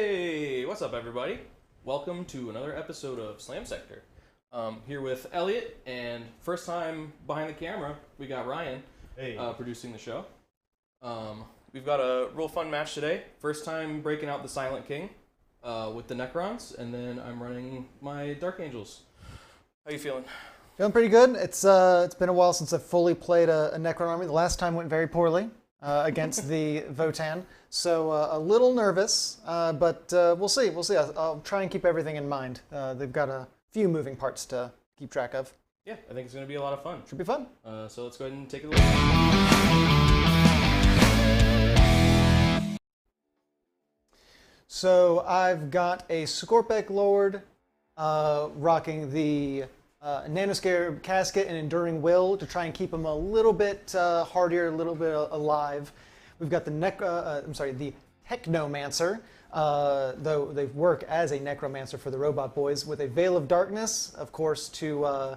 Hey, what's up, everybody? Welcome to another episode of Slam Sector. Here with Elliot, and first time behind the camera, we got Ryan producing the show. We've got a real fun match today. First time breaking out the Silent King with the Necrons, and then I'm running my Dark Angels. How you feeling? Feeling pretty good. It's been a while since I've fully played a Necron army. The last time went very poorly against the Votann, so a little nervous, but we'll see. We'll see. I'll try and keep everything in mind. They've got a few moving parts to keep track of. Yeah, I think it's going to be a lot of fun. Should be fun. So let's go ahead and take a look. So I've got a Scorpek Lord rocking the Nanoscarab Casket and Enduring Will to try and keep him a little bit hardier, a little bit alive. We've got the the Technomancer, though they work as a Necromancer for the Robot Boys, with a Veil of Darkness, of course, to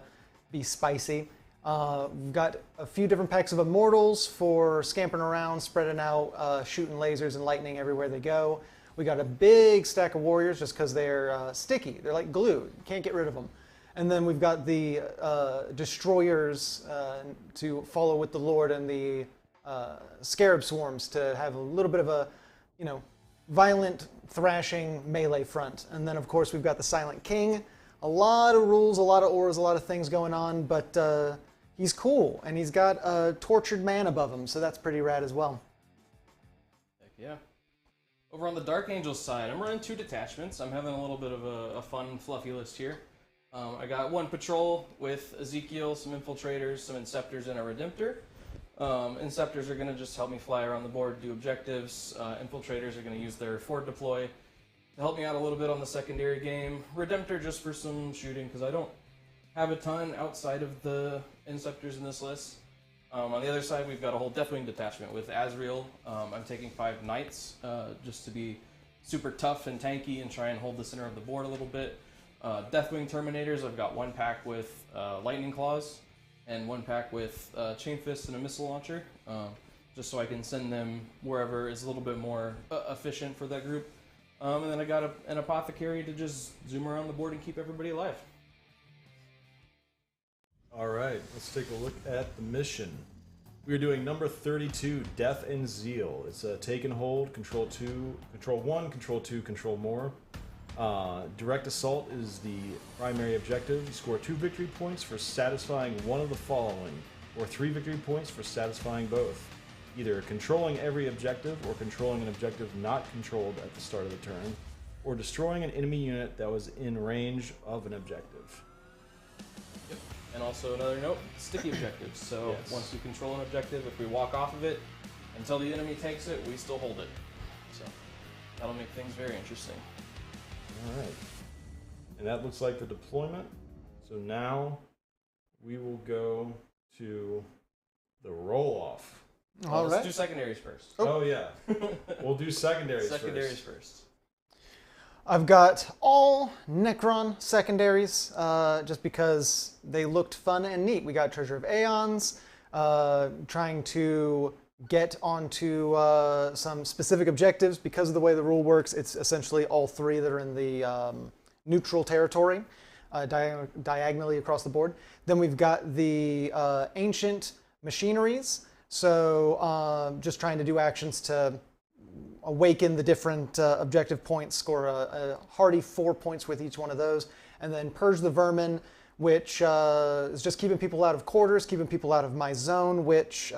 be spicy. We've got a few different packs of Immortals for scampering around, spreading out, shooting lasers and lightning everywhere they go. We got a big stack of Warriors just because they're sticky. They're like glue. You can't get rid of them. And then we've got the Destroyers to follow with the Lord, and the Scarab Swarms to have a little bit of a, violent, thrashing melee front. And then, of course, we've got the Silent King. A lot of rules, a lot of auras, a lot of things going on, but he's cool, and he's got a Tortured Man above him, so that's pretty rad as well. Heck yeah. Over on the Dark Angels side, I'm running 2 detachments. I'm having a little bit of a fun, fluffy list here. I got 1 patrol with Ezekiel, some Infiltrators, some Inceptors, and a Redemptor. Inceptors are going to just help me fly around the board, do objectives. Infiltrators are going to use their forward deploy to help me out a little bit on the secondary game. Redemptor just for some shooting, because I don't have a ton outside of the Inceptors in this list. On the other side, we've got a whole Deathwing detachment with Azrael. I'm taking 5 Knights just to be super tough and tanky and try and hold the center of the board a little bit. Deathwing Terminators, I've got 1 pack with Lightning Claws and 1 pack with Chain Fist and a Missile Launcher, just so I can send them wherever is a little bit more efficient for that group. And then I got an Apothecary to just zoom around the board and keep everybody alive. All right, let's take a look at the mission. We are doing number 32, Death and Zeal. It's a take and hold, control 2, control 1, control 2, control more. Direct assault is the primary objective. You score 2 victory points for satisfying one of the following, or 3 victory points for satisfying both. Either controlling every objective, or controlling an objective not controlled at the start of the turn, or destroying an enemy unit that was in range of an objective. Yep. And also another note, sticky objectives. So Yes. Once you control an objective, if we walk off of it, until the enemy takes it, we still hold it. So that'll make things very interesting. All right, and that looks like the deployment. So now we will go to the roll-off. All Let's right. do secondaries first. Oh yeah, we'll do secondaries Secondaries first. first. I've got all Necron secondaries, just because they looked fun and neat. We got Treasure of Aeons, trying to get onto some specific objectives. Because of the way the rule works, it's essentially all 3 that are in the neutral territory, diagonally across the board. Then we've got the Ancient Machineries, so just trying to do actions to awaken the different objective points, score a hearty 4 points with each one of those. And then Purge the Vermin, which is just keeping people out of quarters, keeping people out of my zone, which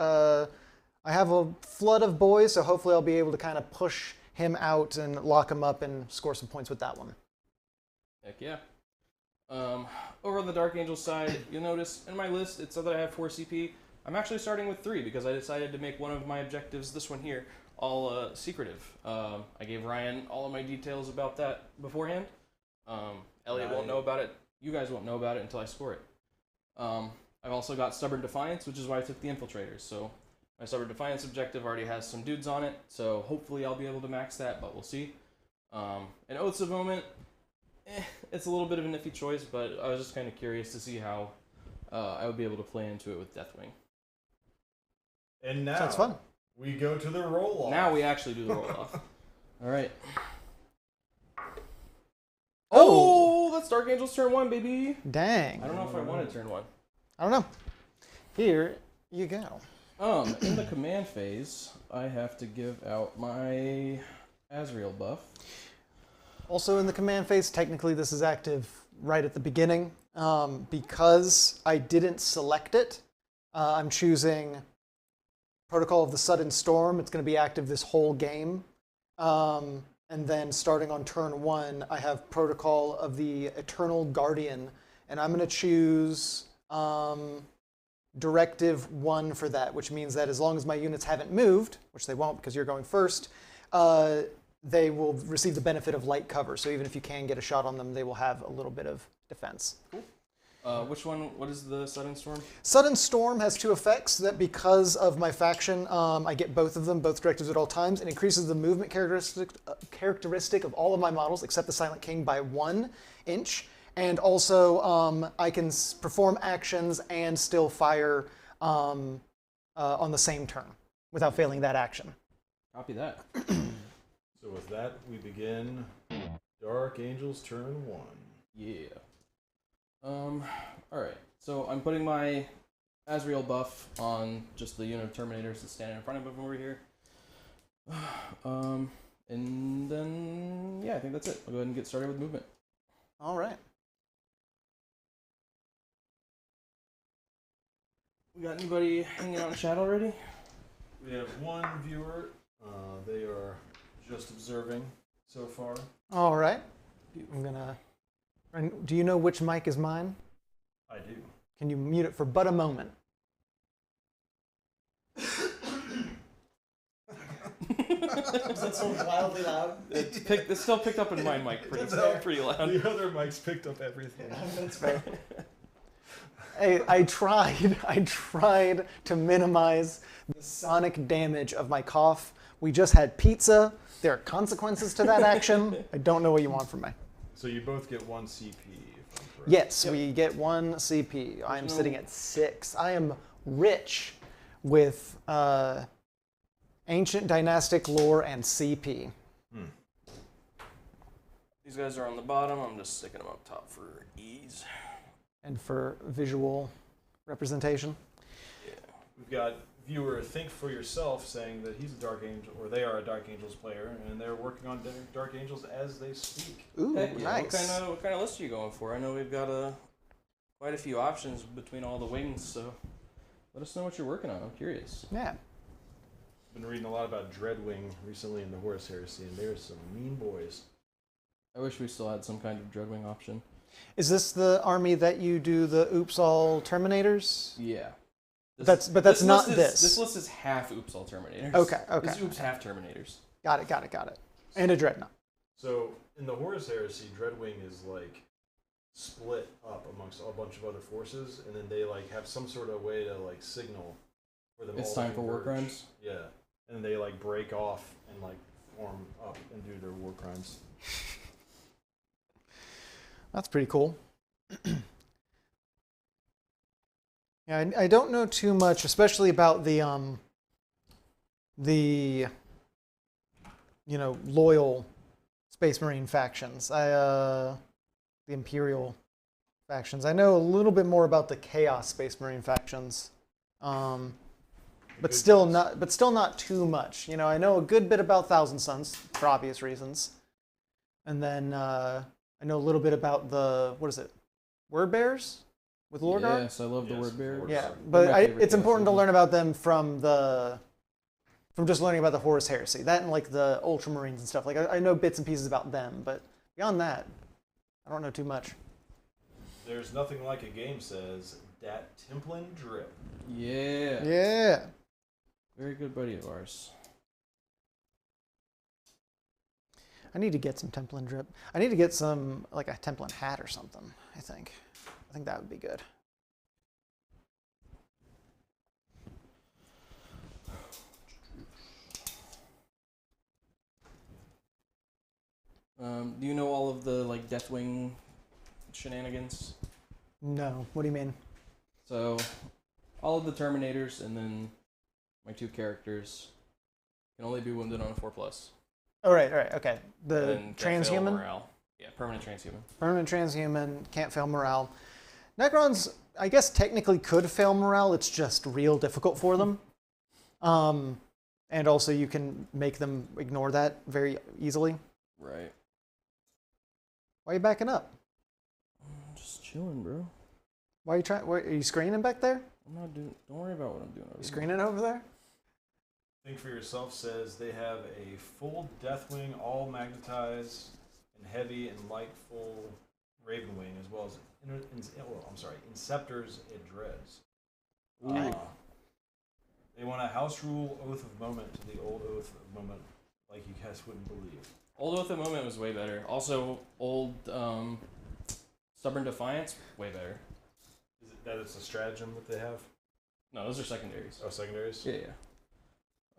I have a flood of boys, so hopefully I'll be able to kind of push him out and lock him up and score some points with that one. Heck yeah. Over on the Dark Angel side, you'll notice in my list it said that I have 4 CP. I'm actually starting with 3 because I decided to make one of my objectives, this one here, all secretive. I gave Ryan all of my details about that beforehand. Elliot won't know about it. You guys won't know about it until I score it. I've also got Stubborn Defiance, which is why I took the Infiltrators. So my Stubborn Defiance objective already has some dudes on it, so hopefully I'll be able to max that, but we'll see. And Oaths of Moment, it's a little bit of a nifty choice, but I was just kind of curious to see how I would be able to play into it with Deathwing. And now Sounds fun. we go to the roll-off. Now we actually do the roll-off. All right. it's Dark Angels turn 1, baby. Dang. I don't know if I wanted turn 1. I don't know. Here you go. In the command phase, I have to give out my Azrael buff. Also in the command phase, technically this is active right at the beginning. Because I didn't select it, I'm choosing Protocol of the Sudden Storm. It's going to be active this whole game. And then starting on turn 1, I have Protocol of the Eternal Guardian. And I'm going to choose Directive 1 for that, which means that as long as my units haven't moved, which they won't because you're going first, they will receive the benefit of light cover. So even if you can get a shot on them, they will have a little bit of defense. Cool. Which one? What is the Sudden Storm? Sudden Storm has 2 effects that because of my faction, I get both of them, both directives at all times. It increases the movement characteristic of all of my models except the Silent King by 1 inch. And also I can perform actions and still fire on the same turn without failing that action. Copy that. So with that, we begin Dark Angels turn 1. Yeah. Alright, so I'm putting my Azrael buff on just the unit of Terminators that's standing in front of him over here. And then, yeah, I think that's it. I'll go ahead and get started with movement. All right. We got anybody hanging out in chat already? We have 1 viewer. They are just observing so far. All right. I'm gonna. Do you know which mic is mine? I do. Can you mute it for but a moment? Is that so wildly loud? It's still picked up in my mic pretty loud. The other mics picked up everything. That's fair. I tried to minimize the sonic damage of my cough. We just had pizza. There are consequences to that action. I don't know what you want from me. So you both get 1 CP, if I'm correct. Yes, we get 1 CP. I am sitting at 6. I am rich with ancient dynastic lore and CP. These guys are on the bottom. I'm just sticking them up top for ease. And for visual representation. Yeah. We've got viewer Think For Yourself saying that he's a Dark Angel, or they are a Dark Angels player, and they're working on Dark Angels as they speak. Ooh, Heck yeah. nice. What kind of list are you going for? I know we've got quite a few options between all the wings, so let us know what you're working on. I'm curious. Yeah. Been reading a lot about Dreadwing recently in the Horus Heresy, and there's some mean boys. I wish we still had some kind of Dreadwing option. Is this the army that you do the Oops All Terminators? Yeah. That's not this. This list is half Oops All Terminators. Okay. This is Oops half Terminators. Got it. And a Dreadnought. So in the Horus Heresy, Dreadwing is like split up amongst a bunch of other forces, and then they like have some sort of way to like signal for them. It's all time to for war converge. crimes. Yeah, and they like break off and like form up and do their war crimes. That's pretty cool. Yeah, I don't know too much, especially about the loyal Space Marine factions. The Imperial factions. I know a little bit more about the Chaos Space Marine factions, but still not too much. You know, I know a good bit about Thousand Suns for obvious reasons, and then I know a little bit about the Word Bears with Lorgar. Yes, I love the Word Bears. Yeah, They're but my favorite it's important to Chaos learn about them from just learning about the Horus Heresy. That and like the Ultramarines and stuff. Like I know bits and pieces about them, but beyond that, I don't know too much. There's nothing like a game says dat Templin drip. Yeah. Yeah. Very good buddy of ours. I need to get some Templin drip. I need to get some, like a Templin hat or something, I think that would be good. Do you know all of the like Deathwing shenanigans? No, what do you mean? So, all of the Terminators and then my 2 characters can only be wounded on a 4+. Oh, right, okay. The And can't fail transhuman? morale. Yeah, permanent transhuman. Permanent transhuman, can't fail morale. Necrons, I guess technically could fail morale, it's just real difficult for them. And also you can make them ignore that very easily. Right. Why are you backing up? I'm just chilling, bro. Why are you trying? Are you screening back there? I'm not doing. Don't worry about what I'm doing. You screening over there? Think for Yourself says they have a full Deathwing, all magnetized, and heavy and light full Ravenwing, as well as Inceptors and Dreads. They want a house rule Oath of Moment to the old Oath of Moment, like you guys wouldn't believe. Old Oath of Moment was way better. Also, old Stubborn Defiance, way better. Is it that it's a stratagem that they have? No, those are secondaries. Oh, secondaries? Yeah,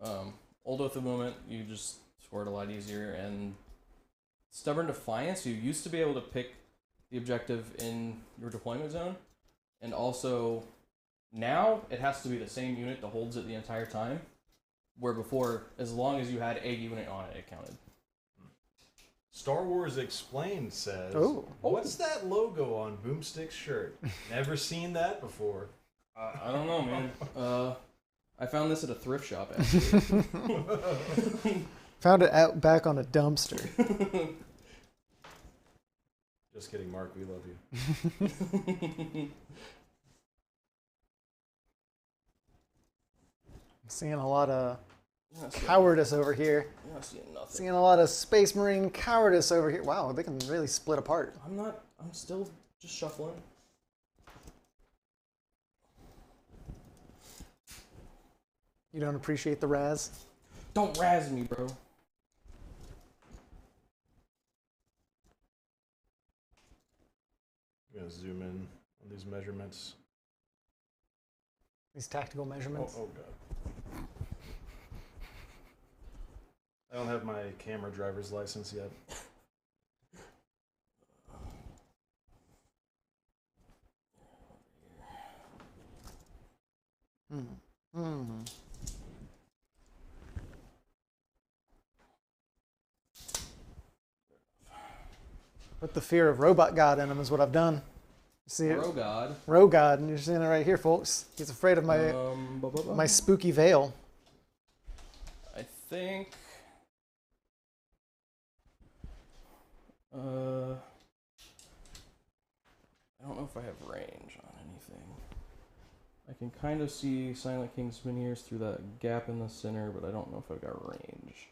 yeah. Old Oath of Moment, you just scored a lot easier, and Stubborn Defiance, you used to be able to pick the objective in your deployment zone, and also now it has to be the same unit that holds it the entire time, where before, as long as you had a unit on it, it counted. Star Wars Explained says, what's that logo on Boomstick's shirt? Never seen that before. I don't know, man. I found this at a thrift shop, actually. Found it out back on a dumpster. Just kidding, Mark. We love you. Seeing a lot of cowardice over here. I'm not seeing nothing. Seeing a lot of Space Marine cowardice over here. Wow, they can really split apart. I'm still just shuffling. You don't appreciate the Raz? Don't razz me, bro. I'm going to zoom in on these measurements. These tactical measurements. Oh, God. I don't have my camera driver's license yet. Put the fear of Robot God in him is what I've done. You see it? Rogod. Rogod, and you're seeing it right here, folks. He's afraid of my spooky veil. I think. I don't know if I have range on anything. I can kind of see Silent King's Miniers through that gap in the center, but I don't know if I've got range.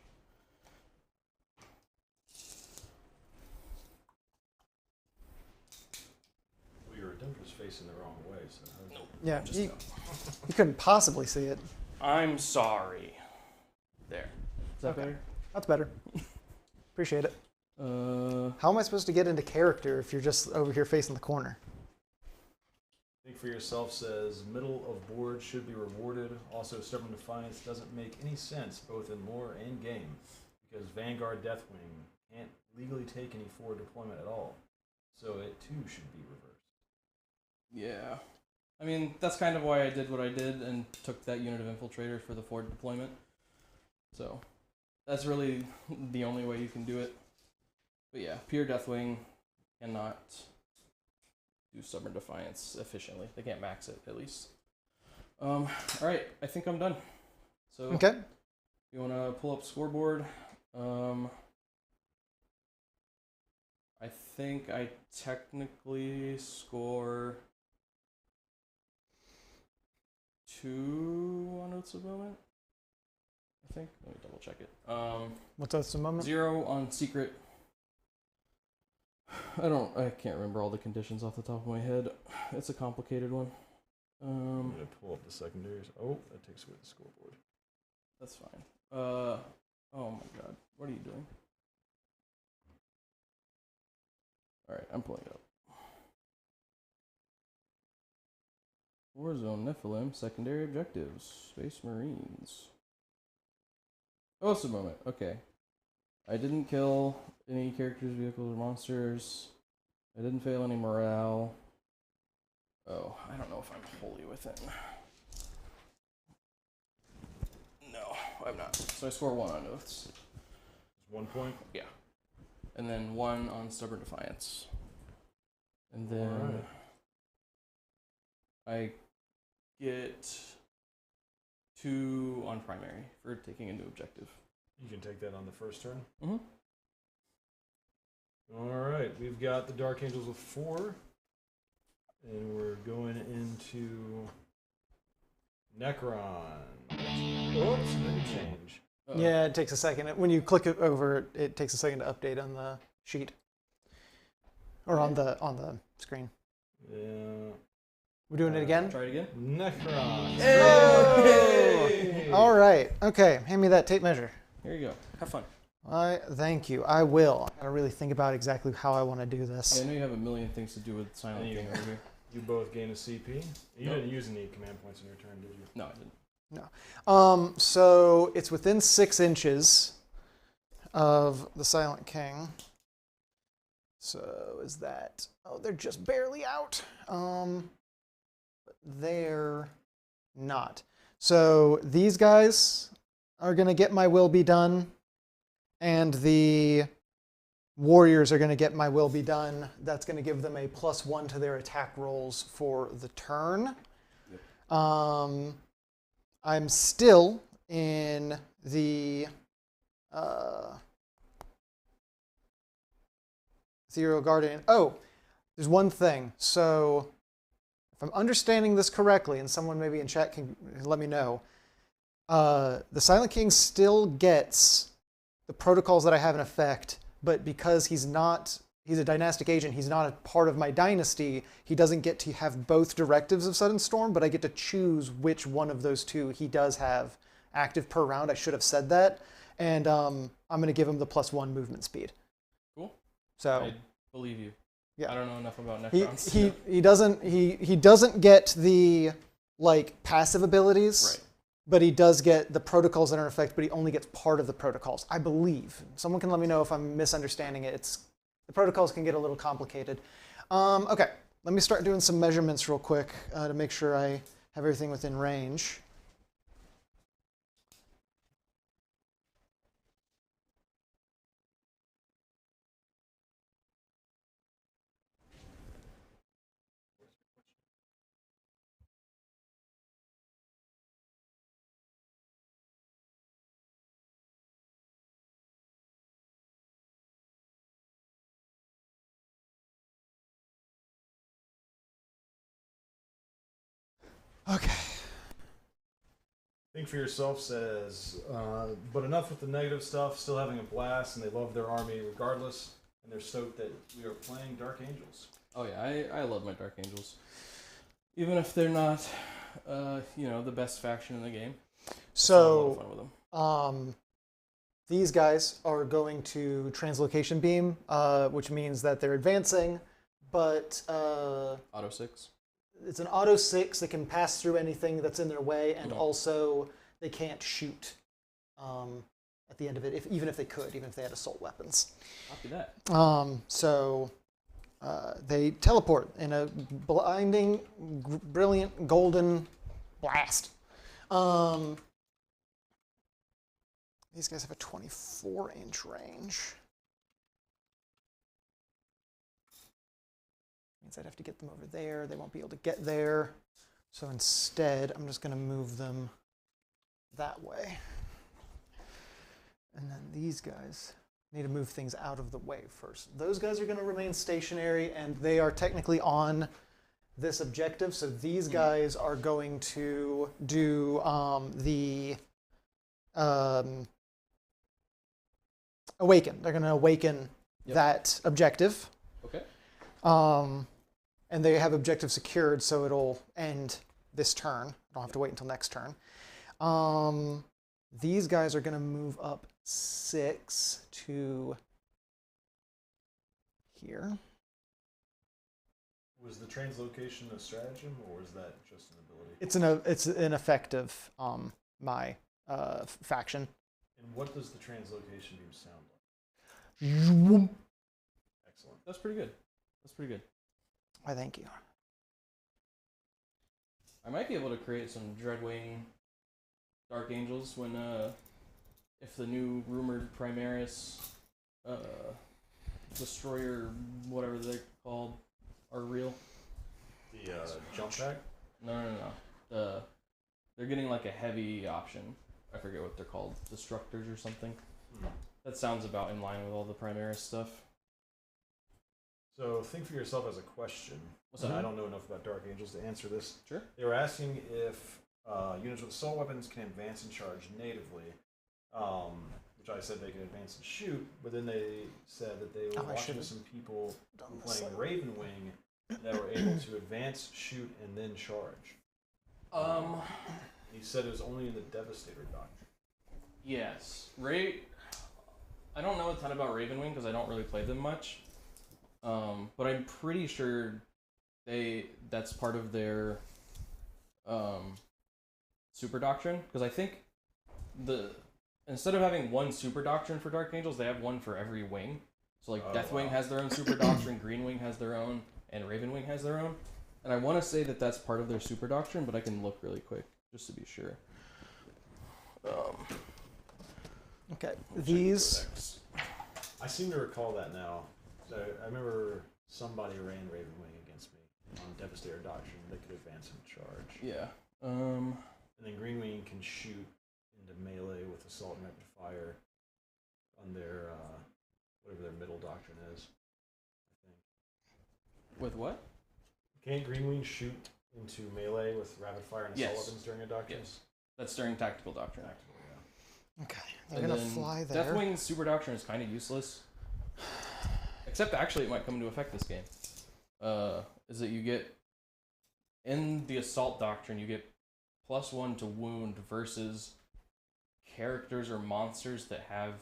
Well, your Redemptor's facing the wrong way, so... Nope. Yeah, you couldn't possibly see it. I'm sorry. There. Is that better? That's better. Appreciate it. How am I supposed to get into character if you're just over here facing the corner? Think for Yourself says, middle of board should be rewarded. Also, Stubborn Defiance doesn't make any sense, both in lore and game, because Vanguard Deathwing can't legally take any forward deployment at all. So it, too, should be reversed. Yeah. I mean, that's kind of why I did what I did and took that unit of Infiltrator for the forward deployment. So, that's really the only way you can do it. But yeah, pure Deathwing cannot do Stubborn Defiance efficiently. They can't max it, at least. Alright, I think I'm done. So, Okay. You want to pull up scoreboard? I think I technically score 2 on Oaths of Moment. I think. Let me double check it. What's that, some moment? 0 on Secret. I can't remember all the conditions off the top of my head. It's a complicated one. I'm going to pull up the secondaries. Oh, that takes away the scoreboard. That's fine. Oh my god. What are you doing? Alright, I'm pulling it up. Warzone Nephilim, secondary objectives. Space Marines. Oh, it's a moment. Okay. I didn't kill any characters, vehicles, or monsters. I didn't fail any morale. Oh, I don't know if I'm wholly within. No, I'm not. So I score 1 on oaths. Just 1 point? Yeah. and then 1 on Stubborn Defiance. And then I get 2 on primary for taking a new objective. You can take that on the first turn. Mm-hmm. Alright, we've got the Dark Angels with 4. And we're going into Necron. Oops, didn't change. Uh-oh. Yeah, it takes a second. When you click it over, it takes a second to update on the sheet or on the screen. Yeah. We're doing it again. Try it again. Necron. Hey! All right. Okay. Hand me that tape measure. Here you go. Have fun. Thank you. I will. I gotta really think about exactly how I want to do this. Yeah, I know you have a million things to do with Silent King over here. You both gain a CP. You Nope. didn't use any command points in your turn, did you? No, I didn't. So it's within 6 inches of the Silent King. So is that? Oh, they're just barely out. But they're not. So these guys are gonna get my will be done, and the warriors are gonna get my will be done. That's gonna give them a +1 to their attack rolls for the turn. Yep. I'm still in the Ethereal Guardian. Oh, there's one thing. So if I'm understanding this correctly, and someone maybe in chat can let me know, the Silent King still gets the protocols that I have in effect, but because he's a dynastic agent, he's not a part of my dynasty, he doesn't get to have both directives of Sudden Storm, but I get to choose which one of those 2 he does have active per round. I should have said that. And I'm going to give him the +1 movement speed. Cool. So I believe you. Yeah. I don't know enough about Necrons. he doesn't get the passive abilities. Right. But he does get the protocols that are in effect, but he only gets part of the protocols, I believe. Someone can let me know if I'm misunderstanding it. The protocols can get a little complicated. Okay, let me start doing some measurements real quick to make sure I have everything within range. Okay. Think for Yourself says, but enough with the negative stuff, still having a blast, and they love their army regardless, and they're stoked that we are playing Dark Angels. Oh yeah, I love my Dark Angels. Even if they're not, the best faction in the game. So, I have a lot of fun with them. These guys are going to Translocation Beam, which means that they're advancing, but Auto 6. it's an auto 6 that can pass through anything that's in their way, and also they can't shoot at the end of it, even if they could, even if they had assault weapons. Copy that. So they teleport in a blinding, brilliant, golden blast. These guys have a 24-inch range. Means I'd have to get them over there. They won't be able to get there. So instead, I'm just going to move them that way. And then these guys need to move things out of the way first. Those guys are going to remain stationary, and they are technically on this objective. So these guys are going to do the awaken. They're going to awaken that objective. Okay. And they have objective secured, so it'll end this turn. I don't have to wait until next turn. These guys are going to move up 6 to here. Was the translocation a stratagem, or was that just an ability? It's an effective my faction. And what does the translocation beam sound like? Excellent. That's pretty good. That's pretty good. I thank you. I might be able to create some Dreadwing Dark Angels when if the new rumored Primaris destroyer, whatever they're called, are real. The jump pack? No. They're getting like a heavy option. I forget what they're called. Destructors or something. That sounds about in line with all the Primaris stuff. So think for yourself as a question. What's that? I don't know enough about Dark Angels to answer this. Sure. They were asking if units with assault weapons can advance and charge natively, which I said they can advance and shoot, but then they said that they were watching some people playing Ravenwing that were able to advance, shoot, and then charge. He said it was only in the Devastator doctrine. Yes. I don't know a ton about Ravenwing because I don't really play them much. But I'm pretty sure that's part of their super doctrine, because I think instead of having one super doctrine for Dark Angels, they have one for every wing. So like Deathwing has their own super doctrine, Greenwing has their own, and Ravenwing has their own. And I want to say that that's part of their super doctrine, but I can look really quick just to be sure. Okay, these. I seem to recall that now. So I remember somebody ran Ravenwing against me on Devastator Doctrine. They could advance and charge. Yeah. And then Greenwing can shoot into melee with Assault and Rapid Fire on their, whatever their middle doctrine is, I think. With what? Can't Greenwing shoot into melee with Rapid Fire and Assault Yes. weapons during a doctrine? Yes. That's during Tactical Doctrine. Tactical, yeah. Okay, they're going to fly there. Deathwing's super doctrine is kind of useless. Except actually it might come into effect this game. Is that you get, in the Assault Doctrine, you get +1 to wound versus characters or monsters that have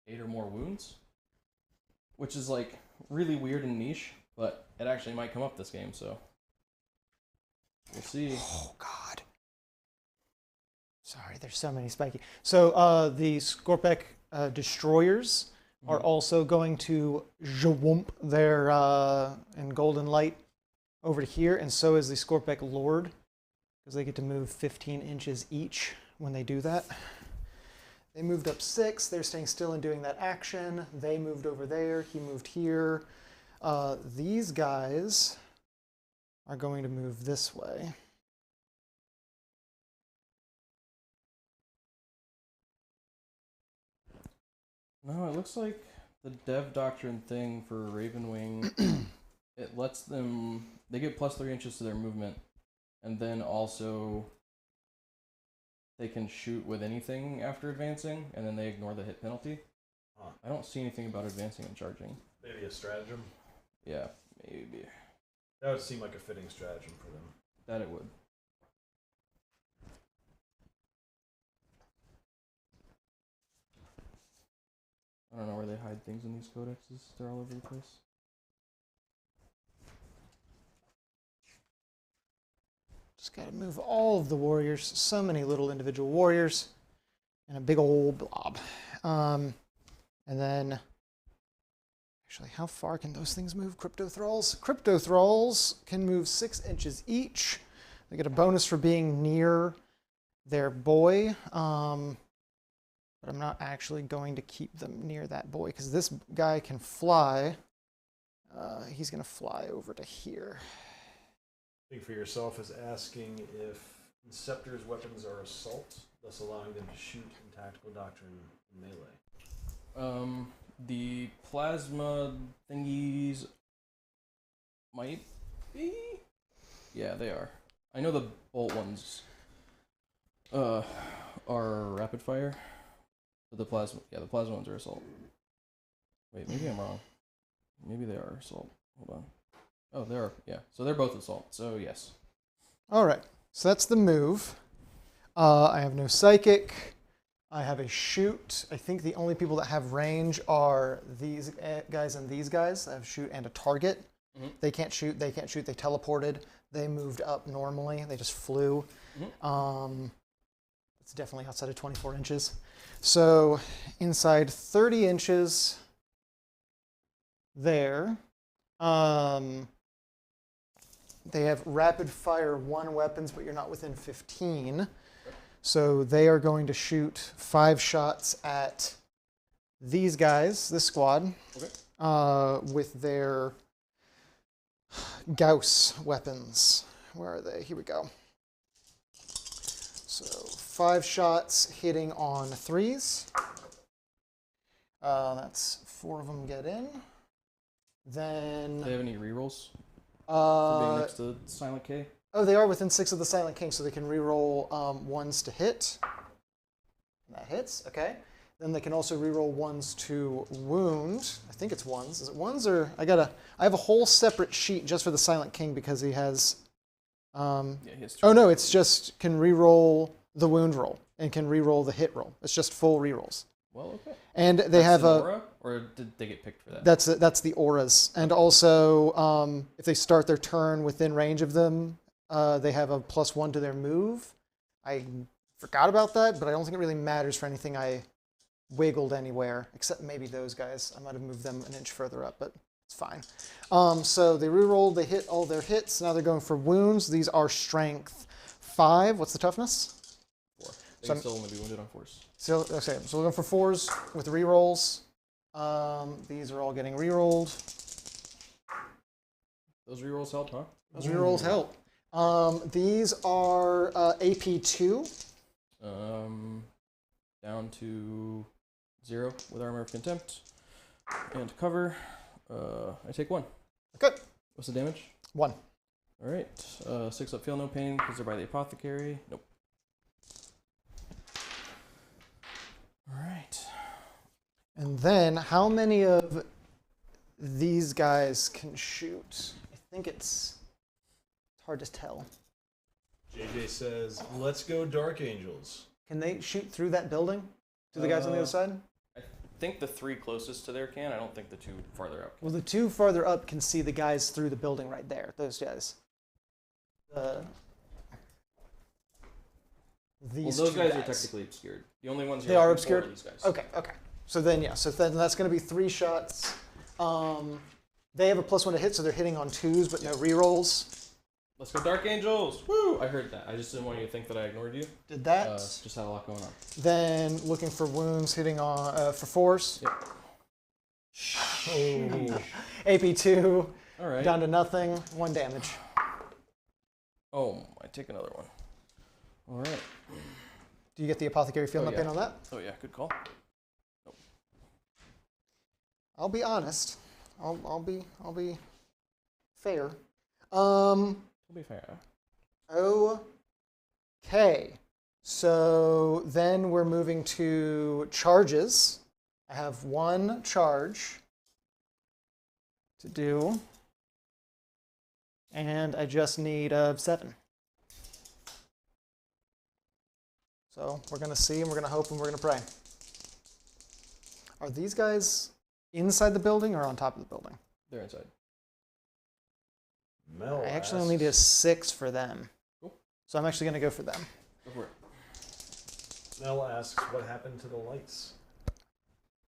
8 or more wounds. Which is like really weird and niche, but it actually might come up this game, so we'll see. Oh, God. Sorry, there's so many spiky. So the Skorpek destroyers are also going to jawump their in Golden Light over to here, and so is the Skorpek Lord, because they get to move 15 inches each when they do that. They moved up 6. They're staying still and doing that action. They moved over there. He moved here. These guys are going to move this way. No, it looks like the Dev Doctrine thing for Ravenwing, it lets them, they get +3 inches to their movement, and then also they can shoot with anything after advancing, and then they ignore the hit penalty. Huh. I don't see anything about advancing and charging. Maybe a stratagem? Yeah, maybe. That would seem like a fitting stratagem for them. That it would. I don't know where they hide things in these codexes. They're all over the place. Just got to move all of the warriors. So many little individual warriors and a big old blob. And then, actually, how far can those things move? Crypto Thralls? Crypto Thralls can move 6 inches each. They get a bonus for being near their boy. But I'm not actually going to keep them near that boy because this guy can fly. He's going to fly over to here. Think for yourself is asking if Inceptor's weapons are assault, thus allowing them to shoot in Tactical Doctrine and melee. The plasma thingies might be? Yeah, they are. I know the bolt ones are rapid fire. But the plasma ones are assault. Wait, maybe I'm wrong. Maybe they are assault. Hold on. Oh, they are. Yeah, so they're both assault. So yes. All right. So that's the move. I have no psychic. I have a shoot. I think the only people that have range are these guys and these guys. I have shoot and a target. Mm-hmm. They can't shoot. They can't shoot. They teleported. They moved up normally. They just flew. Mm-hmm. It's definitely outside of 24 inches. So inside 30 inches there. They have rapid fire 1 weapons, but you're not within 15. So they are going to shoot 5 shots at these guys, this squad. Okay. with their Gauss weapons. Where are they? Here we go. So 5 shots hitting on 3s. That's 4 of them get in. Then... Do they have any rerolls for being next to Silent K? Oh, they are within 6 of the Silent King, so they can reroll 1s to hit. That hits, okay. Then they can also reroll 1s to wound. I think it's 1s. Is it 1s or... I have a whole separate sheet just for the Silent King because he has... Yeah, he has 2. Oh no, it's just can reroll the wound roll and can reroll the hit roll. It's just full rerolls. Well, okay. And they have an a... aura, or did they get picked for that? That's the auras. And also, if they start their turn within range of them, they have a +1 to their move. I forgot about that, but I don't think it really matters for anything I wiggled anywhere, except maybe those guys. I might have moved them an inch further up, but it's fine. So they rerolled, they hit all their hits. Now they're going for wounds. These are strength 5. What's the toughness? 4. They So can still only be wounded on 4s. So, okay, so we're going for 4s with rerolls. These are all getting rerolled. Those rerolls help, huh? Those rerolls help. These are AP2. Down to 0 with Armor of Contempt. And cover, I take 1. Okay. What's the damage? 1. All right. 6 up, feel no pain because they're by the apothecary. Nope. All right. And then, how many of these guys can shoot? I think it's hard to tell. JJ says, let's go Dark Angels. Can they shoot through that building? To the guys on the other side? I think the 3 closest to there can. I don't think the 2 farther up can. Well, the 2 farther up can see the guys through the building right there. Those guys. These Well, those 2 guys are technically obscured. The only ones They are are looking for obscured? are these guys. Okay, okay. So then, yeah, so then that's going to be 3 shots. They have a +1 to hit, so they're hitting on 2s, but no rerolls. Let's go Dark Angels! Woo! I heard that. I just didn't want you to think that I ignored you. Did that. Just had a lot going on. Then looking for wounds, hitting on for 4s. Yep. Oh. AP2, All right. down to nothing, 1 damage. Oh, I take another one. All right. Do you get the apothecary field up in on that? Oh yeah, good call. I'll be honest. I'll be fair. It'll be fair. Okay. So then we're moving to charges. I have 1 charge to do. And I just need 7. So we're going to see, and we're going to hope, and we're going to pray. Are these guys inside the building or on top of the building? They're inside. Mel I actually only need a 6 for them. Cool. So I'm actually going to go for them. Go for it. Mel asks, what happened to the lights?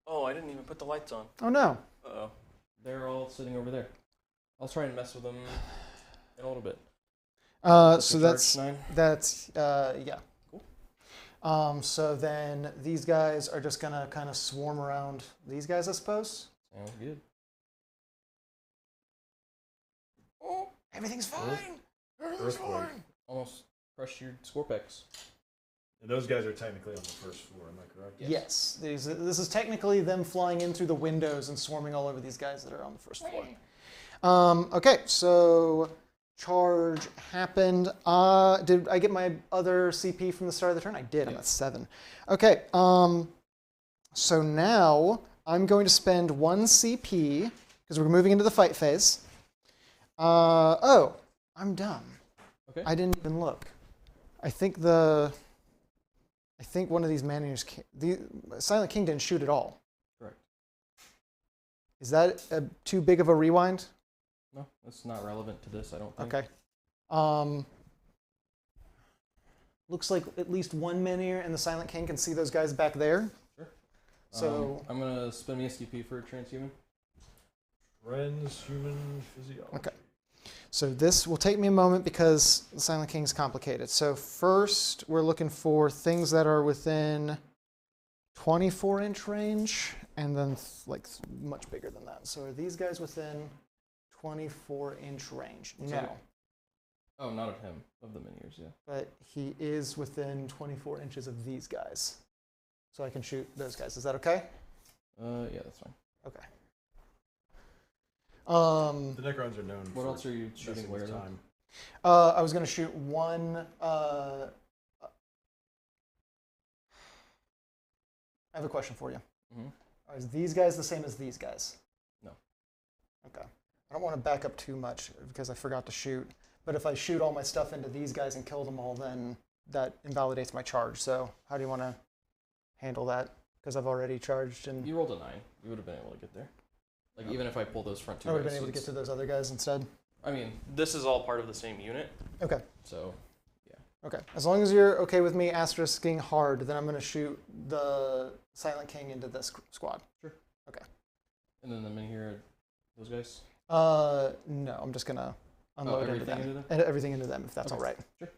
Oh, I didn't even put the lights on. Oh no. Uh-oh. They're all sitting over there. I'll try and mess with them in a little bit. So that's Charge 9. yeah. Cool. So then these guys are just gonna kind of swarm around these guys, I suppose. Sounds good. Oh, everything's fine. Everything's Earthquake. fine. Almost crushed your Scorpex. And those guys are technically on the first floor, am I correct? Yes. This is technically them flying in through the windows and swarming all over these guys that are on the first floor. Okay, so charge happened. Did I get my other CP from the start of the turn? I did. I'm at 7. Okay. So now I'm going to spend 1 CP because we're moving into the fight phase. Oh, I'm dumb. Okay. I didn't even look. I think one of these manuals, the Silent King didn't shoot at all. Correct. Is that too big of a rewind? No, that's not relevant to this, I don't think. Okay. Looks like at least 1 Menhir and the Silent King can see those guys back there. Sure. So I'm going to spend me a CP for transhuman. Transhuman physiology. Okay. So this will take me a moment because the Silent King is complicated. So first, we're looking for things that are within 24-inch range. and then like much bigger than that. So are these guys within 24-inch range? No. Oh, not of him. Of the minions, yeah. But he is within 24 inches of these guys. So I can shoot those guys. Is that okay? Yeah, that's fine. Okay. The Necrons are known. What for else are you shooting messing where with though? time. I was going to shoot one. I have a question for you. Mm-hmm. Are these guys the same as these guys? No. Okay. I don't want to back up too much because I forgot to shoot. But if I shoot all my stuff into these guys and kill them all, then that invalidates my charge. So how do you want to handle that? Because I've already charged and... You rolled a 9. You would have been able to get there. Like, even if I pull those front two I would have guys, been able to get to those other guys instead. I mean, this is all part of the same unit, Okay. so... Okay. As long as you're okay with me asterisking hard, then I'm going to shoot the Silent King into this squad. Sure. Okay. And then the mini here, those guys? No, I'm just going to unload into everything them. into them? And everything into them, if that's Okay. all right. Sure.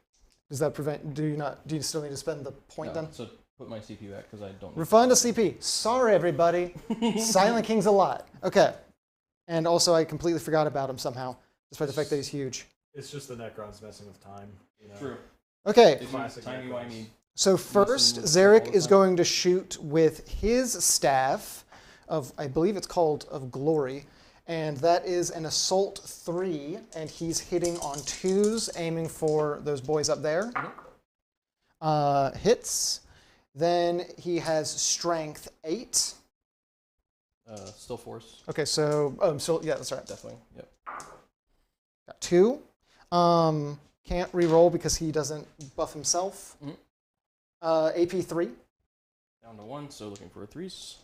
Does that prevent... Do you still need to spend the point No, then? so put my CPU back, because I don't... Refund a CP. Sorry, everybody. Silent King's a lot. Okay. And also, I completely forgot about him somehow, despite the fact that he's huge. It's just the Necrons messing with time. You know? True. Okay. Classic Timey-wimey. So first, with all Zarek the is time. going to shoot with his staff of, I believe it's called, of glory. And that is an assault 3, and he's hitting on 2s, aiming for those boys up there. Hits. Then he has strength 8. Still force, Okay, so, yeah, that's right. definitely. Yep. Got 2. Can't re-roll because he doesn't buff himself. AP 3. Down to 1, so looking for 3s.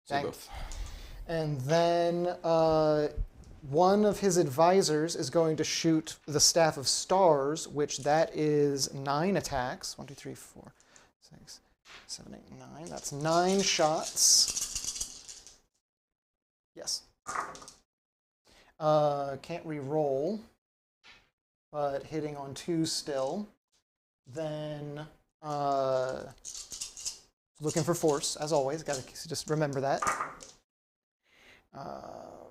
So Dang. both. And then one of his advisors is going to shoot the Staff of Stars, which that is 9 attacks. 1, 2, 3, 4, 6, 7, 8, 9. That's 9 shots. Yes. Can't re-roll, but hitting on 2 still. Then looking for force, as always. Got to just remember that.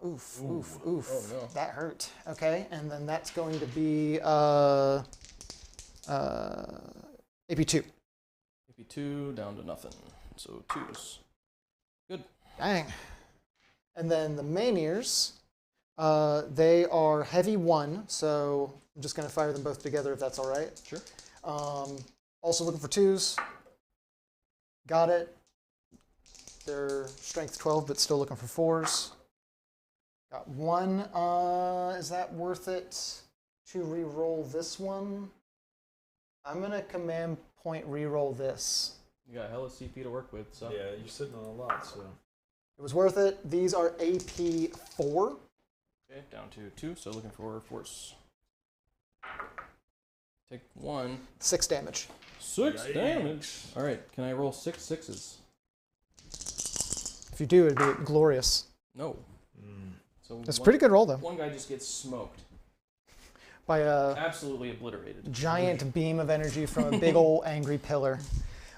Oof. Oh, no. That hurt. Okay, and then that's going to be AP2. AP2 down to nothing. So 2s. Good. Dang. And then the Maniers, they are heavy 1, so I'm just going to fire them both together if that's all right. Sure. Also looking for 2s. Got it. They're strength 12, but still looking for 4s. Got 1. Is that worth it to re-roll this one? I'm going to command point re-roll this. You got hella CP to work with, so... Yeah, you're sitting on a lot, so... It was worth it. These are AP 4. Okay, down to 2, so looking for force. Take 1. 6 damage. 6 Yikes. damage! Alright, can I roll 6 6s? If you do, it'd be glorious. No. So That's a pretty good roll, though. One guy just gets smoked. By a Absolutely obliterated. giant beam of energy from a big old angry pillar.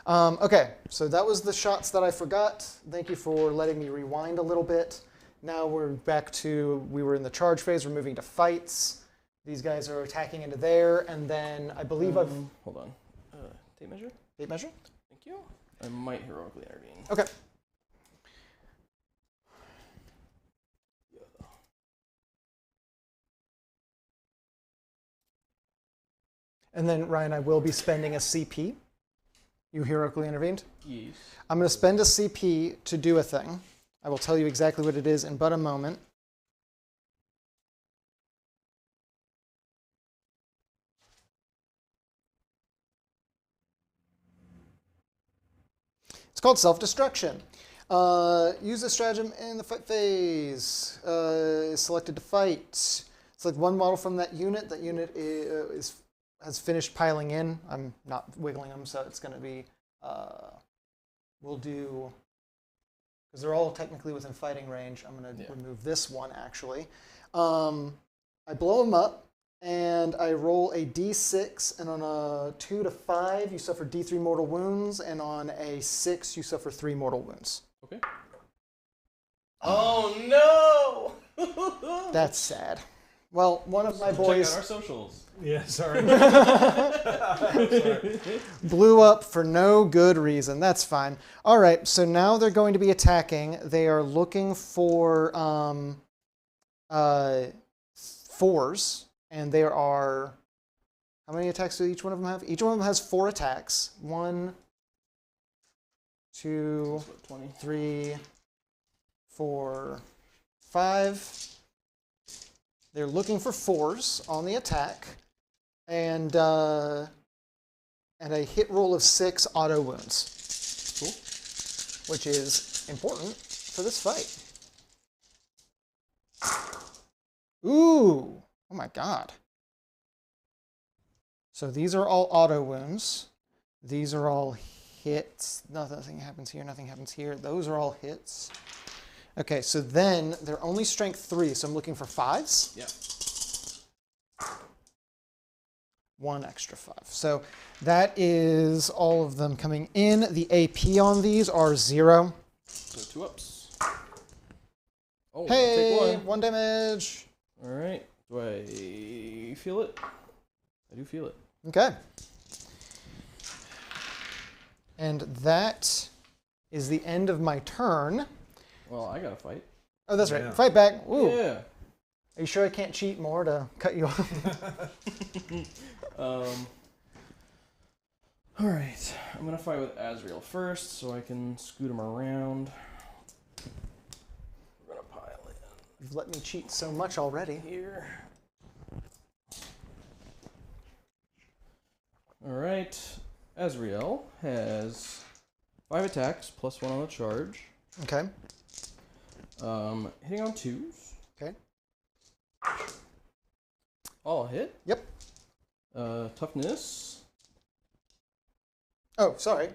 Okay, so that was the shots that I forgot. Thank you for letting me rewind a little bit. Now we're back to, we were in the charge phase, we're moving to fights. These guys are attacking into there, and then I believe I've... Hold on. Tape measure? Tape measure? Thank you. I might heroically intervene. Okay. And then, Ryan, I will be spending a CP. You heroically intervened? Yes. I'm going to spend a CP to do a thing. I will tell you exactly what it is in but a moment. It's called self-destruction. Use the stratagem in the fight phase. Is selected to fight. Select one model from that unit. That unit has finished piling in. I'm not wiggling them, so it's going to be... we'll do... Because they're all technically within fighting range. I'm going to remove this one, actually. I blow them up, and I roll a d6, and on a 2 to 5, you suffer d3 mortal wounds, and on a 6, you suffer 3 mortal wounds. Okay. Oh no! That's sad. Well, one of my Check boys out our socials. Yeah, sorry. blew up for no good reason. That's fine. All right, so now they're going to be attacking. They are looking for 4s, and there are... How many attacks do each one of them have? Each one of them has 4 attacks. 1, 2, 20. 3, 4, 5. They're looking for 4s on the attack, and a hit roll of 6 auto wounds. Cool. Which is important for this fight. Ooh! Oh my god. So these are all auto wounds. These are all hits. Nothing happens here, nothing happens here. Those are all hits. Okay, so then they're only strength 3, so I'm looking for 5s. Yeah. 1 extra 5. So that is all of them coming in. The AP on these are 0. So 2 ups. Oh, Hey, I'll take 1 damage. All right. Do I feel it? I do feel it. Okay. And that is the end of my turn. Well, I gotta fight. Oh, that's right. Yeah. Fight back. Ooh. Yeah. Are you sure I can't cheat more to cut you off? All right. I'm gonna fight with Azrael first, so I can scoot him around. We're gonna pile You've let me cheat so much already. in here. All right. Azrael has 5 attacks plus 1 on the charge. Okay. Hitting on 2s. Okay. All hit. Yep. Toughness. Oh, sorry.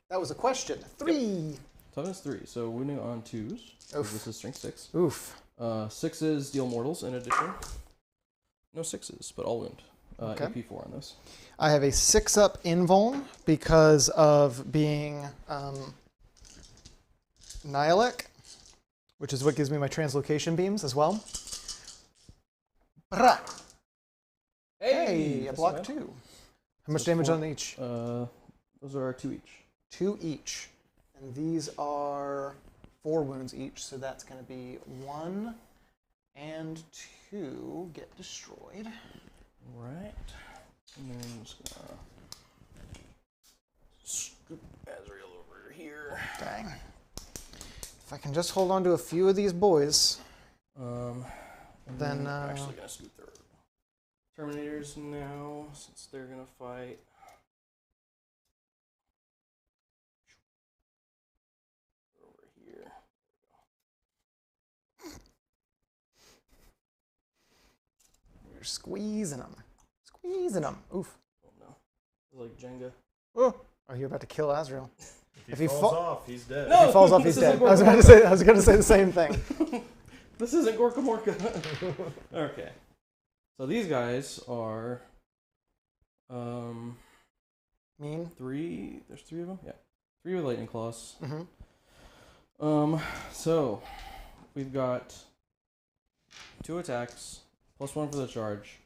That was a question. 3. Toughness 3. So wounding on 2s. Oof. This is strength 6. Oof. 6s deal mortals in addition. No 6s, but all wound. Okay. AP 4 on this. I have a 6-up invuln because of being Nihilek, which is what gives me my translocation beams as well. Brah. Hey, a that's block not bad. 2. How much So damage 4. on each? Those are 2 each. 2 each. And these are 4 wounds each, so that's going to be 1 and 2 get destroyed. Right. And then I'm just gonna scoop Azrael over here. Dang. If I can just hold on to a few of these boys. And Then, I'm actually gonna scoop their Terminators now, since they're gonna fight. Over here. You're squeezing them. Squeezing them. Oof. Oh no. It's like Jenga. Oh, you're about to kill Azrael. If he falls off, he's dead. No! If he falls off, he's This dead. isn't I was going to say the same thing. This isn't Gorka Morka. Okay. So these guys are Mean. 3. There's 3 of them? Yeah. 3 with lightning claws. Mm-hmm. So we've got 2 attacks, plus 1 for the charge,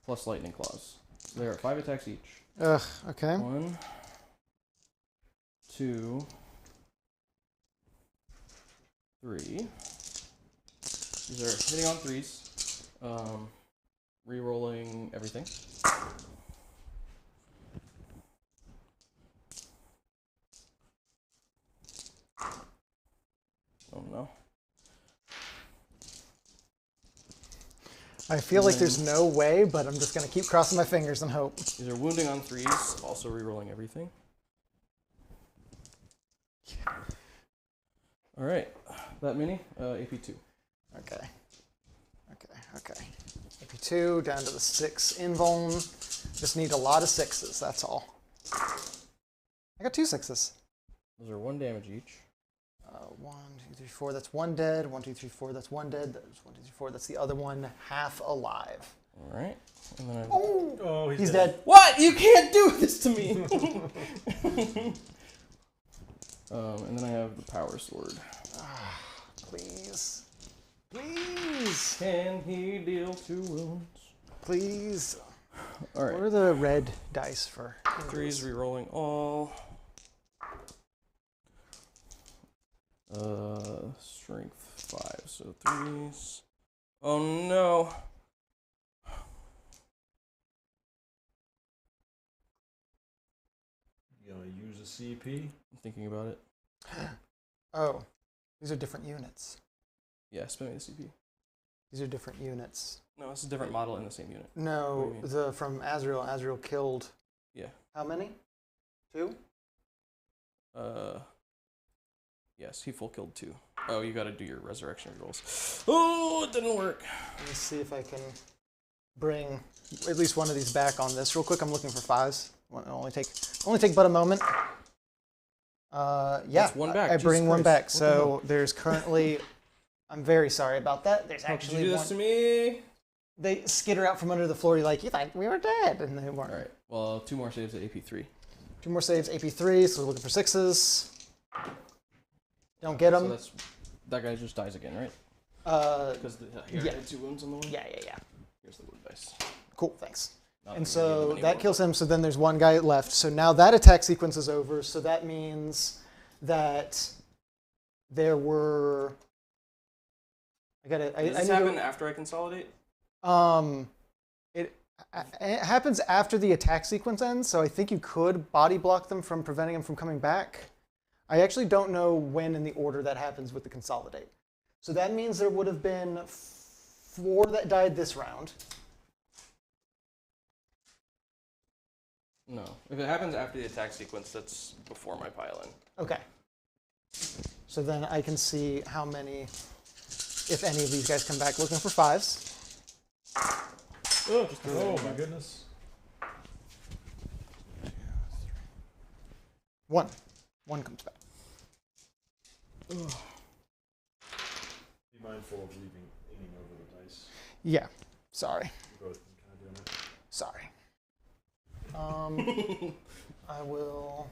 plus lightning claws. So they're at 5 attacks each. Ugh, okay. 1, 2, 3. These are hitting on 3s. Re-rolling everything. Oh no. I feel like there's no way, but I'm just going to keep crossing my fingers and hope. These are wounding on 3s, also re-rolling everything. Alright, that many, AP2. Okay. AP2 down to the 6 invuln. Just need a lot of 6s, that's all. I got 2 6s. Those are 1 damage each. 1, 2, 3, 4, that's 1 dead. 1, 2, 3, 4, that's 1 dead. That's 1, 2, 3, 4, that's the other one half alive. Alright. And then Oh, He's dead. What? You can't do this to me! And then I have the power sword. Please. Please. Can he deal 2 wounds? Please. All right. What are the red dice for? 3s rerolling all. Strength 5, so 3s. Oh no. You gonna use a CP? I'm thinking about it. Oh, these are different units. Yeah, spin me the CP. These are different units. No, it's a different model in the same unit. No, What do you from Azrael. Azrael killed. Yeah. How many? 2? Yes, he full killed 2. Oh, you gotta do your resurrection rolls. Oh, it didn't work. Let me see if I can bring at least one of these back on this. Real quick, I'm looking for 5s. It'll only take but a moment. Yeah, That's one back. I bring Jesus one Christ. back. What the So hell? there's currently, I'm very sorry about that. There's How could you actually do one. this to me? They skitter out from under the floor. You're like, you thought we were dead, and they weren't. All right. Well, 2 more saves at AP3. 2 more saves, AP3. So we're looking for 6s. Don't get So them. that guy just dies again, right? Because here I yeah. had 2 wounds on the one. Yeah. Here's the wound dice. Cool, thanks. Not And that we're gonna so give him that any kills more. him. So then there's one guy left. So now that attack sequence is over. So that means that there were. Does I this need happen to, after I consolidate? It happens after the attack sequence ends. So I think you could body block them from preventing them from coming back. I actually don't know when in the order that happens with the consolidate. So that means there would have been 4 that died this round. No. If it happens after the attack sequence, that's before my pile-in. Okay. So then I can see how many, if any of these guys come back looking for 5s. Oh, just threw Oh that my in. goodness. 1. 1 comes back. Be mindful of leaving over the dice. Yeah. Sorry. We've both been kind of doing it. Sorry. I will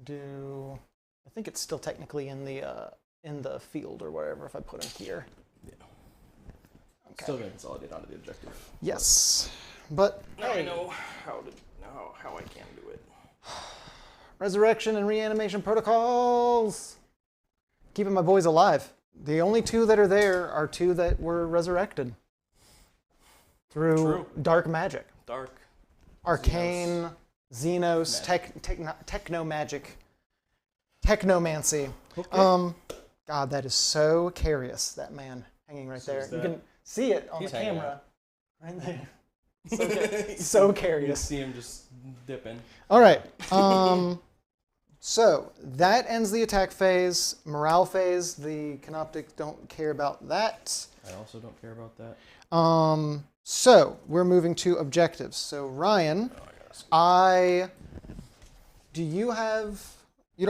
do. I think it's still technically in the field or whatever if I put him here. Yeah. Okay. Still gonna consolidate onto the objective. Yes, but Now hey, I know how I can do it. resurrection and reanimation protocols. Keeping my boys alive. The only 2 that are there are 2 that were resurrected through True. dark magic. Dark. Arcane, Xenos, techno magic, technomancy. Okay. God, that is so curious, that man hanging right So there. is You that- can see it on He's the hanging camera. Right there. So You curious. see him just dipping. All right. So that ends the attack phase. Morale phase, the Canoptics don't care about that. I also don't care about that. So we're moving to objectives. So Ryan, do you have you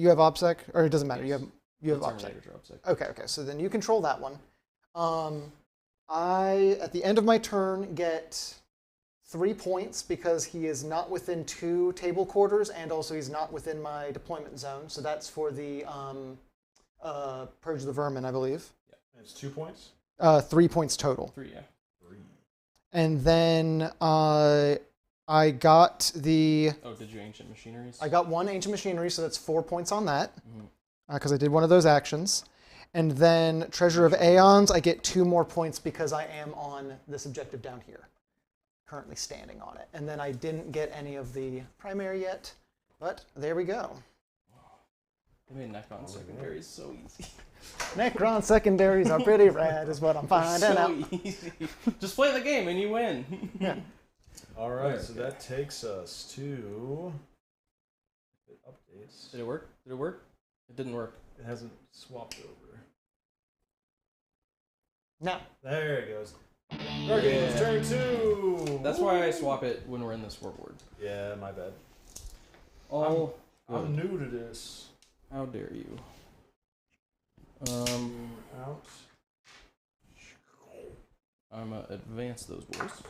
have OBSEC, or it doesn't matter. Yes. You have The OBSEC. Terminator drops it. Okay. So then you control that one. I at the end of my turn get 3 points because he is not within 2 table quarters, and also he's not within my deployment zone. So that's for the Purge the Vermin, I believe. And it's 2 points? 3 points total. 3, yeah. 3. And then I got the. Oh, did you ancient machineries? I got 1 ancient machinery, so that's 4 points on that Mhm. because I did one of those actions. And then Treasure of Aeons, I get 2 more points because I am on this objective down here, currently standing on it. And then I didn't get any of the primary yet, but there we go. They made Necron secondaries so easy. Necron secondaries are pretty rad, is what I'm finding so out. easy. Just play the game and you win. Yeah. All right, Okay. so that takes us to it updates. Did it work? Did it work? It didn't work. It hasn't swapped over. Now, There it goes. Okay, it's turn 2. That's why I swap it when we're in this warboard. Yeah, my bad. Oh, I'm new to this. how dare you? Out. I'm gonna advance those boys.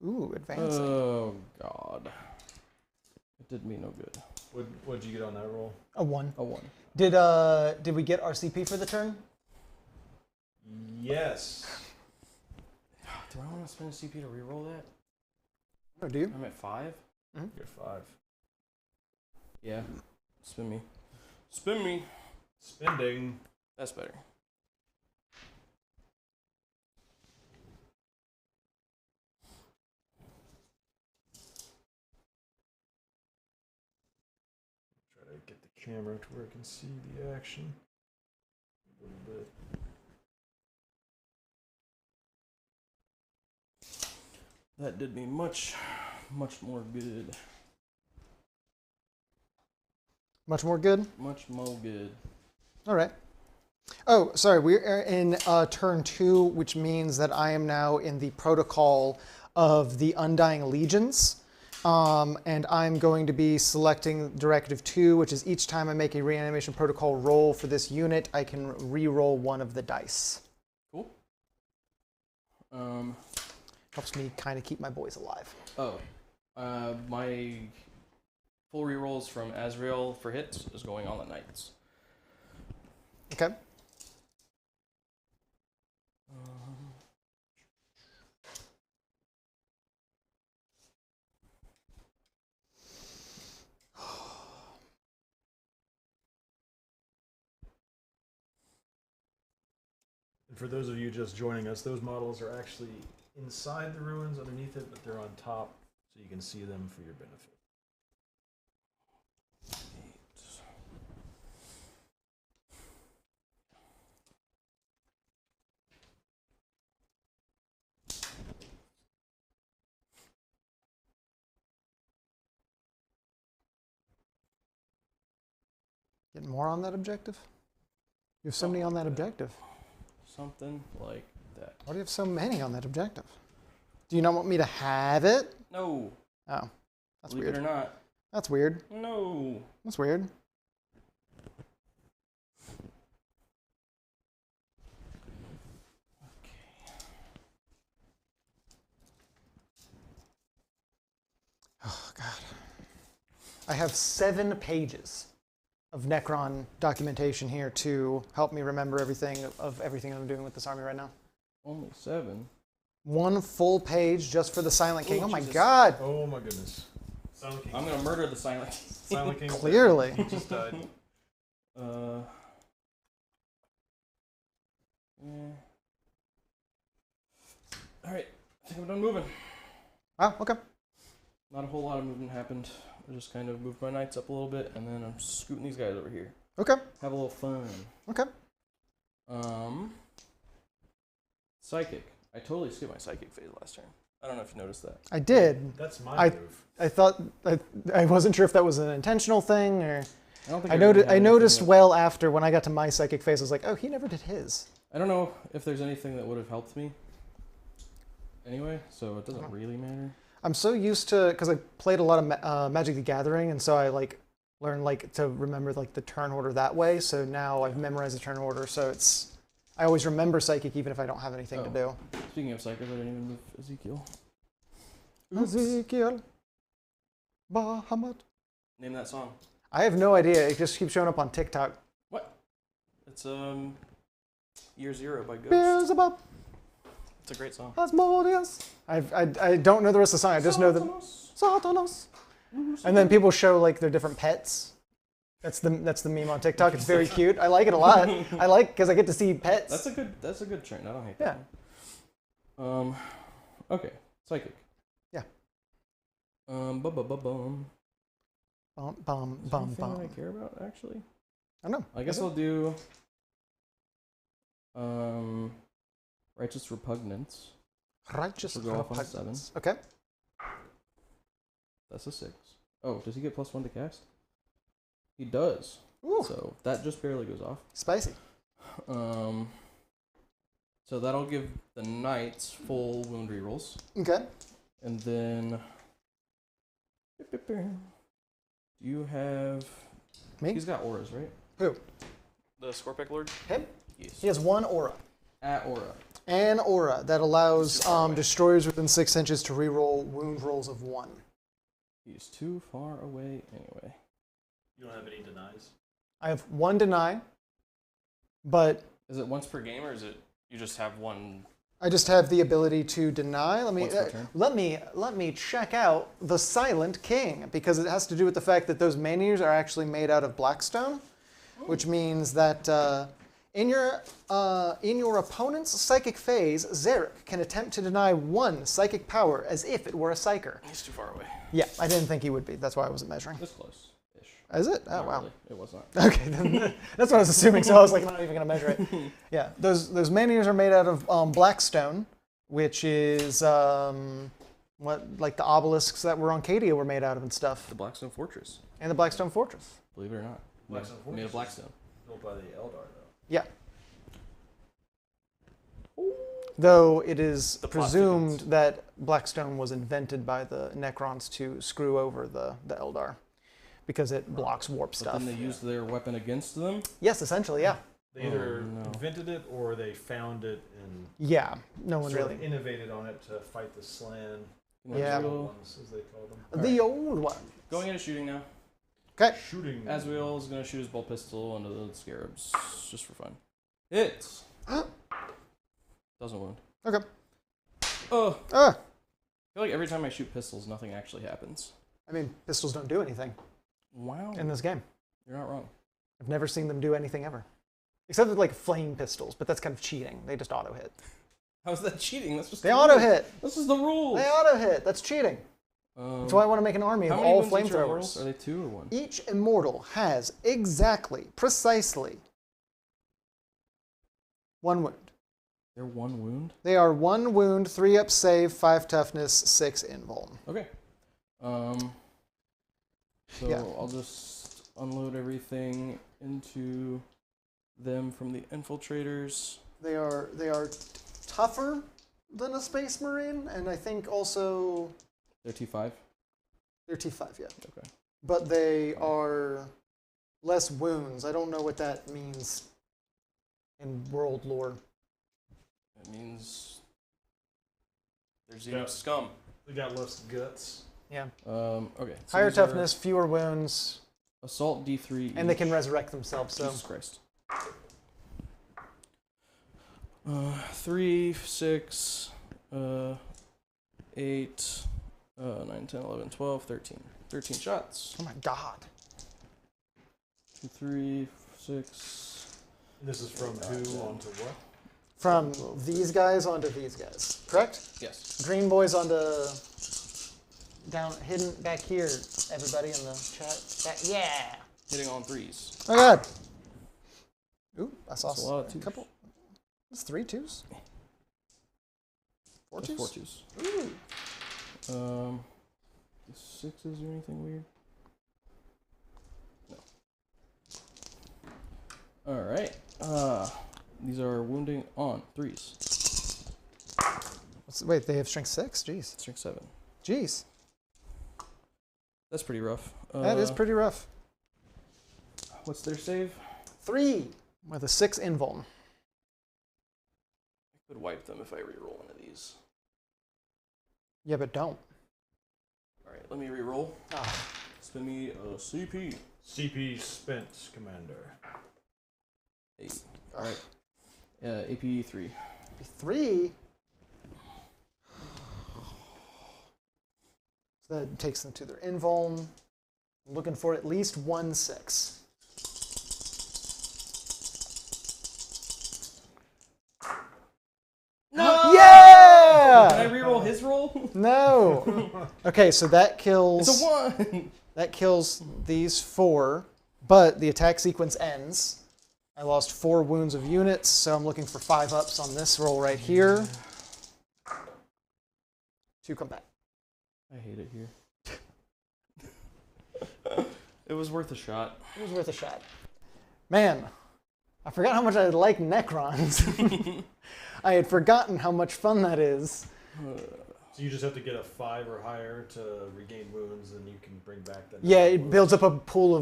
ooh, advancing. Oh God. It did me no good. What'd you get on that roll? A 1. A 1. Did we get our CP for the turn? Yes. Do I want to spend a CP to reroll that? Or do you? I'm at 5. You're 5. Yeah. Spin me. Spin me. Spending. That's better. Try to get the camera to where I can see the action a little bit. That did me much more good. Much more good? Much more good. All right. Oh, sorry. We're in turn 2, which means that I am now in the protocol of the Undying Allegiance. And I'm going to be selecting Directive 2, which is each time I make a reanimation protocol roll for this unit, I can re-roll one of the dice. Cool. Helps me kind of keep my boys alive. My full rerolls from Azrael for hits is going on the knights. Okay. And for those of you just joining us, those models are actually inside the ruins underneath it, but they're on top, so you can see them for your benefit. Getting more on that objective? You have so many on that objective. Something like that. Why do you have so many on that objective? Do you not want me to have it? No. Oh, that's Believe weird. it or not. That's weird. No. That's weird. Oh, God. I have 7 pages of Necron documentation here to help me remember everything I'm doing with this army right now. Only 7. 1 full page just for the Silent King. Ooh, Oh my Jesus. God! Oh my goodness. Silent King. I'm gonna murder the Silent King. Silent King. Clearly. He just died. Yeah. Alright, I think I'm done moving. Ah, okay. Not a whole lot of movement happened. I just kind of moved my knights up a little bit, and then I'm scooting these guys over here. Okay. Have a little fun. Okay. Psychic. I totally skipped my psychic phase last turn. I don't know if you noticed that. I did. That's my move. I thought I wasn't sure if that was an intentional thing or. I don't think I really had anything noticed that- well after when I got to my psychic phase. I was like, oh, he never did his. I don't know if there's anything that would have helped me. Anyway, so it doesn't really matter. I'm so used to because I played a lot of Magic the Gathering, and so I learned to remember the turn order that way. So now I've memorized the turn order, so I always remember psychic even if I don't have anything to do. Speaking of psychic, I didn't even move Ezekiel. Ezekiel, Bahamut. Name that song. I have no idea. It just keeps showing up on TikTok. What? It's Year Zero by Ghost. Beelzebub, It's a great song. Asmodeus. I don't know the rest of the song. I just know the Satanas. Satanas. And then people show their different pets. That's the meme on TikTok. It's very cute. I like it a lot. I like because I get to see pets. That's a good trend. I don't hate Yeah. that one. Okay. Psychic. Yeah. Bum. Bum bum Is there bum anything bum. that I care about actually? I don't know. I guess I'll do Righteous Repugnance. Righteous We'll go off on repugnance. Okay. That's a 6. Oh, does he get +1 to cast? He does. Ooh, So that just barely goes off. spicy. So that'll give the knights full wound rerolls. Okay. And then do you have Me? He's got auras, right? Who? The Scorpic Lord? Him? Yes. He has 1 aura. At aura. An aura that allows Super away. destroyers within 6 inches to reroll wound rolls of 1. He's too far away anyway. You don't have any denies? I have 1 deny, but Is it once per game, or is it you just have one? I just have the ability to deny. Once per turn? Let me check out the Silent King, because it has to do with the fact that those menhirs are actually made out of blackstone, which means that in your opponent's psychic phase, Zarek can attempt to deny 1 psychic power as if it were a psyker. He's too far away. Yeah, I didn't think he would be. That's why I wasn't measuring. This close-ish. Is it? Oh, Not wow. really. It was not. Okay, then that's what I was assuming, so I was like, I'm not even going to measure it. Yeah, those menhirs are made out of blackstone, which is what, like the obelisks that were on Cadia were made out of and stuff. The Blackstone Fortress. And the Blackstone Fortress. Believe it or not. Blackstone Made of Fortress. Blackstone. Built by the Eldar, though. Yeah. Though it is The plastic presumed ones. that Blackstone was invented by the Necrons to screw over the Eldar, because it blocks warp But stuff. then they used their weapon against them. Yes, essentially, yeah. They either Oh, no. invented it or they found it and Yeah, no one sort really. of innovated on it to fight the Slan. Yeah. The old ones, as they call them. The old one. Going into shooting now. Okay. Shooting. Asriel is going to shoot his bolt pistol onto the scarabs, just for fun. Hits. Doesn't wound. Okay. Oh. Ah, I feel like every time I shoot pistols, nothing actually happens. I mean, pistols don't do anything Wow. in this game. You're not wrong. I've never seen them do anything ever. Except with like flame pistols, but that's kind of cheating. They just auto hit. How's that cheating? That's just They the auto rule. hit. This is the rule. They auto hit. That's cheating. That's why I want to make an army of how many all wounds each are immortals? flamethrowers. Are they 2 or 1? Each immortal has exactly, precisely 1 wound. They're 1 wound? They are 1 wound, 3 up save, 5 toughness, 6 invuln. Okay. So Yeah. I'll just unload everything into them from the infiltrators. They are tougher than a Space Marine, and I think also They're T5? they're T5, yeah. Okay. But they are less wounds. I don't know what that means in world lore. That means they're Xenos scum. They got less guts. Yeah. Okay. So Higher these are toughness, fewer wounds, Assault D3 and they each. can resurrect themselves. So Jesus Christ. 3, 6, 8, 9, 10, 11, 12, 13. 13 shots. oh my god. 2, 3, 6. This is from who onto what? From these guys onto these guys, correct? Yes. Green boys onto down hidden back here. Everybody in the chat. Yeah. Hitting on 3s. Oh god. Ooh, I saw That's a lot of a twos. couple. That's 3 2s. 4 That's 2s. 4 2s. Ooh. 6s or anything weird? No. Alright. These are wounding on 3s. Wait, they have strength 6? Jeez. Strength 7. Jeez. That's pretty rough. That is pretty rough. What's their save? 3 with a 6 invuln. I could wipe them if I reroll one of these. Yeah, but don't. Alright, let me reroll. Ah. Spin me a CP. CP spent, Commander. 8. Alright. AP 3. 3. So that takes them to their invuln. I'm looking for at least 1 6. No! Yeah! Can I reroll his roll? No. Okay, so that kills. It's a 1! That kills these 4, but the attack sequence ends. I lost 4 wounds of units, so I'm looking for 5 ups on this roll right here. 2 come back. I hate it here. It was worth a shot. It was worth a shot. Man, I forgot how much I like Necrons. I had forgotten how much fun that is. So you just have to get a 5 or higher to regain wounds, and you can bring back that. Yeah, it builds up a pool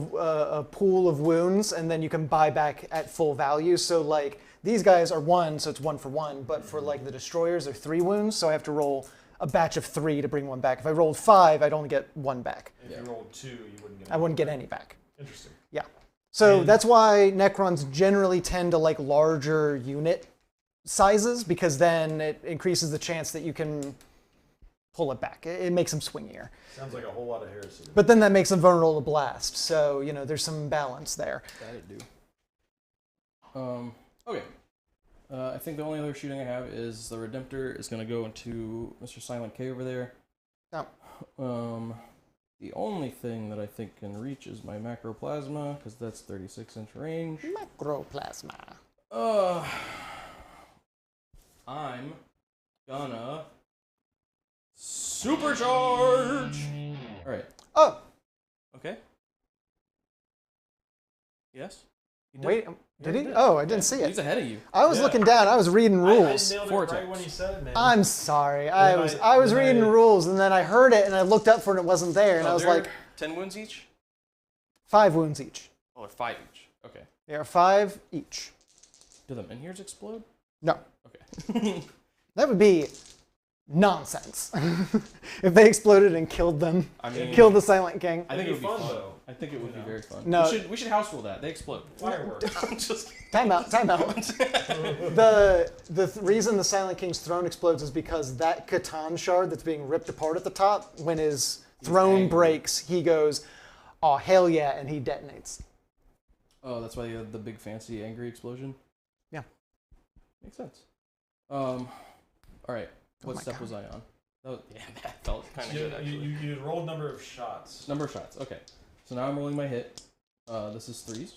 of wounds, and then you can buy back at full value. So like these guys are 1, so it's 1 for 1. But for like the destroyers, they're 3 wounds, so I have to roll a batch of 3 to bring 1 back. If I rolled 5, I'd only get 1 back. If you rolled 2, you wouldn't get. I wouldn't get any back. Interesting. Yeah. So And- that's why Necrons generally tend to like larger unit sizes, because then it increases the chance that you can pull it back. It makes them swingier. Sounds like a whole lot of heresy. But then that makes them vulnerable to blast. So, you know, there's some balance there. That'd do. Okay. I think the only other shooting I have is the Redemptor is going to go into Mr. Silent K over there. Oh. The only thing that I think can reach is my Macroplasma, because that's 36-inch range. Macroplasma. I'm gonna supercharge. All right. Oh, Okay. Yes. He did. wait. Did he? did. Oh, I didn't see He's it. ahead of you. I was Yeah. looking down. I was reading rules. I nailed it Vortex. right when he said it, man. I'm sorry. Then I was then reading rules, and then I heard it, and I looked up for it, and it wasn't there, and I was they're like, 10 wounds each. 5 wounds each. Oh, they're 5 each. Okay. They are 5 each. Do the menhirs explode? No, Okay. that would be nonsense. If they exploded and killed them, I mean, killed the Silent King. I think it It'd would be be fun, fun. though. I think it would be very fun. No. We should house rule that. They explode. Fireworks. I'm just Time out. The reason the Silent King's throne explodes is because that Catan shard that's being ripped apart at the top, when his throne angry. breaks, he goes, "Oh hell yeah!" and he detonates. Oh, that's why you had the big fancy angry explosion? Yeah. Makes sense. All right. What my step God. was I on? Oh, yeah, that felt kind of You, good, actually. you rolled number of shots. Number of shots. Okay. So now I'm rolling my hit. This is 3s.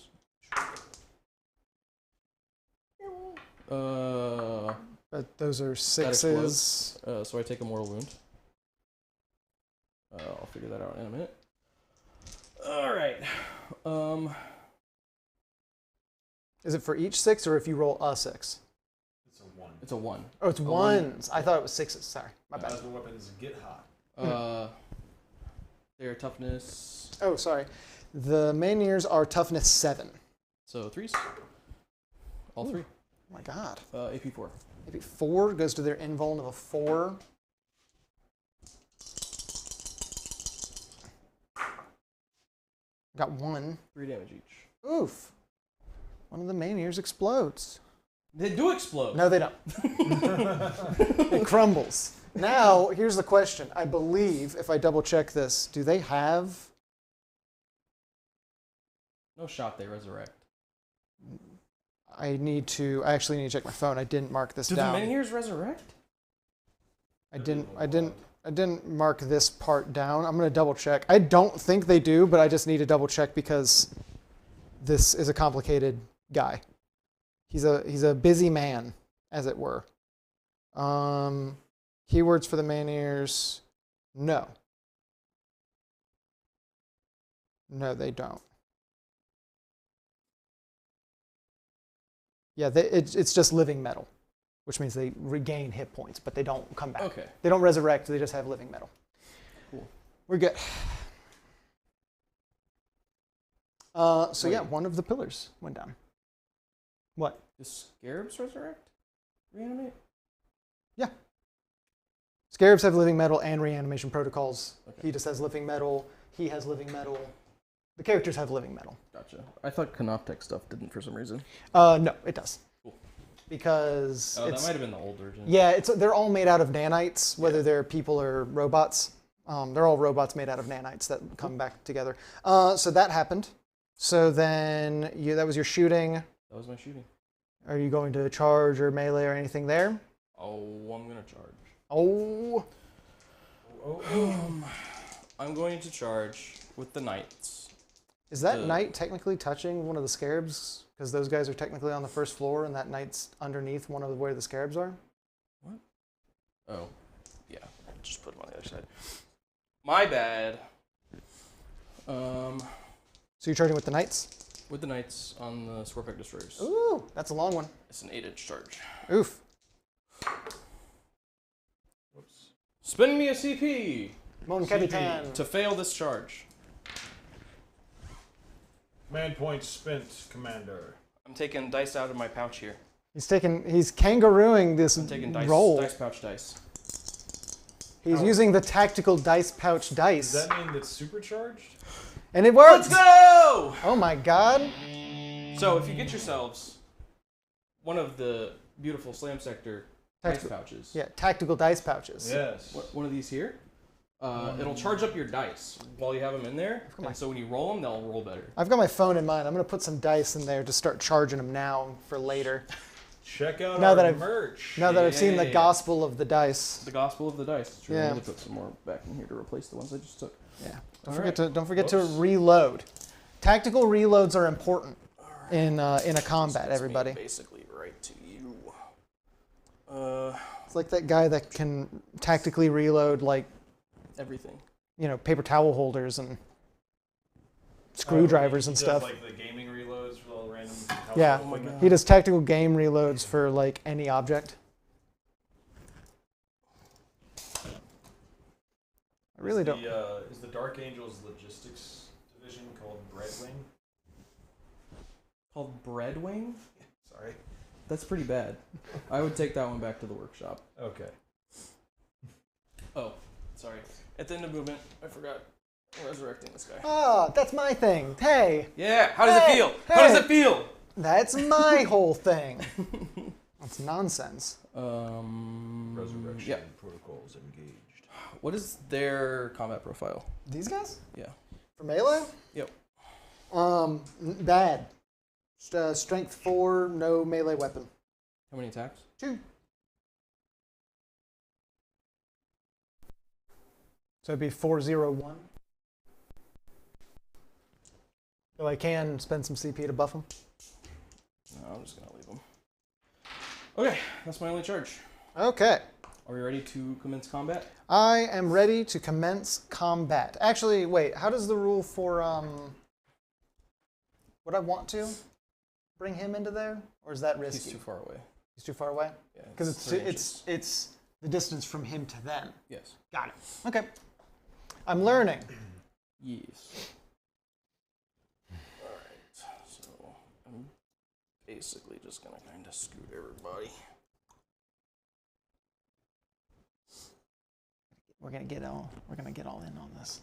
But those are That 6s. explodes. So I take a mortal wound. I'll figure that out in a minute. All right. Is it for each 6, or if you roll a 6? It's a 1. It's a 1. Oh, it's A ones. I thought it was 6s. Sorry, my bad. Plasma weapons get hot. Their toughness. Oh, sorry. The Maniers are toughness 7. So 3s. All 3. Oh my god. AP 4. Maybe 4 goes to their invuln of a 4. Got 1. 3 damage each. Oof. One of the Maniers explodes. They do explode. No, they don't. It crumbles. Now, here's the question. I believe, if I double check this, do they have... No shot they resurrect. I actually need to check my phone. I didn't mark this Do down. the Menhirs resurrect? I didn't mark this part down. I'm going to double check. I don't think they do, but I just need to double check because this is a complicated guy. He's a busy man, as it were. Keywords for the Maniers. No. No, they don't. Yeah, it's just living metal, which means they regain hit points, but they don't come back. Okay. They don't resurrect, they just have living metal. Cool. We're good. So yeah, Wait. one of the pillars went down. What? Do Scarabs resurrect? Reanimate? Yeah. Scarabs have living metal and reanimation protocols. Okay. He just has living metal. He has living metal. The characters have living metal. Gotcha. I thought Canoptech stuff didn't for some reason. No, it does. Cool. Because Oh, that it's, might have been the old version. yeah, they're all made out of nanites, whether Yeah. they're people or robots. They're all robots made out of nanites that come back together. So that happened. So then that was your shooting. That was my shooting. Are you going to charge or melee or anything there? Oh, I'm gonna charge. Oh, I'm going to charge with the Knights. is that knight technically touching one of the scarabs? Because those guys are technically on the first floor, and that knight's underneath one of where the scarabs are. What? Oh, yeah. Just put them on the other side. My bad. So you're charging with the knights? With the Knights on the Scorpic Destroyers. Ooh, that's a long one. It's an 8-inch charge. Oof. Whoops. Spend me a CP Mon Capitan. to fail this charge. Command point spent, Commander. I'm taking dice out of my pouch here. He's kangarooing this I'm taking dice, roll. dice pouch dice. He's using the tactical dice pouch dice. Does that mean it's supercharged? And it works! Let's go! Oh my god. So if you get yourselves one of the beautiful Slam Sector dice pouches. Yeah, tactical dice pouches. Yes. One of these here. It'll charge up your dice while you have them in there, and so when you roll them, they'll roll better. I've got my phone in mine. I'm going to put some dice in there to start charging them now for later. Check out Now our that I've- merch. Now that I've seen the Yeah. gospel of the dice. The gospel of the dice. Sure, Yeah. I'm gonna put some more back in here to replace the ones I just took. Yeah. All Don't forget to Whoops. reload. Tactical reloads are important in a combat, Gets me everybody. basically right to you. It's like that guy that can tactically reload like, Everything. paper towel holders and screwdrivers and He stuff. does, like the gaming reloads for all random. Yeah. Oh my God. He does tactical game reloads for like any object. I really don't. Is the Dark Angels logistics division called Breadwing? Called Breadwing? Sorry. That's pretty bad. I would take that one back to the workshop. Okay. Oh, sorry. At the end of movement, I forgot. I'm resurrecting this guy. Ah, that's my thing. Hey, Yeah, how does Hey, it feel? How does hey. it feel? that's my whole thing. That's nonsense. Resurrection Yeah. protocols engaged. What is their combat profile? These guys? Yeah. For melee? Yep. Bad. Strength 4, no melee weapon. How many attacks? 2. So it'd be 401. So I can spend some CP to buff them. No, I'm just gonna leave them. Okay, that's my only charge. Okay. Are we ready to commence combat? I am ready to commence combat. Actually, wait, how does the rule for would I want to bring him into there? Or is that risky? He's too far away. He's too far away? Yeah, Because 3 inches. it's the distance from him to them. Yes. Got it. Okay. I'm learning. Yes. Alright, so I'm basically just gonna kind of scoot everybody. We're gonna get all in on this.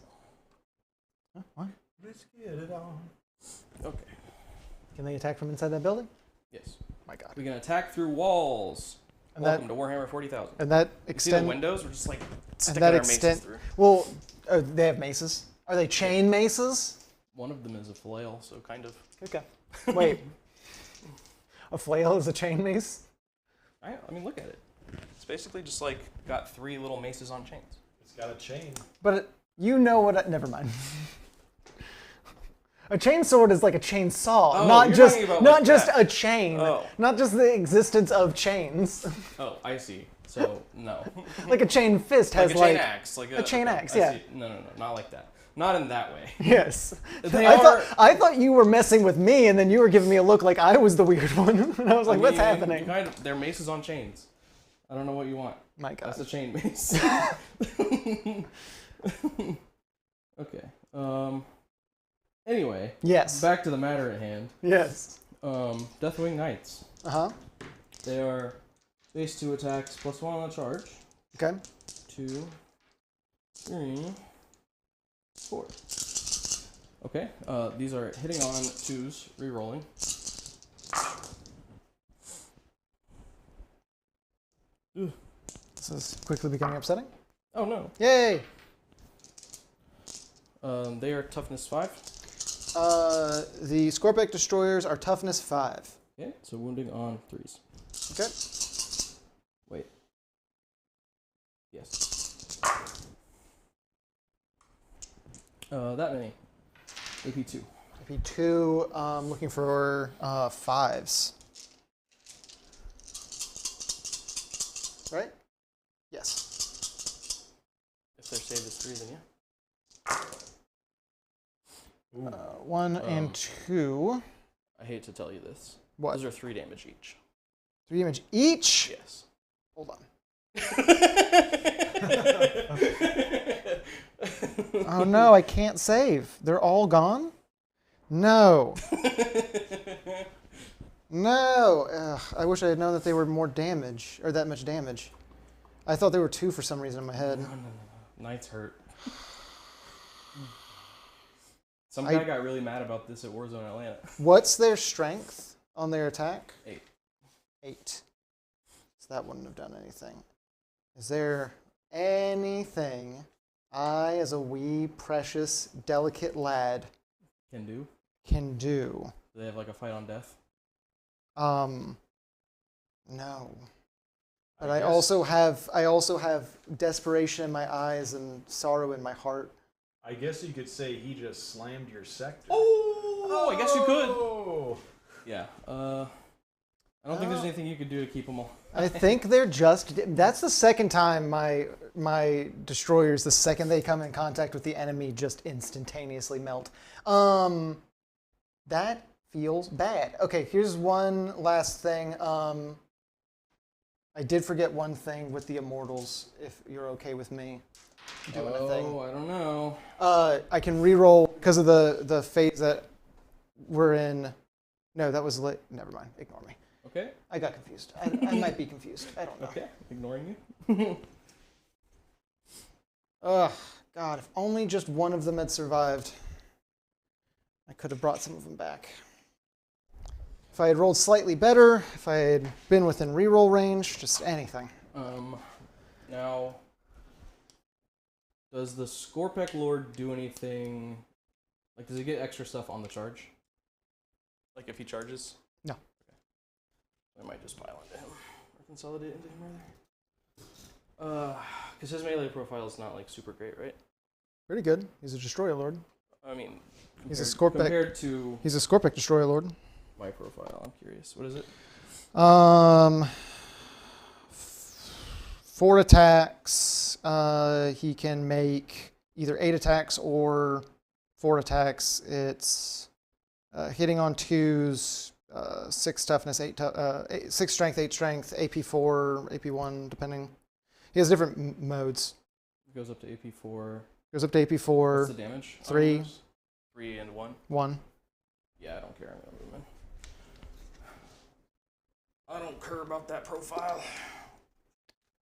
Huh? What? Let's get it on. Okay. Can they attack from inside that building? Yes. My God. We can attack through walls. And Welcome to Warhammer 40,000. And that See the extend. windows? We're just like sticking that our maces extent- through. Well, they have maces. Are they chain maces? One of them is a flail, so kind of. Okay. Wait. A flail is a chain mace? I mean, look at it. It's basically just like got 3 little maces on chains. It's got a chain. But you know what? Never mind. A chainsword is like a chainsaw, Oh, not you're just talking about not like just that. a chain, Oh. not just the existence of chains. Oh, I see. So, no. Like a chain fist has Like a chain axe. Like a chain okay, axe, I yeah. see. No, not like that. Not in that way. Yes. They I thought you were messing with me, and then you were giving me a look like I was the weird one, and I was like, "What's happening?" They're maces on chains. I don't know what you want. My God. That's a chain mace. Okay. Anyway. Yes. Back to the matter at hand. Yes. Deathwing Knights. Uh-huh. They are base 2 attacks +1 on the charge. Okay. 2, 3, 4. Okay. These are hitting on 2s, re-rolling. Ugh. This is quickly becoming upsetting. Oh no. Yay! They are toughness 5. The Scorpic Destroyers are toughness 5. Okay, so wounding on 3s. Okay. Wait. Yes. That many. AP 2. AP 2, looking for 5s. Right? Yes. If their save is 3, then yeah. 1 and 2. I hate to tell you this. What? Those are 3 damage each. 3 damage each? Yes. Hold on. Oh no, I can't save. They're all gone? No. No. Ugh, I wish I had known that they were more damage, or that much damage. I thought there were 2 for some reason in my head. No. Knights hurt. Some guy got really mad about this at Warzone Atlanta. What's their strength on their attack? 8. 8. So that wouldn't have done anything. Is there anything I, as a wee, precious, delicate lad, Can do. can do? Do they have like a fight on death? No. But I also have desperation in my eyes and sorrow in my heart. I guess you could say he just slammed your sector. Oh, I guess you could. Oh. Yeah. I don't think there's anything you could do to keep them all. I think they're just. That's the second time my destroyers, the second they come in contact with the enemy, just instantaneously melt. That feels bad. Okay, here's one last thing. I did forget one thing with the immortals. If you're okay with me doing a thing. Oh, I don't know. I can reroll because of the phase that we're in. No, that was late. Never mind. Ignore me. Okay. I got confused. I might be confused. I don't know. Okay. Ignoring you. Ugh, God, if only just one of them had survived. I could have brought some of them back. If I had rolled slightly better, if I had been within reroll range, just anything. Now, does the Scorpec Lord do anything? Like, does he get extra stuff on the charge? Like, if he charges? No. Okay. I might just pile into him. Or consolidate into him, rather. Because his melee profile is not, like, super great, right? Pretty good. He's a destroyer lord. I mean, He's a Scorpec. Compared to He's a Scorpec destroyer lord. my profile, I'm curious. What is it? 4 attacks. He can make either 8 attacks or 4 attacks. It's hitting on 2s, 6 toughness, 6 strength, 8 strength, AP4, AP1, depending. He has different modes. It goes up to AP4. Goes up to AP4. What's the damage? 3. 3 and 1. 1. Yeah, I don't care. I'm gonna move him in. I don't care about that profile.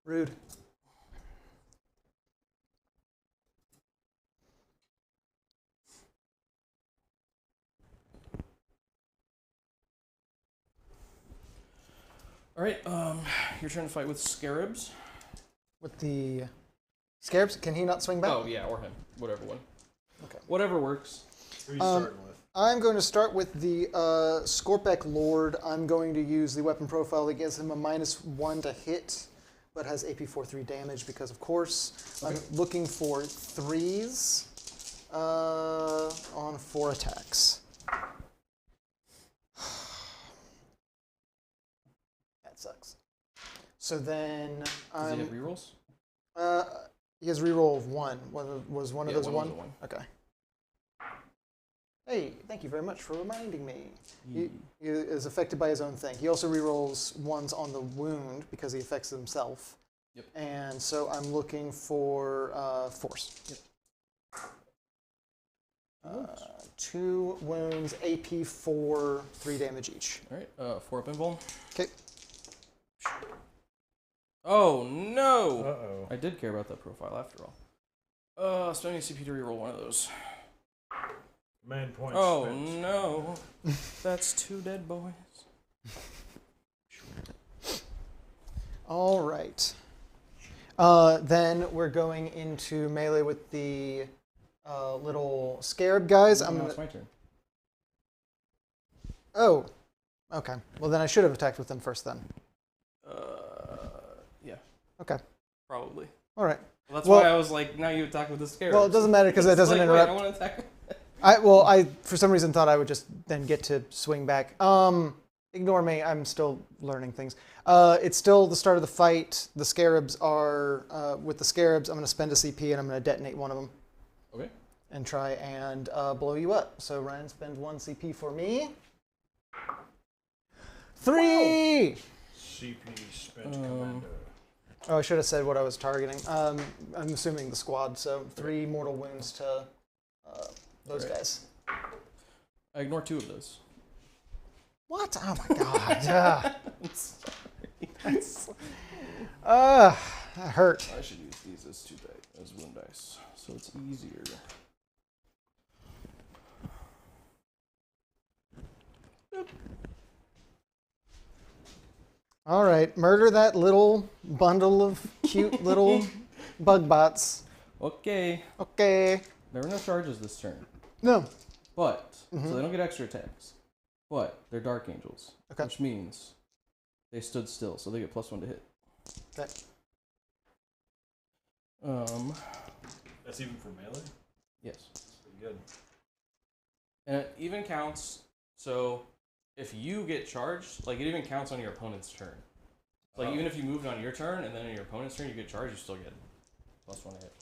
Rude. All right, you're trying to fight with scarabs. With the scarabs, can he not swing back? Oh yeah, or him, whatever one. Okay. Whatever works. Who are you starting with? I'm going to start with the Scorpec Lord. I'm going to use the weapon profile that gives him a -1 to hit, but has AP4 3 damage because, of course. Okay. I'm looking for 3s on 4 attacks. That sucks. So then Does he have rerolls? he has reroll of 1. Was one of those one one? was a 1. Okay. Hey, thank you very much for reminding me. He is affected by his own thing. He also rerolls 1s on the wound because he affects himself. Yep. And so I'm looking for force. Yep. 2 wounds, AP4, 3 damage each. All right, 4 up invuln. Okay. Oh no! Uh-oh. I did care about that profile after all. Spending CP to reroll one of those. Main point. Oh spent. no! That's 2 dead boys. All right. Then we're going into melee with the little scarab guys. Now it's my turn. Oh, okay. Well, then I should have attacked with them first then. Yeah. Okay. Probably. All right. Well, that's Well- why I was like, now you attack with the scarab. Well, it doesn't matter because that doesn't Wait, interrupt. I want to attack. I for some reason thought I would just then get to swing back. Ignore me. I'm still learning things. It's still the start of the fight. The scarabs are with the scarabs. I'm going to spend a CP and I'm going to detonate one of them. Okay. And try and blow you up. So Ryan spends 1 CP for me. 3. CP spent commander. Oh, I should have said what I was targeting. I'm assuming the squad. So 3 mortal wounds to those Right. guys. I ignore 2 of those. What? Oh my god. That hurt. I should use these as as wound dice, so it's easier. All right, murder that little bundle of cute little bug bots. Okay. Okay. There were no charges this turn, No. but so they don't get extra attacks. But they're Dark Angels, Okay. which means they stood still, so they get +1 to hit. Okay. That's even for melee? Yes. That's pretty good. And it even counts, so if you get charged, like it even counts on your opponent's turn. Like even if you moved on your turn and then on your opponent's turn you get charged, you still get +1 to hit.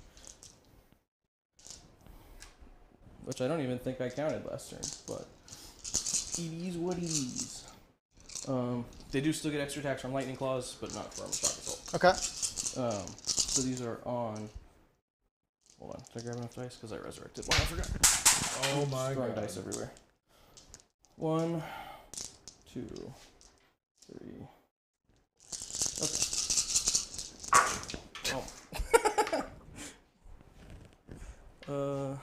Which I don't even think I counted last turn, but it is what it is. They do still get extra attacks from Lightning Claws, but not from Shock Assault. Okay. So these are on. Hold on, did I grab enough dice? Because I resurrected one. I forgot. Oh my Throwing god. dice everywhere. 1, 2, 3. Okay. Oh.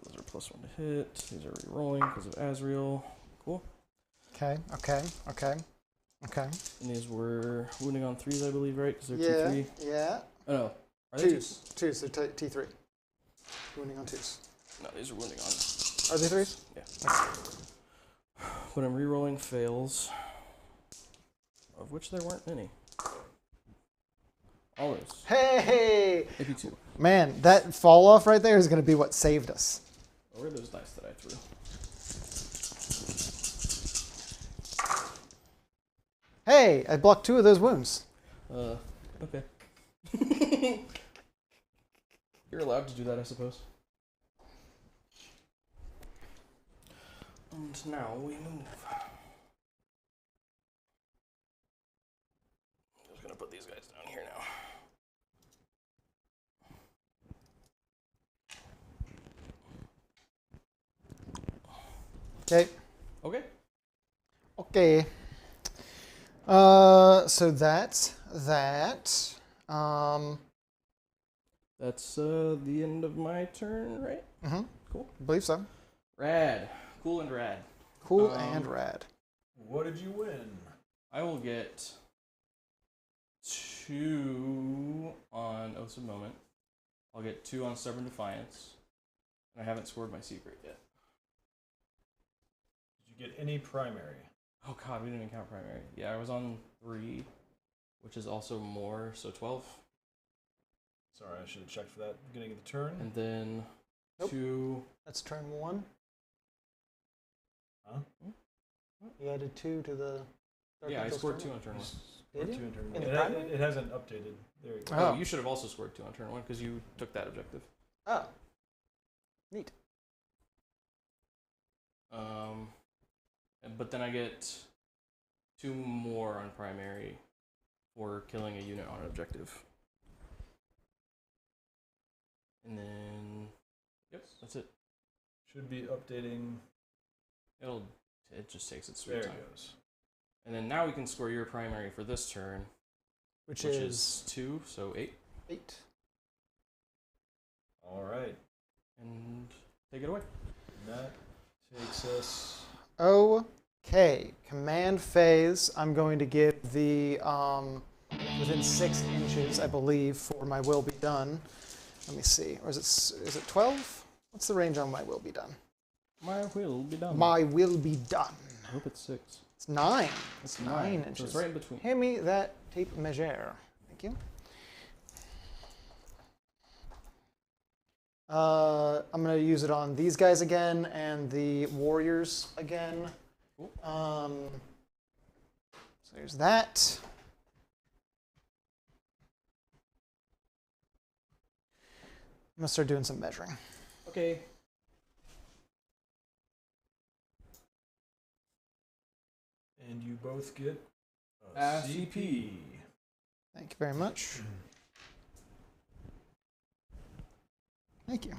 Those are +1 to hit. These are re-rolling because of Azrael. Cool. Okay. Okay. Okay. Okay. And these were wounding on 3s, I believe, right? Because they're Yeah. 2-3. Yeah. Oh no. Are they Twos. Twos. They're T3. Wounding on twos. No, these are wounding on. Are they threes? Yeah. But I'm re-rolling fails, of which there weren't many. All those. Hey! Maybe 2. Man, that fall off right there is going to be what saved us. Where are those dice that I threw? Hey, I blocked 2 of those wounds. Okay. You're allowed to do that, I suppose. And now we move. I'm just gonna put these guys down here now. Okay. Okay. Okay. So that's that. That's the end of my turn, right? Mm-hmm. Cool. I believe so. Rad. Cool and rad. Cool and rad. What did you win? I will get 2 on Oaths of Moment. I'll get 2 on Stubborn Defiance. And I haven't scored my secret yet. Did you get any primary? Oh god, we didn't even count primary. Yeah, I was on 3, which is also more, so 12. Sorry, I should have checked for that beginning of the turn. And then Nope. 2. That's turn 1. Huh? You added 2 to the... Dark Yeah, I Angels scored turn 2 on turn 1. Did you? Two in turn In one. the It, primary? it hasn't updated. There you go. Oh. Oh, you should have also scored 2 on turn 1 because you took that objective. Oh. Neat. But then I get 2 more on primary for killing a unit on an objective. And then, yep, that's it. Should be updating. It just takes its sweet There time. it goes. And then now we can score your primary for this turn, Which which is is 2, so 8. 8. All right. And take it away. And that takes us. Okay. Command phase. I'm going to give the within 6 inches, I believe, for my will be done. Let me see. Or is it 12? What's the range on my will be done? My will be done. My will be done. I hope it's 6. It's 9. It's 9 So inches. it's right in between. Hand me that tape measure. Thank you. I'm going to use it on these guys again and the warriors again. Cool. So there's that. I'm going to start doing some measuring. Okay. And you both get a CP. Thank you very much. Thank you.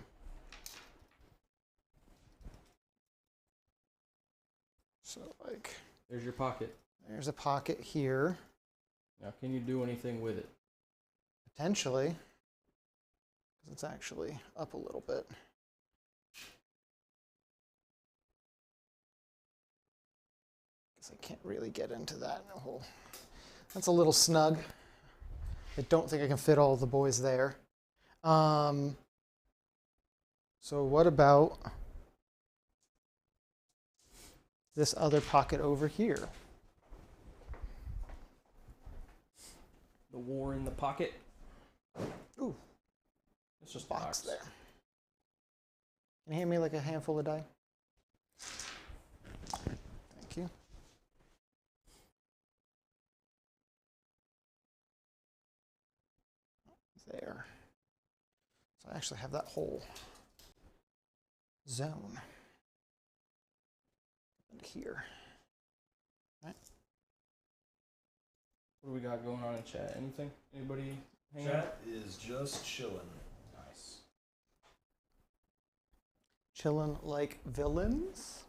So, like, There's your pocket. there's a pocket here. Now, can you do anything with it? Potentially. Because it's actually up a little bit. Guess I can't really get into that in a whole. That's a little snug. I don't think I can fit all the boys there. So what about this other pocket over here? The war in the pocket. Ooh, It's just a box there. Can you hand me like a handful of die? Thank you. There. So I actually have that whole zone here. Right. What do we got going on in chat? Anything? Anybody hanging out? Chat is just chilling. Nice. Chilling like villains.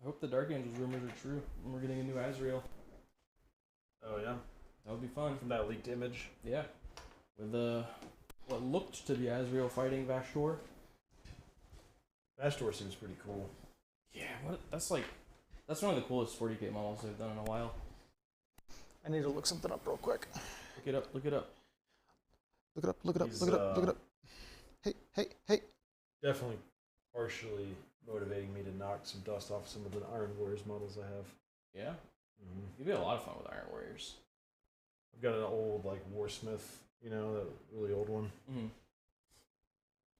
I hope the Dark Angels rumors are true and we're getting a new Azrael. Oh yeah, That would be fun. from that leaked image. Yeah. With what looked to be Azrael fighting Vashtor. Vashtor seems pretty cool. Yeah, that's one of the coolest 40k models they've done in a while. I need to look something up real quick. Look it up, look it up. Look it up, look it up, He's, look it up, look it up. Hey, hey, hey. Definitely partially motivating me to knock some dust off some of the Iron Warriors models I have. Yeah? Mm-hmm. You'd be a lot of fun with Iron Warriors. I've got an old like Warsmith, you know, that really old one. Mm-hmm.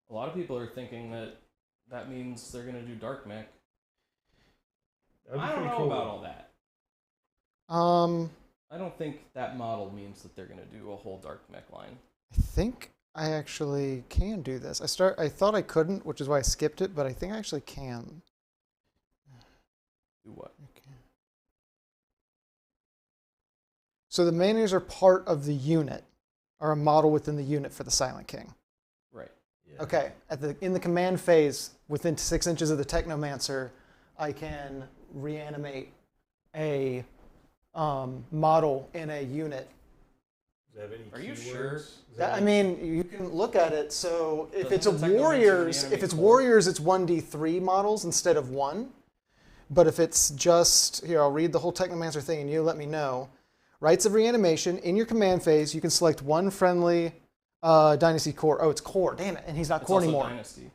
A lot of people are thinking that means they're going to do Dark Mech. That'd be I don't pretty know cool. about all that. I don't think that model means that they're going to do a whole Dark Mech line. I think I actually can do this. I thought I couldn't, which is why I skipped it, but I think I actually can. Do what? Okay. So the Mayonnaise are part of the unit, or a model within the unit for the Silent King. Right. Yeah. Okay, in the command phase, within 6 inches of the Technomancer, I can reanimate a model in a unit. Does it have any Are you keywords? sure? Is that I mean, you can look at it. So if Doesn't it's a the Technomancer warriors, reanimate if it's 4? warriors, it's 1d3 models instead of 1. But if it's just here, I'll read the whole Technomancer thing, and you let me know. Rites of reanimation in your command phase. You can select one friendly Dynasty core. Oh, it's core. Damn it! And he's not It's core also anymore. Dynasty.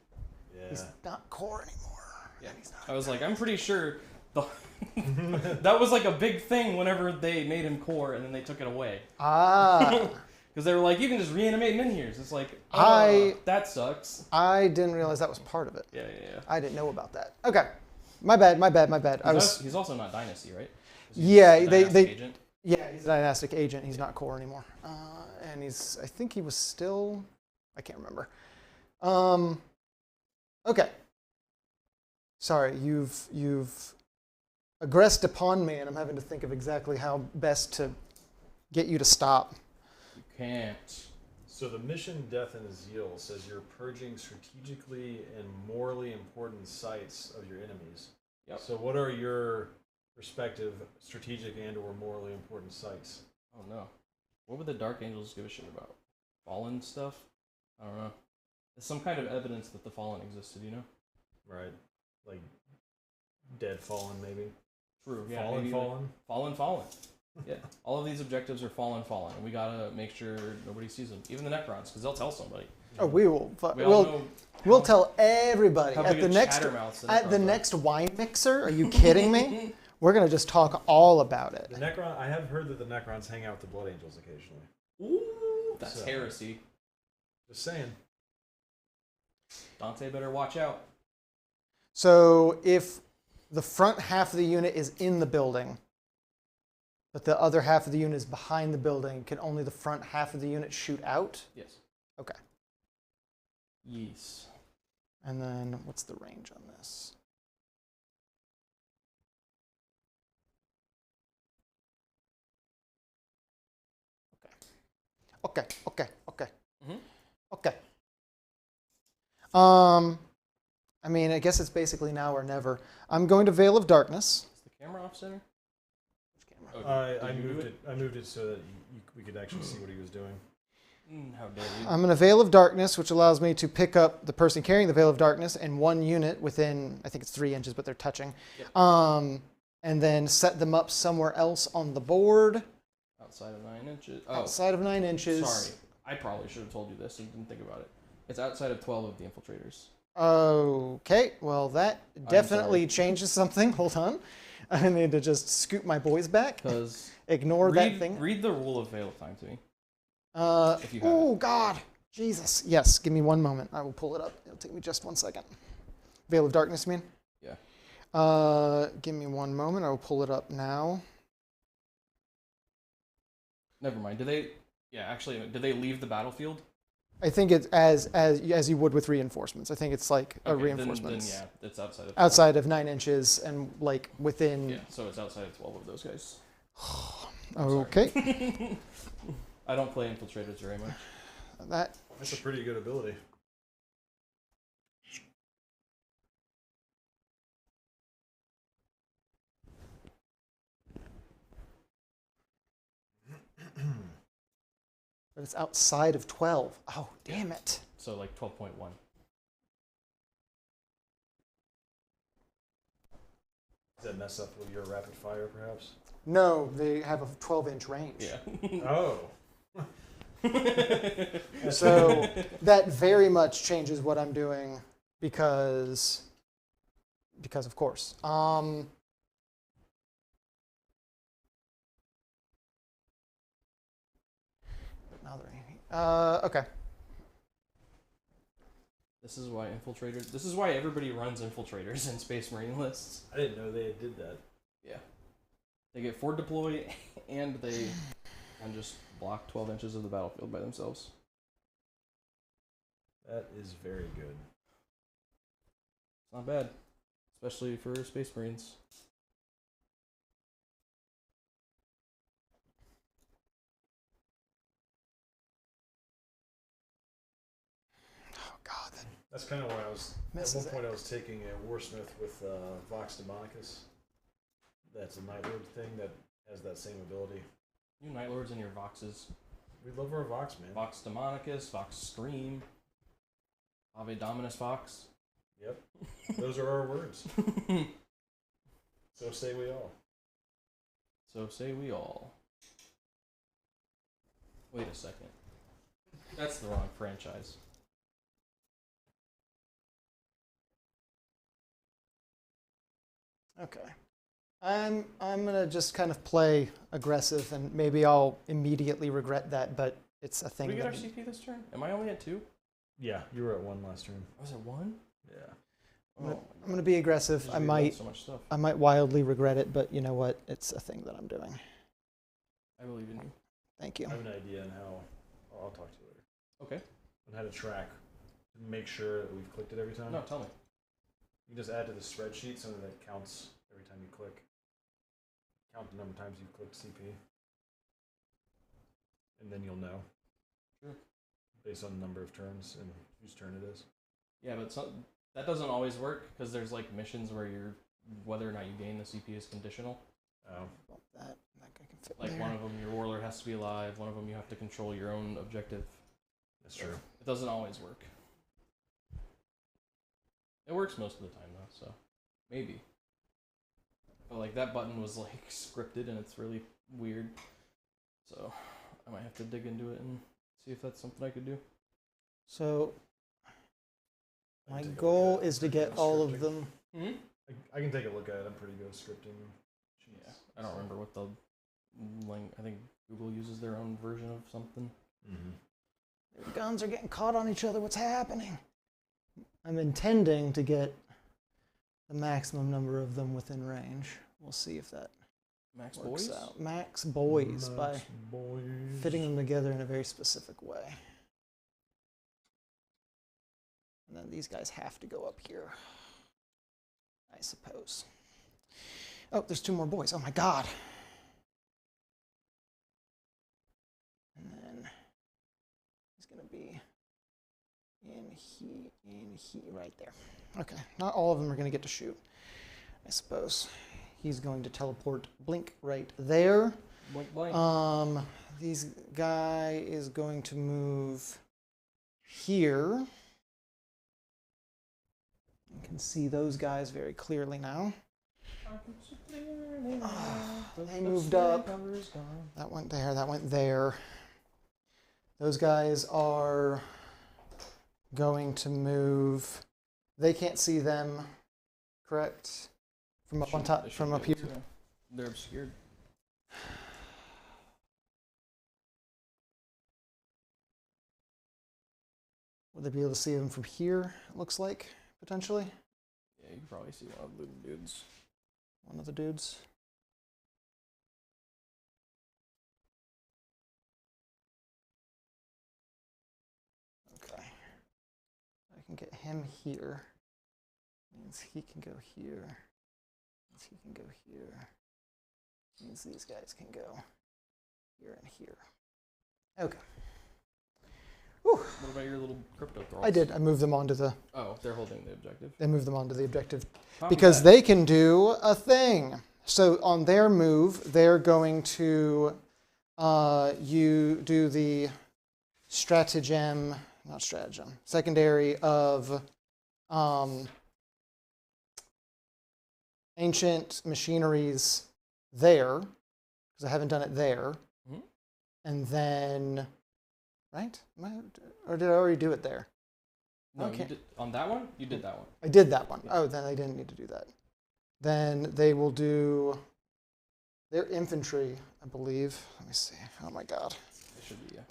Yeah. He's not core anymore. Yeah. He's not. I was like, I'm pretty sure that was like a big thing whenever they made him core and then they took it away. Ah. Because they were like, you can just reanimate minions. It's like, that sucks. I didn't realize that was part of it. Yeah. I didn't know about that. Okay. My bad. He's also not Dynasty, right? Yeah, He's a they Dynastic agent. Yeah, he's a dynastic agent. He's not core anymore. And I think he was still, I can't remember. Okay. Sorry, you've aggressed upon me, and I'm having to think of exactly how best to get you to stop. You can't. So the mission Death and Zeal says you're purging strategically and morally important sites of your enemies. Yep. So what are your respective strategic and or morally important sites? Oh no. What would the Dark Angels give a shit about? Fallen stuff? I don't know. It's some kind of evidence that the Fallen existed, you know? Right. Like dead fallen maybe. True. Yeah. Fallen maybe fallen. Fallen. Yeah. All of these objectives are fallen, and we gotta make sure nobody sees them. Even the Necrons, because they'll tell somebody. Oh, we will. We all know We'll tell everybody how at big the of next chattermouths at the Necrons are. next wine mixer. Are you kidding me? We're gonna just talk all about it. The Necron. I have heard that the Necrons hang out with the Blood Angels occasionally. Ooh, that's So. heresy. Just saying. Dante better watch out. So if the front half of the unit is in the building, but the other half of the unit is behind the building, can only the front half of the unit shoot out? Yes. Okay. Yes. And then what's the range on this? Okay. Mm-hmm. Okay. I mean, I guess it's basically now or never. I'm going to Veil of Darkness. Is the camera off center? Which camera? Oh, I did you moved move it. I moved it so that you we could actually see what he was doing. How dare you? I'm going to Veil of Darkness, which allows me to pick up the person carrying the Veil of Darkness and one unit within, I think it's 3 inches, but they're touching. Yep. And then set them up somewhere else on the board. Outside of 9 inches. Oh, Outside of 9 inches. sorry. I probably should have told you this and didn't think about it. It's outside of 12 of the infiltrators. Okay, well that definitely sorry. changes something. Hold on. I need to just scoot my boys back. Because Ignore that thing. Read the rule of Veil of Time to me. If you have Oh, it. God. Jesus. Yes, give me one moment. I will pull it up. It'll take me just 1 second. Veil of Darkness, you mean? Yeah. Give me one moment. I will pull it up now. Never mind. Do they? Yeah, actually, do they leave the battlefield? I think it's as you would with reinforcements. I think it's like a Okay, reinforcement. Then yeah, it's outside of 12. Outside of 9 inches and like within. Yeah, so it's outside of 12 of those guys. Okay. I don't play infiltrators very much. That's a pretty good ability. But it's outside of 12. Oh, damn it. So like 12.1. Does that mess up with your rapid fire, perhaps? No, they have a 12-inch range. Yeah. Oh. So that very much changes what I'm doing because of course. Okay. This is why everybody runs infiltrators in Space Marine lists. I didn't know they did that. Yeah. They get forward deploy and they can just block 12 inches of the battlefield by themselves. That is very good. It's not bad. Especially for Space Marines. Oh God, that That's kind of why I was. messes At one point, it. I was taking a Warsmith with Vox Demonicus. That's a Night Lord thing that has that same ability. You Night Lords and your Voxes. We love our Vox, man. Vox Demonicus, Vox Scream, Ave Dominus Vox. Yep. Those are our words. So say we all. So say we all. Wait a second. That's the wrong franchise. Okay. I'm gonna just kind of play aggressive, and maybe I'll immediately regret that, but it's a Did thing. we get our that- CP this turn? Am I only at 2? Yeah, you were at 1 last turn. Was it 1? Yeah. Oh, I'm gonna be aggressive. because I we rolled might so much stuff. wildly regret it, but you know what? It's a thing that I'm doing. I believe in you. Thank you. I have an idea on how. I'll talk to you later. Okay. On how to track, make sure that we've clicked it every time. No, tell me. You can just add to the spreadsheet so that it counts every time you click. Count the number of times you've clicked CP. And then you'll know. Sure. Based on the number of turns and whose turn it is. Yeah, but that doesn't always work because there's like missions where whether or not you gain the CP is conditional. Oh. Bump that guy can fit Like there. one of them, your warlord has to be alive. One of them, you have to control your own objective. That's true. It doesn't always work. It works most of the time though, so maybe. But like that button was like scripted and it's really weird. So I might have to dig into it and see if that's something I could do. So I my can take a goal look at it. is to Pretty get good all scripting. of them. Hmm? I can take a look at it. I'm pretty good at scripting. Yeah, I don't remember what the I think Google uses their own version of something. Mm-hmm. Their guns are getting caught on each other. What's happening? I'm intending to get the maximum number of them within range. We'll see if that Max works Boys? out. Max boys by Boys. fitting them together in a very specific way. And then these guys have to go up here, I suppose. Oh, there's 2 more boys. Oh my God. And then he's going to be in he right there. Okay, not all of them are going to get to shoot, I suppose. He's going to teleport Blink right there. Blink blank. These guy is going to move here. You can see those guys very clearly now. They moved up. That went there, that went there. Those guys are going to move. They can't see them, correct? From up on top, from up here. They're obscured. Would they be able to see them from here, it looks like, potentially? Yeah, you can probably see one of the dudes. One of the dudes. Okay. I can get him here. Means he can go here. Means he can go here. Means these guys can go here and here. Okay. Whew. What about your little crypto thralls? I did. I moved them onto the. Oh, they're holding the objective. They moved them onto the objective Copy because that. they can do a thing. So on their move, they're going to you do the stratagem, not stratagem, secondary of ancient machineries there, because I haven't done it there. Mhm. And then, right? Or did I already do it there? No, Okay. you did, on that one? You did that one. I did that one. Yeah. Oh, then I didn't need to do that. Then they will do their infantry, I believe. Let me see. Oh my God. It should be, yeah.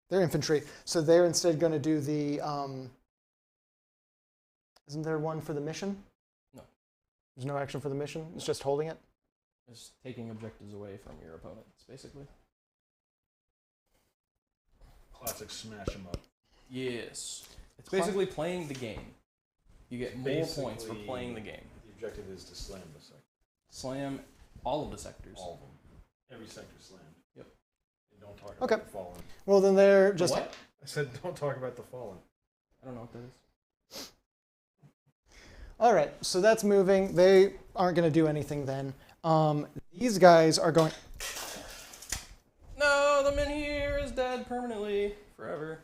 Their infantry. So they're instead going to do the. Isn't there one for the mission? No. There's no action for the mission. It's just holding it. It's taking objectives away from your opponents, basically. Classic smash 'em up. Yes. It's basically playing the game. You get more points for Basically, playing the game. The objective is to slam the sector. Slam all of the sectors. All of them. Every sector slammed. Yep. And don't talk Okay. about the fallen. Well, then they're just. What? I said don't talk about the fallen. I don't know what that is. All right. So that's moving. They aren't going to do anything then. These guys are going. No, the min here is dead permanently. Forever.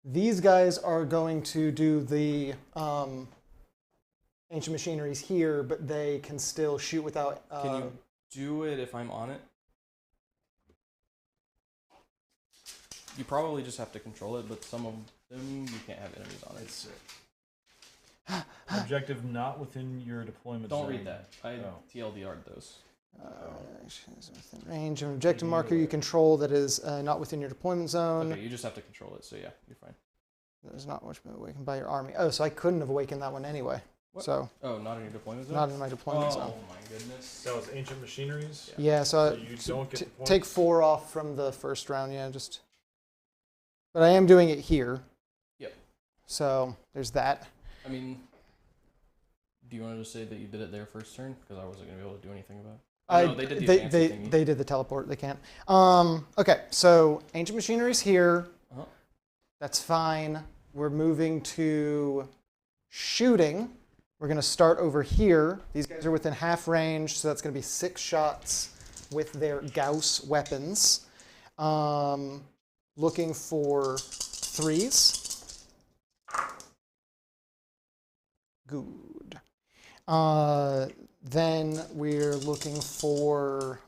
These guys are going to do the ancient machineries here, but they can still shoot without. Can you do it if I'm on it? You probably just have to control it, but some of them you can't have enemies on it. It's sick. Objective not within your deployment Don't zone. read that. I Oh. TLDR'd those. Within range of an objective marker you control that is not within your deployment zone. Okay, you just have to control it, so yeah, you're fine. There's not much awakened by your army. Oh, so I couldn't have awakened that one anyway. What? So Oh, not in your deployment zone? not in my deployment Oh zone. my goodness. That was ancient machineries. Yeah, so, So you don't get the points. take 4 off from the first round. Yeah, just. But I am doing it here. Yep. So there's that. I mean, do you want to just say that you did it there first turn? Because I wasn't going to be able to do anything about it. No, they did the fancy thingy. they did the teleport. They can't. Okay, so ancient machinery's here. Uh-huh. That's fine. We're moving to shooting. We're going to start over here. These guys are within half range, so that's going to be 6 shots with their Gauss weapons. Looking for 3s. Good. Then we're looking for,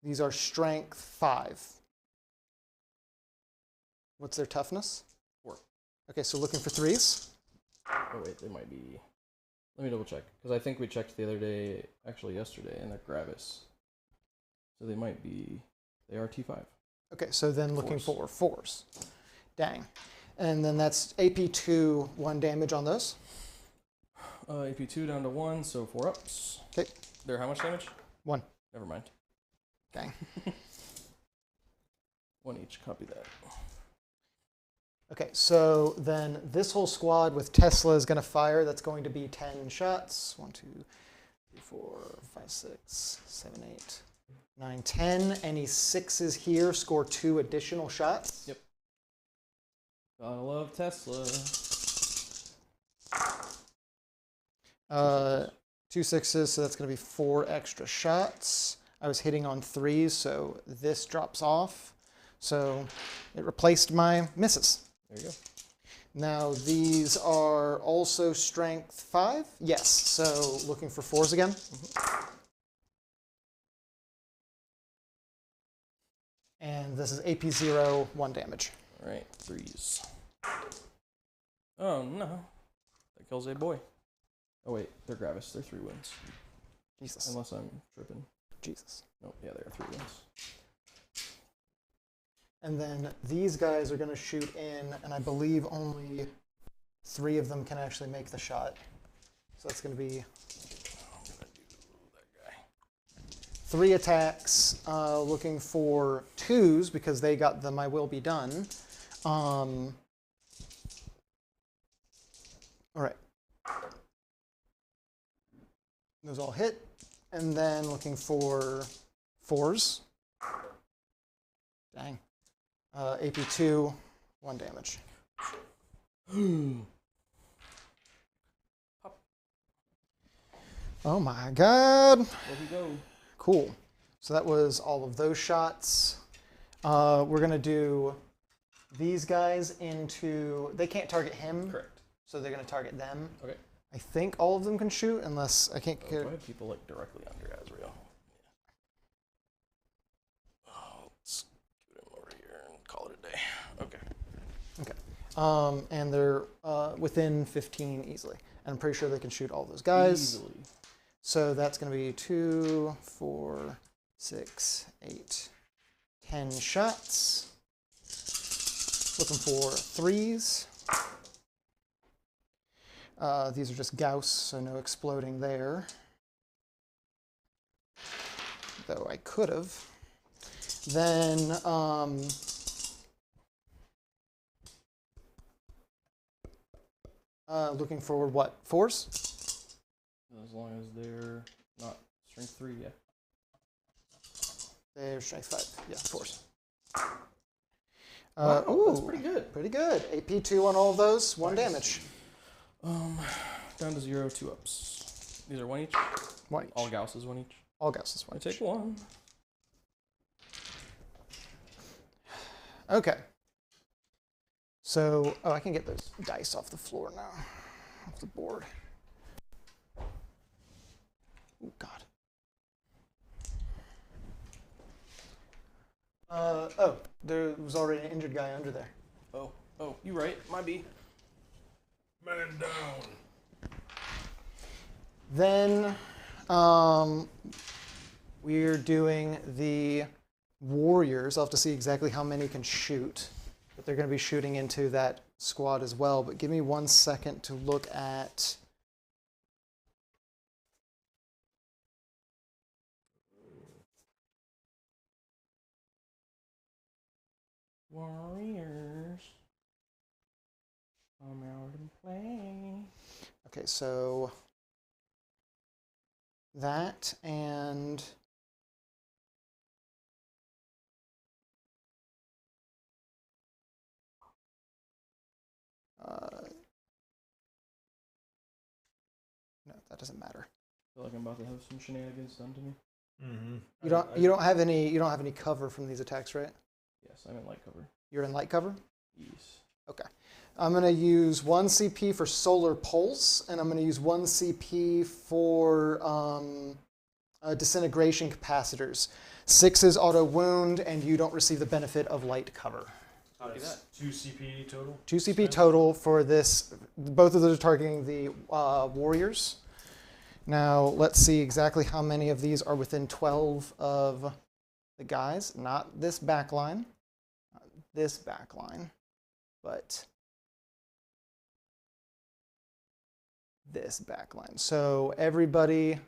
these are strength 5. What's their toughness? 4. Okay, so looking for 3s. Oh wait, they might be. Let me double check, because I think we checked the other day, actually yesterday, and they're Gravis. So they might be. They are T5. Okay, so then looking Fours. for 4s. Dang. And then that's AP2, 1 damage on those. AP2 down to 1, so 4 ups. Okay. They're how much damage? 1. Never mind. Dang. 1 each. Copy that. Okay, so then this whole squad with Tesla is going to fire. That's going to be 10 shots. 1, 2, 3, 4, 5, 6, 7, 8, 9, 10. Any 6s here score 2 additional shots. Yep. Gotta love Tesla. 2 6s, so that's going to be 4 extra shots. I was hitting on 3s, so this drops off. So it replaced my misses. There you go. Now these are also strength 5. Yes, so looking for 4s again. And this is AP 0, 1 damage. All right, 3s. Oh no, that kills a boy. Oh wait, they're Gravis. They're 3 wounds. Jesus. Unless I'm tripping. Jesus. Nope, yeah, they are 3 wounds. And then these guys are going to shoot in, and I believe only 3 of them can actually make the shot. So that's going to be 3 attacks, looking for 2s because they got the My Will Be Done. All right. Those all hit. And then looking for 4s. Dang. AP 2, 1 damage. Oh my god. There we go. Cool. So that was all of those shots. We're going to do these guys into... They can't target him. Correct. So they're going to target them. Okay. I think all of them can shoot unless I can't Oh, get... I have people like directly under Azrael. Oh, let's get him over here and call it a day. Okay. Okay. And they're within 15 easily. And I'm pretty sure they can shoot all those guys. Easily. So that's going to be 2, 4, 6, 8, 10 shots. Looking for 3s. These are just Gauss, so no exploding there. Though I could have. Then looking for what? 4s? As long as they're not strength 3, yeah. They're strength 5. Yeah, 4s. Wow, Ooh, that's pretty good. Pretty good. AP 2 on all of those, 1 damage. Down to 0, 2 ups. These are 1 each? 1 each. All Gausses 1 each? All Gauss 1 I take 1. Okay. So, oh, I can get those dice off the floor now, off the board. Oh, God. Oh, there was already an injured guy under there. Oh, you right. My B. Man down. Then we're doing the warriors. I'll have to see exactly how many can shoot, but they're going to be shooting into that squad as well. But give me 1 second to look at... Warriors. Come out and play. Okay, so that and no, that doesn't matter. I feel like I'm about to have some shenanigans done to me. Mm-hmm. You don't have any cover from these attacks, right? Yes, I'm in light cover. You're in light cover? Yes. Okay. I'm going to use 1 CP for Solar Pulse, and I'm going to use 1 CP for Disintegration Capacitors. 6 is Auto Wound, and you don't receive the benefit of light cover. That's 2 CP total? 2 CP total for this. Both of those are targeting the warriors. Now, let's see exactly how many of these are within 12 of the guys. Not this back line. Not this back line. But this back line. So everybody,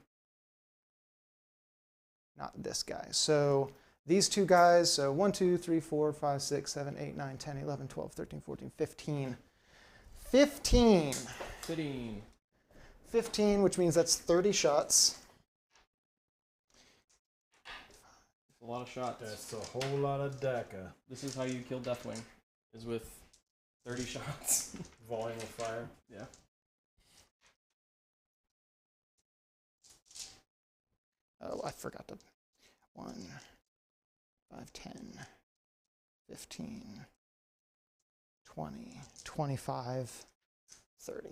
not this guy. So these 2 guys, so 1, 2, 3, 4, 5, 6, 7, 8, 9, 10, 11, 12, 13, 14, 15. 15. 15. 15, which means that's 30 shots. A lot of shots. That's a whole lot of DACA. This is how you kill Deathwing, is with 30 shots. Volume of fire. Yeah. Oh, I forgot to. 1, 5, 10, 15, 20, 25, 30.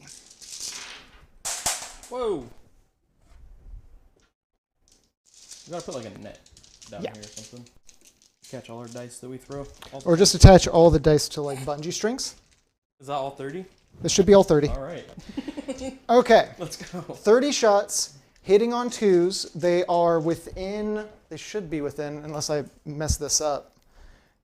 Whoa! You gotta put like a net down Yeah. here or something. Catch all our dice that we throw. Or just attach all the dice to like bungee strings. Is that all 30? This should be all 30. All right. Okay. Let's go. 30 shots, hitting on 2s. They are within, they should be within, unless I mess this up.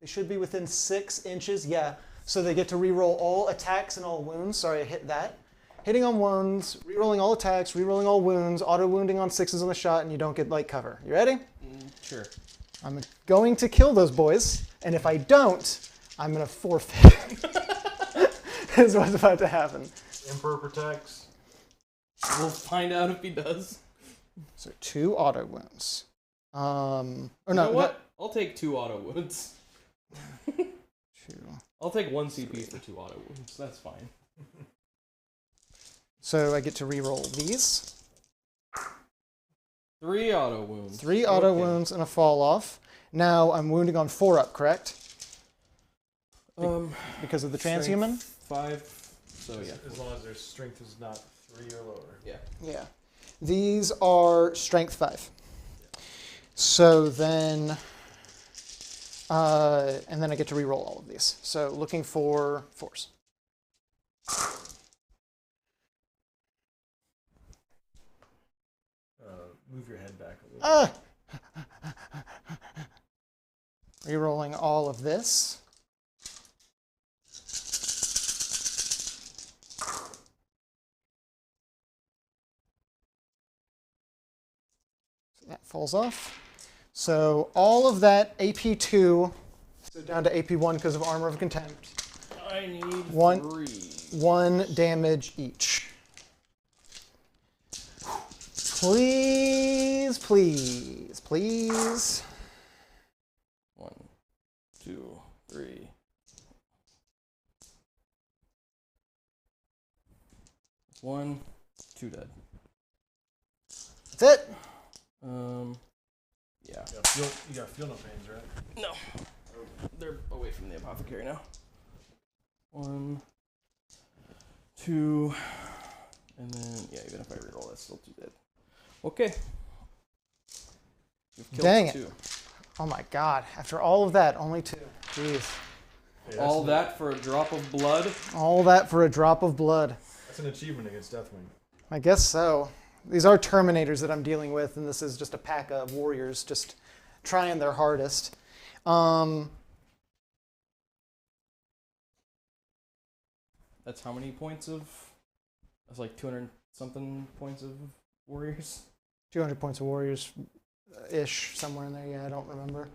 They should be within 6 inches. Yeah. So they get to reroll all attacks and all wounds. Sorry, I hit that. Hitting on wounds, rerolling all attacks, rerolling all wounds, auto wounding on 6s on the shot, and you don't get light cover. You ready? Sure. I'm going to kill those boys, and if I don't, I'm going to forfeit. Is what's about to happen. Emperor protects. We'll find out if he does. So 2 auto wounds. Or You no, know what? I'll take 2 auto wounds. 2. I'll take 1 CP for 2 auto wounds. That's fine. So I get to reroll these. 3 auto wounds. 3 auto Okay. wounds and a fall off. Now I'm wounding on 4 up, correct? Because of the transhuman? 5. So yeah. As long as their strength is not 3 or lower. Yeah. Yeah. These are strength 5. So then, and then I get to reroll all of these. So looking for 4s. Move your head back a little bit. Rerolling all of this. So that falls off. So all of that AP2, so down to AP1 because of Armor of Contempt. I need 1 3. 1 damage each. Please, please, please. 1, 2, 3. 1, 2 dead. That's it. Yeah. You got feel no pains, right? No. They're away from the apothecary now. 1, 2, and then yeah, even if I reroll, that's still 2 dead. Okay. You've killed Dang it. 2. Oh my god. After all of that, only 2. Jeez. Hey, All that for a drop of blood. All that for a drop of blood. That's an achievement against Deathwing. I guess so. These are Terminators that I'm dealing with, and this is just a pack of warriors just trying their hardest. That's how many points of? That's like 200 something points of warriors. 200 points of warriors-ish, somewhere in there. Yeah, I don't remember.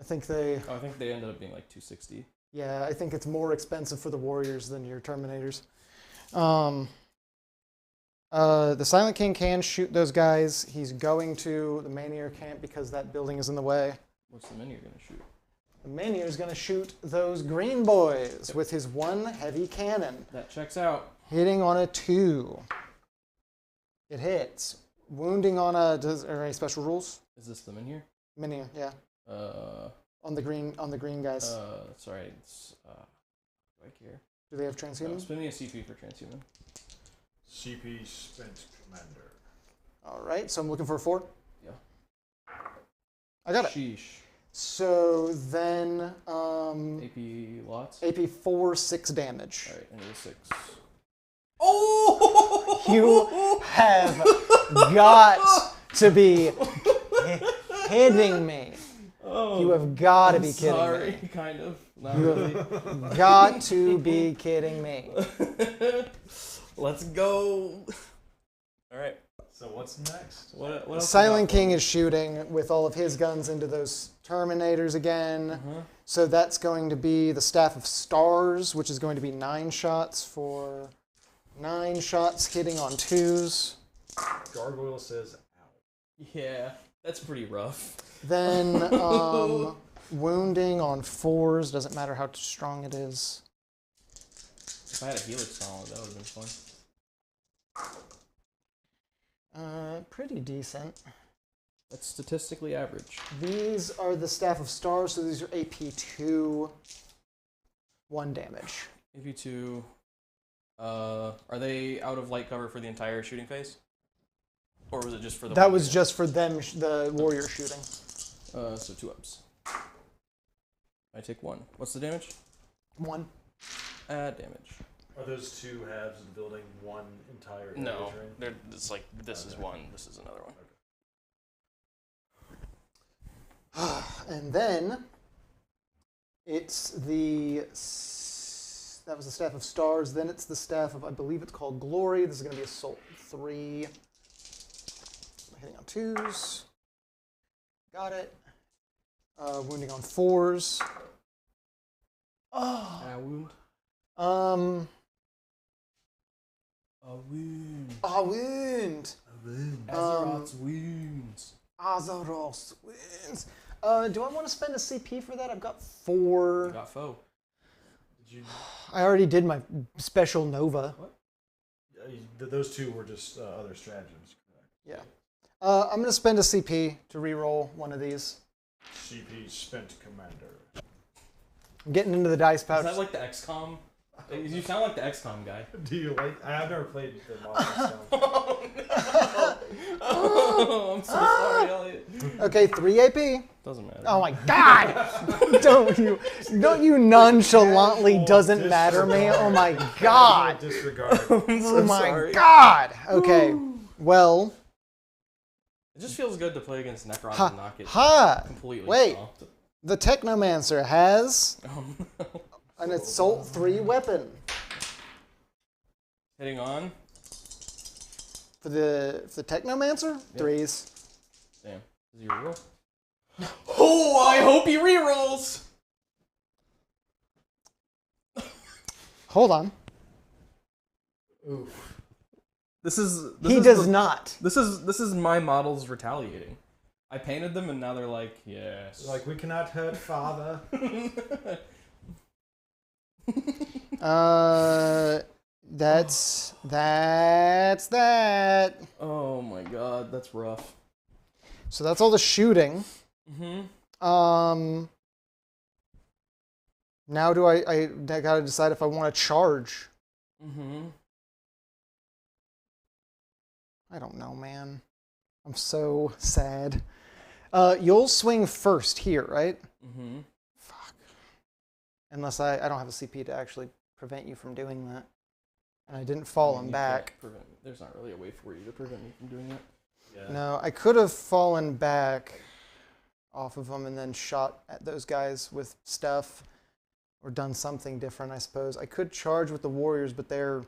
I think they... Oh, I think they ended up being like 260. Yeah, I think it's more expensive for the warriors than your Terminators. The Silent King can shoot those guys. He's going to. The Manier can't because that building is in the way. What's the menu gonna shoot? The Manier is going to shoot those green boys with his 1 heavy cannon. That checks out. Hitting on a 2. It hits. Wounding on a... are there any special rules? Is this the menu? Manier, yeah. On the green guys. Sorry. It's, do I care? Do they have transhuman? Spend me a CP for transhuman. CP spent, Commander. All right, so I'm looking for a 4. Yeah. I got it. Sheesh. So then... AP lots. AP 4, 6 damage. All right, I need a 6. Oh! You have got to be kidding me. Oh, You have got to I'm be kidding sorry, me. kind of. Not You really. have got to be kidding me. Let's go. All right. So what's next? What else? Silent King is shooting with all of his guns into those Terminators again. So that's going to be the Staff of Stars, which is going to be 9 shots for 9 shots hitting on 2s. Gargoyle says, ow. Yeah, that's pretty rough. Then wounding on 4s, doesn't matter how strong it is. If I had a Helix Solid, that would have been fun. Pretty decent. That's statistically average. These are the Staff of Stars, so these are AP2, 1 damage. AP2. Are they out of light cover for the entire shooting phase? Or was it just for the... That was just for them, the warrior shooting. So 2 ups. I take 1. What's the damage? 1. Add damage. Are those 2 halves of the building one entire area No, terrain? it's like this is 1, this is another one. And then it's the... That was the Staff of Stars. Then it's the Staff of, I believe it's called Glory. This is going to be Assault 3. Hitting on 2s. Got it. Wounding on 4s. Oh. Wound. A wound. A wound. Azeroth's wounds. Azeroth's wounds. Do I want to spend a CP for that? I've got 4. You got foe. Did you? I already did my special Nova. What? Those 2 were just other stratagems. Correct. Yeah. I'm going to spend a CP to reroll one of these. CP spent commander. I'm getting into the dice Is pouch. that like the XCOM? You sound like the XCOM guy. Do you like? I've never played the model myself. Oh no! Oh, I'm so sorry, Elliot. Okay, 3 AP. Doesn't matter. Oh my god! don't you nonchalantly doesn't matter me? Oh my god! Disregard. Oh my god! Okay, well. It just feels good to play against Necrons and not get completely Wait, stomped. the Technomancer has Oh no. an Assault 3 weapon. Hitting on. For the Technomancer? Yep. 3s. Damn. Does he reroll? Oh, I hope he rerolls! Hold on. Oof. He does not. This is my models retaliating. I painted them and now they're like, yes. Like, we cannot hurt father. That's that. Oh my god, that's rough. So that's all the shooting. Mm-hmm. Now I gotta decide if I want to charge. Mm-hmm. I don't know, man. I'm so sad. You'll swing first here, right? Mm-hmm. Fuck. Unless I don't have a CP to actually prevent you from doing that. And I didn't fall him back. There's not really a way for you to prevent me from doing that. Yeah. No, I could have fallen back off of them and then shot at those guys with stuff. Or done something different, I suppose. I could charge with the warriors, but they're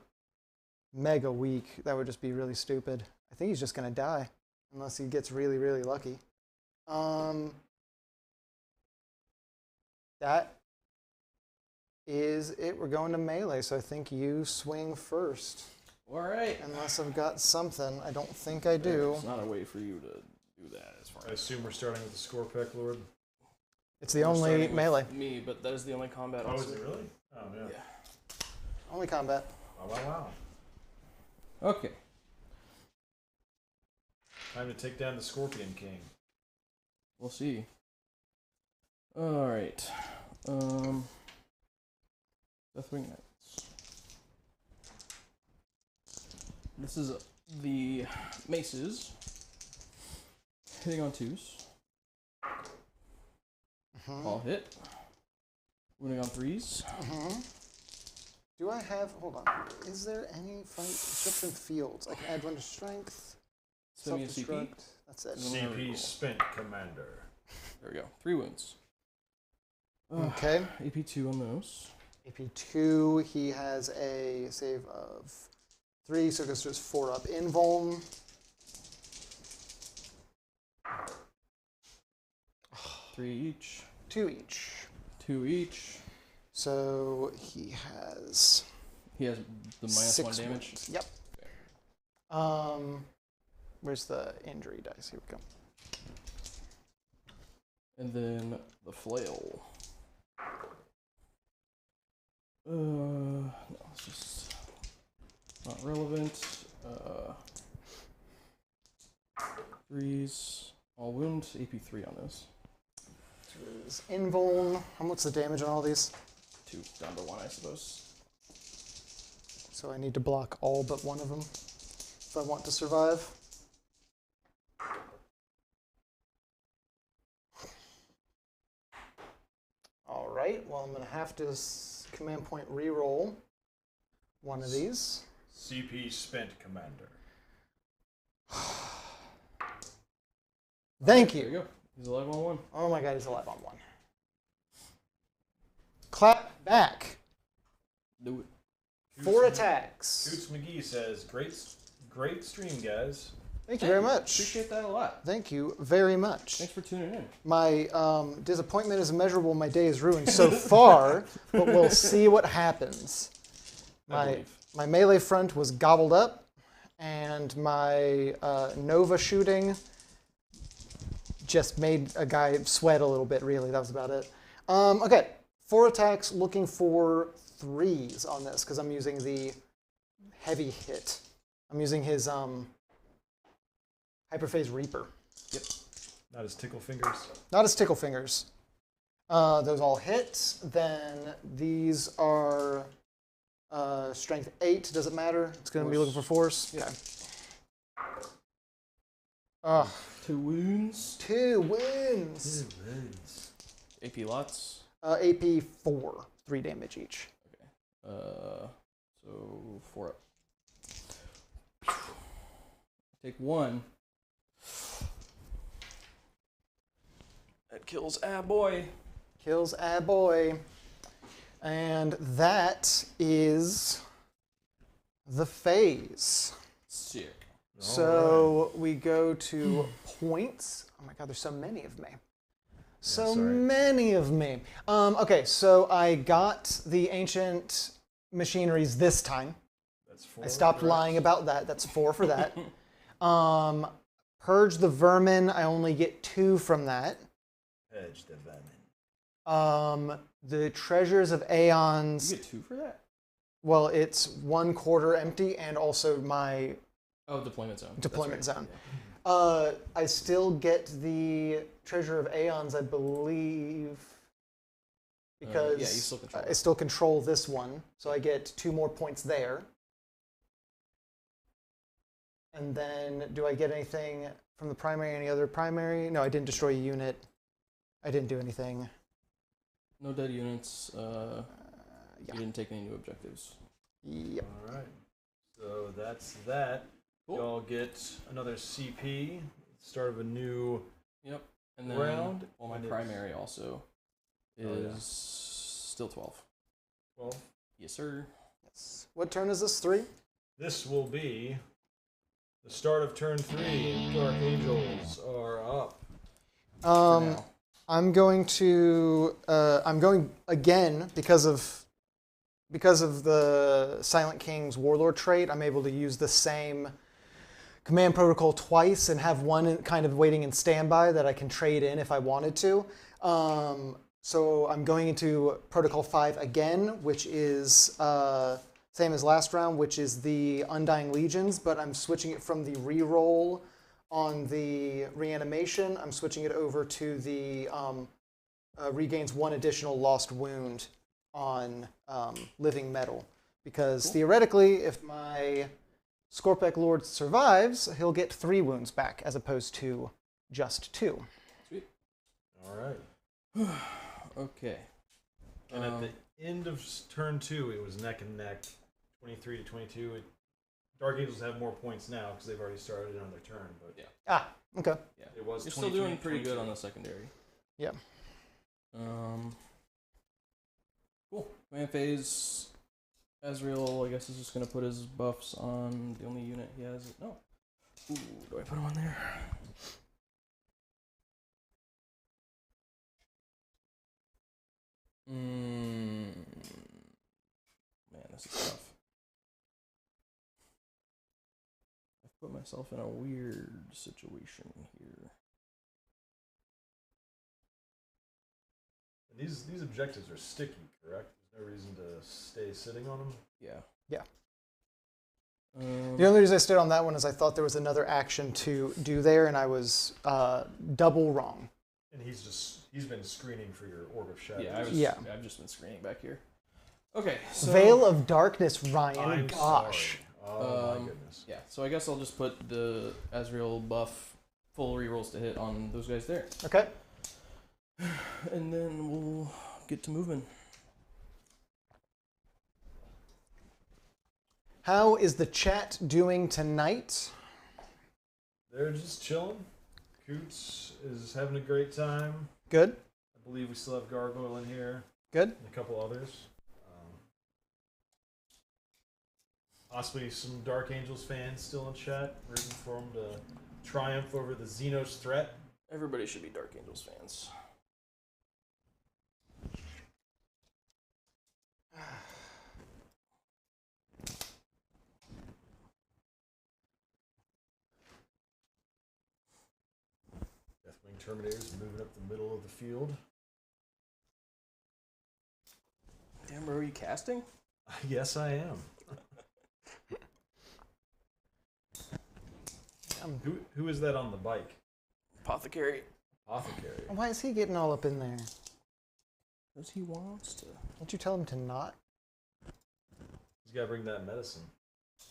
mega weak. That would just be really stupid. I think he's just going to die. Unless he gets really, really lucky. That is it. We're going to melee, so I think you swing first. Alright. Unless I've got something. I don't think I do. There's not a way for you to do that as far I as... assume we're starting with the Scorpec Lord. It's the We're only starting with melee. Me, but that is the only combat. Oh, also. is it really? Oh, yeah. Yeah. Only combat. Wow. Okay. Time to take down the Scorpion King. We'll see. Alright. Deathwing Knights. This is the maces. Hitting on 2s. All hit. Wounding on 3s. Do I have... Hold on. Is there any fight? Description fields. I can add 1 to strength. Send me a CP. Self-destruct. That's it. CP spent commander. There we go. 3 wounds. Okay. AP2 on those. AP2, he has a save of 3, so it goes to his 4 up. Invuln. 3 each. 2 each. 2 each. So he has... He has the -1 damage. wounds. Yep. Where's the injury dice? Here we go. And then the flail. No, it's just not relevant. 3s. All wound, AP3 on this. Is invuln. What's the damage on all these? 2 down to 1, I suppose. So I need to block all but one of them if I want to survive. All right, well, I'm going to have to command point reroll one of these. CP spent, Commander. Thank There you you. go. He's alive on 1. Oh my god, he's alive on 1. Clap back. Do it. 4 attacks. Coots McGee says, great stream, guys. Thank you very much. Appreciate that a lot. Thank you very much. Thanks for tuning in. My disappointment is immeasurable. My day is ruined so far, but we'll see what happens. My melee front was gobbled up, and my Nova shooting just made a guy sweat a little bit, really. That was about it. Okay, 4 attacks, looking for 3s on this, because I'm using the heavy hit. I'm using his Hyperphase Reaper. Yep. Not his tickle fingers. Not his tickle fingers. Those all hit. Then these are strength 8. Does it matter? It's going to be looking for force. Yeah. 2 wounds. 2 wounds. AP lots. AP 4. 3 damage each. So 4 up. Take 1. That kills a boy. Kills a boy. And that is the phase. Sick. So we go to points. Oh my god, there's so many of me. So many of me. Okay, so I got the ancient machineries this time. That's 4. I stopped lying about that. That's 4 for that. Purge the vermin. I only get 2 from that. Purge the vermin. The treasures of aeons. You get 2 for that? Well, it's 1/4 empty, and also my deployment zone. deployment That's right. zone. Yeah. I still get the treasure of aeons, I believe, because yeah, you still control I still control this one, so I get 2 more points there. And then, do I get anything from the primary? Any other primary? No, I didn't destroy a unit. I didn't do anything. No dead units. Yeah. You didn't take any new objectives. Yep. All right. So that's that. Cool. Y'all get another CP. Start of a new Yep. And then round. Well, my and primary also is still 12. 12. Yes, sir. Yes. What turn is this? 3? This will be the start of turn 3. Dark Angels are up. For now. I'm going to. I'm going again because of the Silent King's Warlord trait. I'm able to use the same command protocol twice and have one kind of waiting in standby that I can trade in if I wanted to. So I'm going into Protocol 5 again, which is same as last round, which is the Undying Legions, but I'm switching it from the reroll on the reanimation. I'm switching it over to the regains 1 additional lost wound on living metal. Because theoretically, if my Scorpec Lord survives, he'll get 3 wounds back as opposed to just 2. Sweet. All right. Okay. And at the end of turn 2, it was neck and neck, 23 to 22. Dark Angels have more points now because they've already started it on their turn. But yeah. Okay. Yeah. It was You're still 23, doing pretty 22. good on the secondary. Yeah. Cool. Command phase. Azrael, I guess, is just going to put his buffs on the only unit he has. No. Ooh, do I put him on there? Man, this is tough. I've put myself in a weird situation here. And these objectives are sticky, correct? There's no reason to stay sitting on them. Yeah. Yeah. The only reason I stayed on that one is I thought there was another action to do there, and I was double wrong. And he's been screening for your Orb of Shadows. I've just been screening back here. Okay, so Veil of Darkness, Ryan. I'm Gosh. sorry. Oh my goodness. yeah. So I guess I'll just put the Azrael buff full rerolls to hit on those guys there, Okay. and then we'll get to moving. How is the chat doing tonight? They're just chilling. Coots is having a great time. Good. I believe we still have Gargoyle in here. Good. And a couple others. Possibly some Dark Angels fans still in chat, rooting for them to triumph over the Xenos threat. Everybody should be Dark Angels fans. Deathwing Terminators moving up the middle of the field. Damn, bro, are you casting? Yes, I am. Who is that on the bike? Apothecary. Apothecary. Why is he getting all up in there? Because he wants to. Don't you tell him to not? He's got to bring that medicine.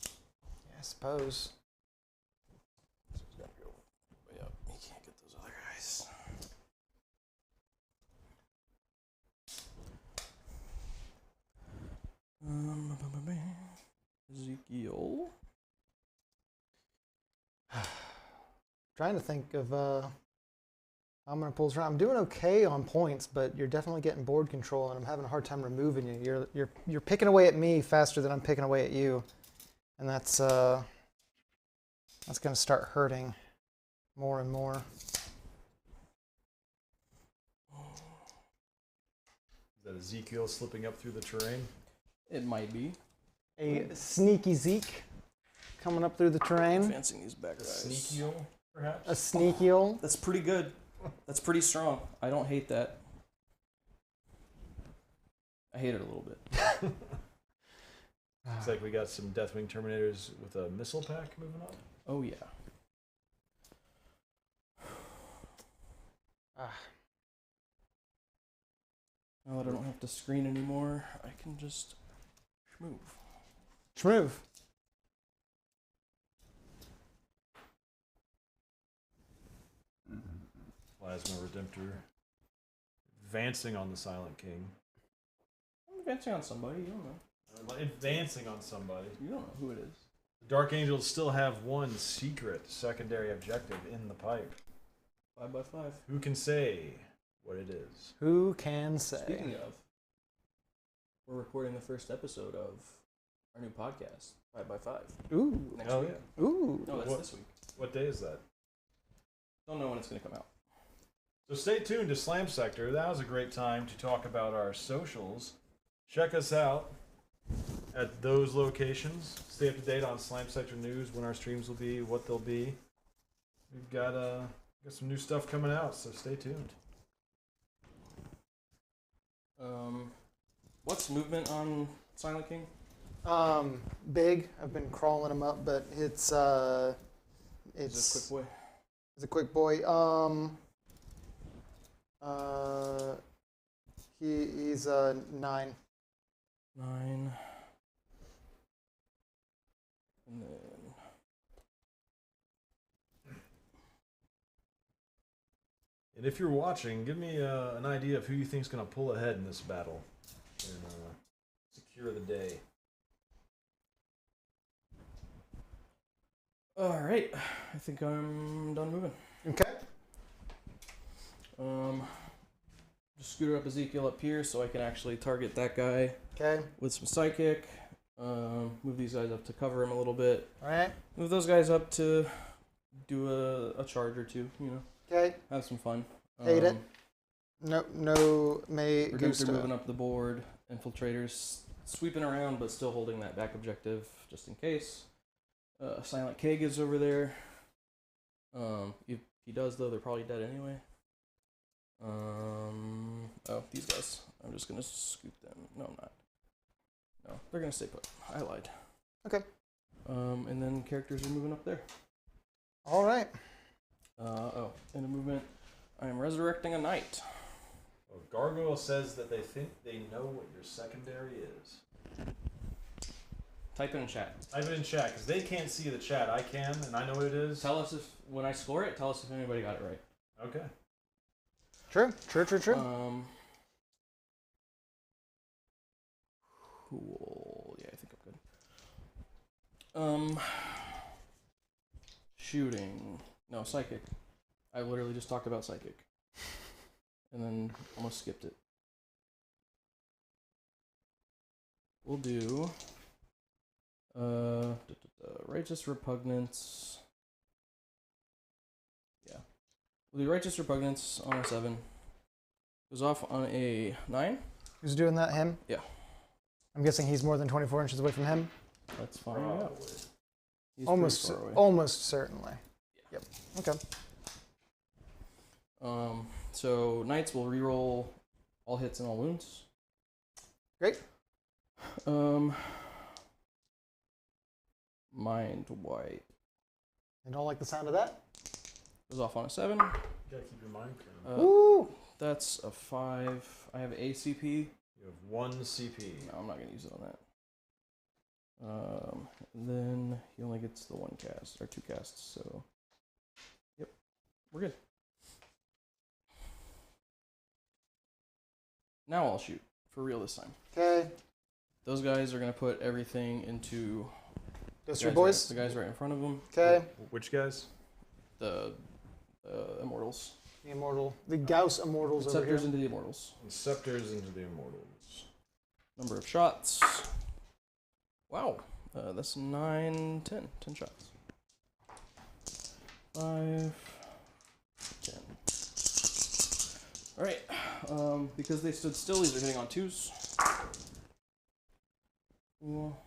Yeah, I suppose. So he's got to go way up. He can't get those other guys. Ezekiel. Trying to think of how I'm gonna pull this around. I'm doing okay on points, but you're definitely getting board control, and I'm having a hard time removing you. You're picking away at me faster than I'm picking away at you, and that's gonna start hurting more and more. Is that Ezekiel slipping up through the terrain? It might be. A sneaky Zeke coming up through the terrain. Advancing these back guys. Sneakiel, perhaps? A sneakiel. That's pretty good. That's pretty strong. I don't hate that. I hate it a little bit. Looks like we got some Deathwing Terminators with a missile pack moving up. Oh, yeah. Now that I don't have to screen anymore, I can just move. Shmove. Plasma Redemptor. Advancing on the Silent King. I'm advancing on somebody. You don't know. Advancing on somebody. You don't know who it is. The Dark Angels still have one secret secondary objective in the pipe. 5x5. Who can say what it is? Who can say? Speaking of, we're recording the first episode of our new podcast, 5x5. Ooh. Next Oh, week. yeah. Ooh. No, that's What? this week. What day is that? Don't know when it's going to come out. So stay tuned to Slam Sector. That was a great time to talk about our socials. Check us out at those locations. Stay up to date on Slam Sector news, when our streams will be, what they'll be. We've got some new stuff coming out, so stay tuned. What's movement on Silent King? Big. I've been crawling him up, but it's Is it a quick boy? It's a quick boy. He's 9. 9. And then And if you're watching, give me an idea of who you think is going to pull ahead in this battle and secure the day. all right, I think I'm done moving. Okay. Just scooter up Ezekiel up here so I can actually target that guy Okay. with some psychic. Move these guys up to cover him a little bit. All right. Move those guys up to do a charge or two. You know, Okay. have some fun. Hate it. No, May Redemptor Gusto. moving up the board. Infiltrators sweeping around, but still holding that back objective just in case. Silent Keg is over there. If he does, though, they're probably dead anyway. Oh, these guys. I'm just gonna scoop them. No, I'm not. No, they're gonna stay put. I lied. Okay. And then characters are moving up there. All right. In a movement, I am resurrecting a knight. Well, Gargoyle says that they think they know what your secondary is. Type it in chat. Type it in chat, because they can't see the chat. I can, and I know what it is. Tell us if, when I score it, tell us if anybody got it right. Okay. True. Cool. Yeah, I think I'm good. Shooting. No, psychic. I literally just talked about psychic. And then almost skipped it. We'll do Righteous Repugnance. Yeah. We'll do Righteous Repugnance on a 7. Goes off on a 9. Who's doing that? Him? Yeah. I'm guessing he's more than 24 inches away from him. Let's find out. He's Almost, pretty far away. almost certainly. Yep. Okay. So Knights will reroll all hits and all wounds. Great. Mind Wipe I don't like the sound of that. goes off on a 7. You gotta keep your mind clear. Ooh. That's a 5. I have ACP. You have 1 CP. No, I'm not gonna use it on that. And then he only gets the 1 cast or 2 casts. So, yep, we're good. Now I'll shoot for real this time. Okay. Those guys are gonna put everything into Those the three guys boys. the guys right in front of them. Okay. Which guys? The Immortals. The immortal. The Gauss immortals over here. Scepters into the Immortals. And Scepters into the Immortals. Number of shots. Wow. That's 9, 10. 10 shots. 5, 10. Alright. Because they stood still, these are hitting on 2s. Cool.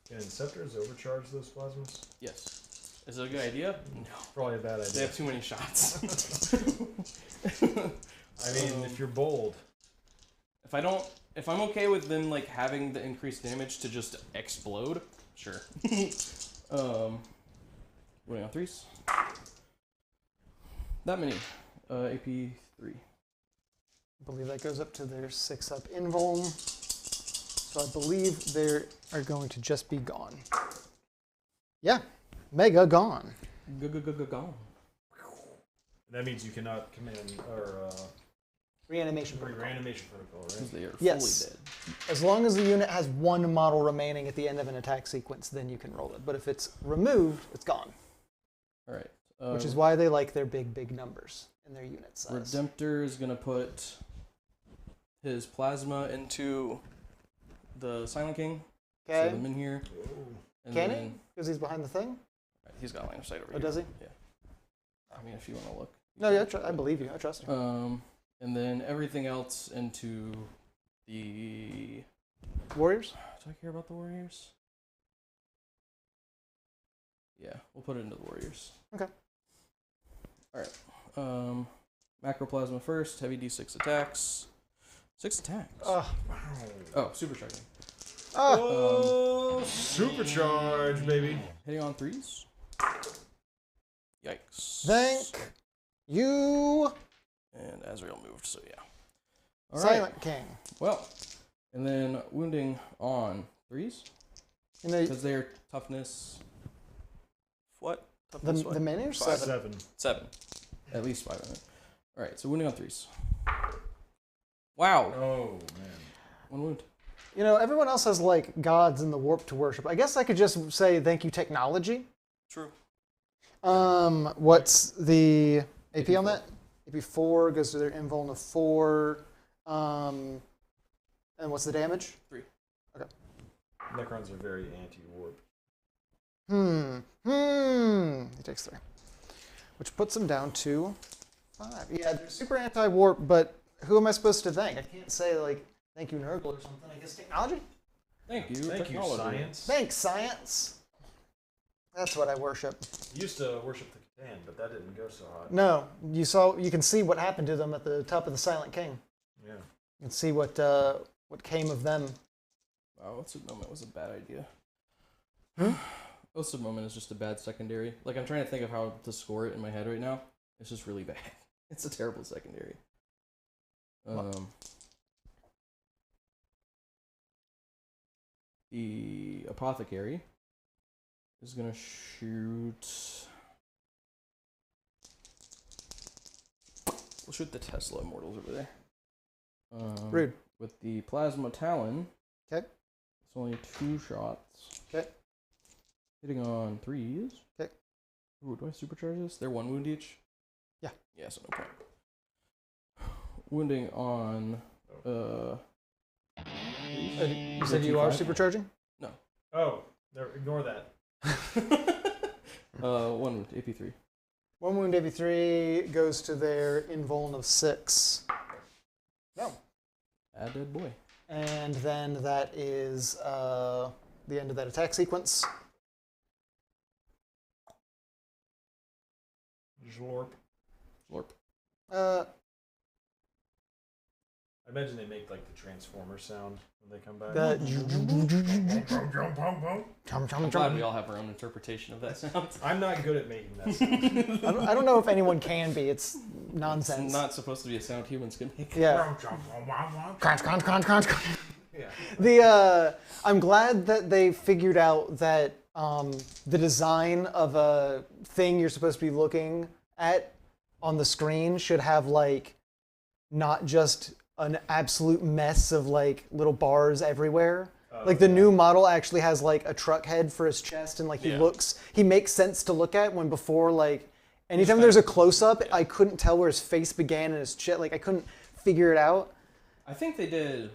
Can Scepters overcharge those plasmas? Yes. Is it a good idea? No. Probably a bad idea. They have too many shots. I mean, if you're bold. If I'm okay with them like having the increased damage to just explode, sure. Running on 3s. That many. AP 3. I believe that goes up to their 6-up invuln. So I believe they are going to just be gone. Yeah. Mega gone. Gone. That means you cannot command or Reanimation protocol. reanimation protocol, right? Because they are Yes. fully dead. As long as the unit has 1 model remaining at the end of an attack sequence, then you can roll it. But if it's removed, it's gone. Alright. Which is why they like their big numbers in their unit size. Redemptor is going to put his plasma into the Silent King. Okay. Throw them in here. And Can then, he? Because he's behind the thing? He's got line of sight over Oh, here. does he? Yeah. I mean, if you want to look. No, yeah, I believe you. I trust you. And then everything else into the... Warriors? Do I care about the Warriors? Yeah, we'll put it into the Warriors. Okay. Alright. Macroplasma first, heavy D6 attacks. 6 attacks. Oh. Oh, supercharging. Oh, supercharge, baby. Hitting on 3s. Yikes. Thank you, And Azrael moved, so yeah. All Silent right. King. Well, and then wounding on 3s. You know, Because they're toughness... What? the Toughness what? many or 7? 7. At least 5 in it. Alright, so wounding on 3s. Wow. Oh, man. 1 wound. You know, everyone else has, like, gods in the warp to worship. I guess I could just say thank you, technology. True. What's the AP on AP4. that? AP4 goes to their invuln of 4. And what's the damage? 3. Necrons are very anti-warp. He takes 3. Which puts him down to 5. Yeah, they're super anti-warp, but who am I supposed to thank? I can't say, like, thank you, Nurgle, or something. I guess technology? Thank you, Thank you, technology. science. Thanks, science. That's what I worship. You used to worship the Catan, but that didn't go so hot. No, you can see what happened to them at the top of the Silent King. Yeah. You can see what came of them. Wow, what's a moment was a bad idea. Oaths of Moment is just a bad secondary. Like, I'm trying to think of how to score it in my head right now. It's just really bad. It's a terrible secondary. The Apothecary is going to shoot... We'll shoot the Tesla Immortals over there. Rude. With the Plasma Talon. Okay. It's only 2 shots. Okay. Hitting on 3s. Okay. Ooh, do I supercharge this? They're 1 wound each? Yeah. Yeah, so no point. Wounding on... you said you are supercharging? No. Oh, ignore that. 1 wound, AP3. 1 wound AP3 goes to their invuln of 6. No. Add dead boy. And then that is the end of that attack sequence. Jlorp. Lorp. I imagine they make like the Transformer sound when they come back. I'm glad we all have our own interpretation of that sound. I'm not good at making that sound. I don't know if anyone can be. It's nonsense. It's not supposed to be a sound humans can make. Yeah. Crunch, crunch, crunch, crunch. Yeah. I'm glad that they figured out that the design of a thing you're supposed to be looking at on the screen should have like not just an absolute mess of like little bars everywhere. Like the new model actually has like a truck head for his chest, and like he makes sense to look at, when before like anytime there's a close up, I couldn't tell where his face began and his chest, like I couldn't figure it out. I think they did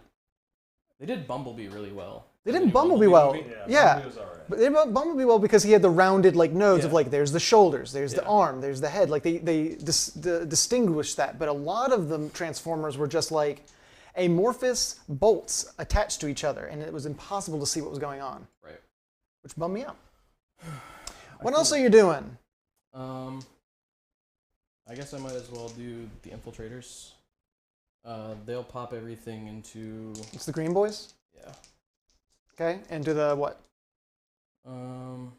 Bumblebee really well. They did Bumblebee well. Yeah. Bumblebee was all right. But they did Bumblebee well because he had the rounded like nodes of like there's the shoulders, there's the arm, there's the head. Like they distinguished that. But a lot of the Transformers were just like amorphous bolts attached to each other, and it was impossible to see what was going on. Right. Which bummed me out. What else are you doing? I guess I might as well do the Infiltrators. They'll pop everything into... It's the Green Boys? Yeah. Okay, and do the what? Do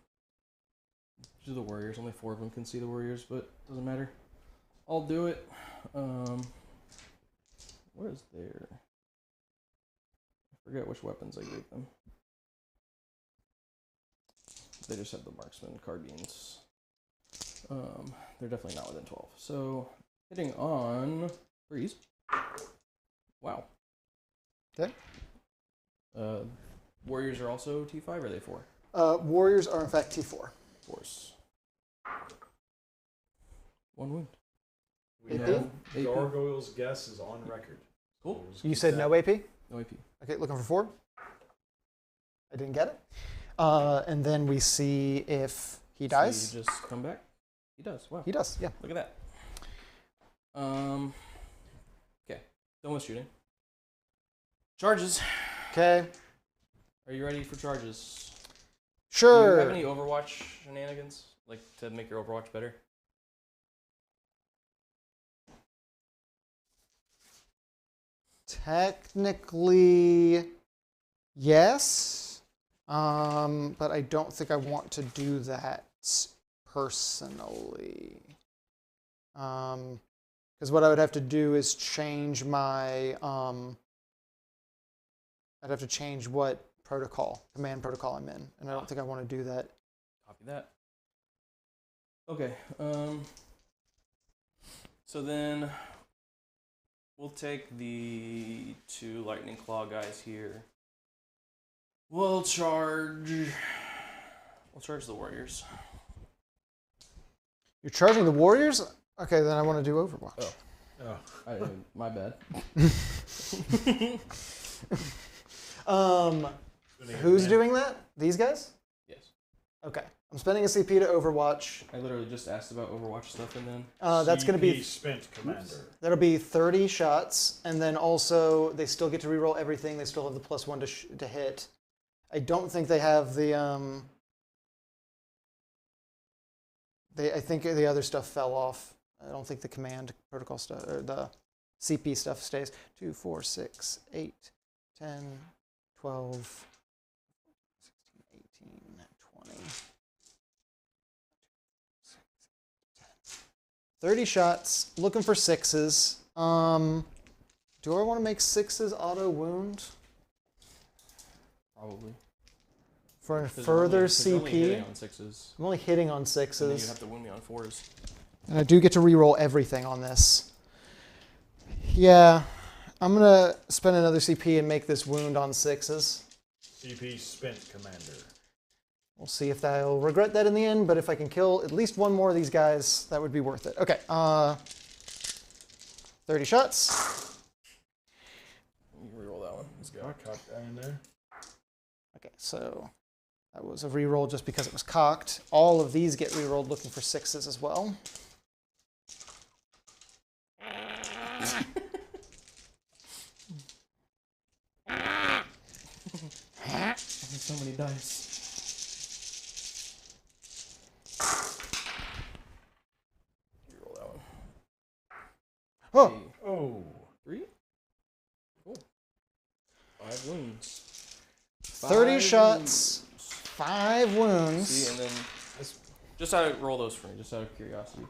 the Warriors. Only 4 of them can see the Warriors, but doesn't matter. I'll do it. Where is their... I forget which weapons I gave them. They just have the marksman carbines. They're definitely not within 12. So, hitting on 3s. Wow. Okay. Warriors are also T5, or are they 4? Warriors are in fact T4. Force. 1 wound. We AP? know Gargoyle's guess is on record. Cool. So You said no AP? No AP. Okay, looking for 4. I didn't get it. And then we see if he dies. So you just come back? He does. Wow. He does, yeah. Look at that. Okay. Done with shooting. Charges. Okay. Are you ready for charges? Sure. Do you have any Overwatch shenanigans? Like, to make your Overwatch better? Technically, yes. But I don't think I want to do that personally. Because what I would have to do is change my... I'd have to change what command protocol I'm in, and I don't think I want to do that. Copy that. Okay. So then we'll take the 2 Lightning Claw guys here. We'll charge the Warriors. You're charging the Warriors? Okay, then I want to do Overwatch. Oh. My bad. Who's doing that? These guys? Yes. Okay. I'm spending a CP to Overwatch. I literally just asked about Overwatch stuff, and then... That's going to be... spent commander. That'll be 30 shots, and then also they still get to reroll everything. They still have the +1 to hit. I don't think they have the... I think the other stuff fell off. I don't think the command protocol stuff, or the CP stuff stays. 2, 4, 6, 8, 10, 12, 16, 18, 30 shots, looking for 6s. Do I want to make 6s auto wound? Probably. For a 'Cause further you're only hitting CP? on 6s. I'm only hitting on And then you 6s. have to wound me on 4s. And I do get to reroll everything on this. Yeah, I'm going to spend another CP and make this wound on 6s. CP spent, Commander. We'll see if I'll regret that in the end, but if I can kill at least one more of these guys, that would be worth it. Okay, 30 shots. You can reroll that one. Let's go. Got cock guy in there. Okay, so that was a reroll just because it was cocked. All of these get rerolled looking for 6s as well. There's so many dice. Reroll that one. Oh, Hey, Oh. 3? Cool. 5 wounds. 30 Five shots, wounds. 5 wounds. See, and then just out roll those for me, just out of curiosity.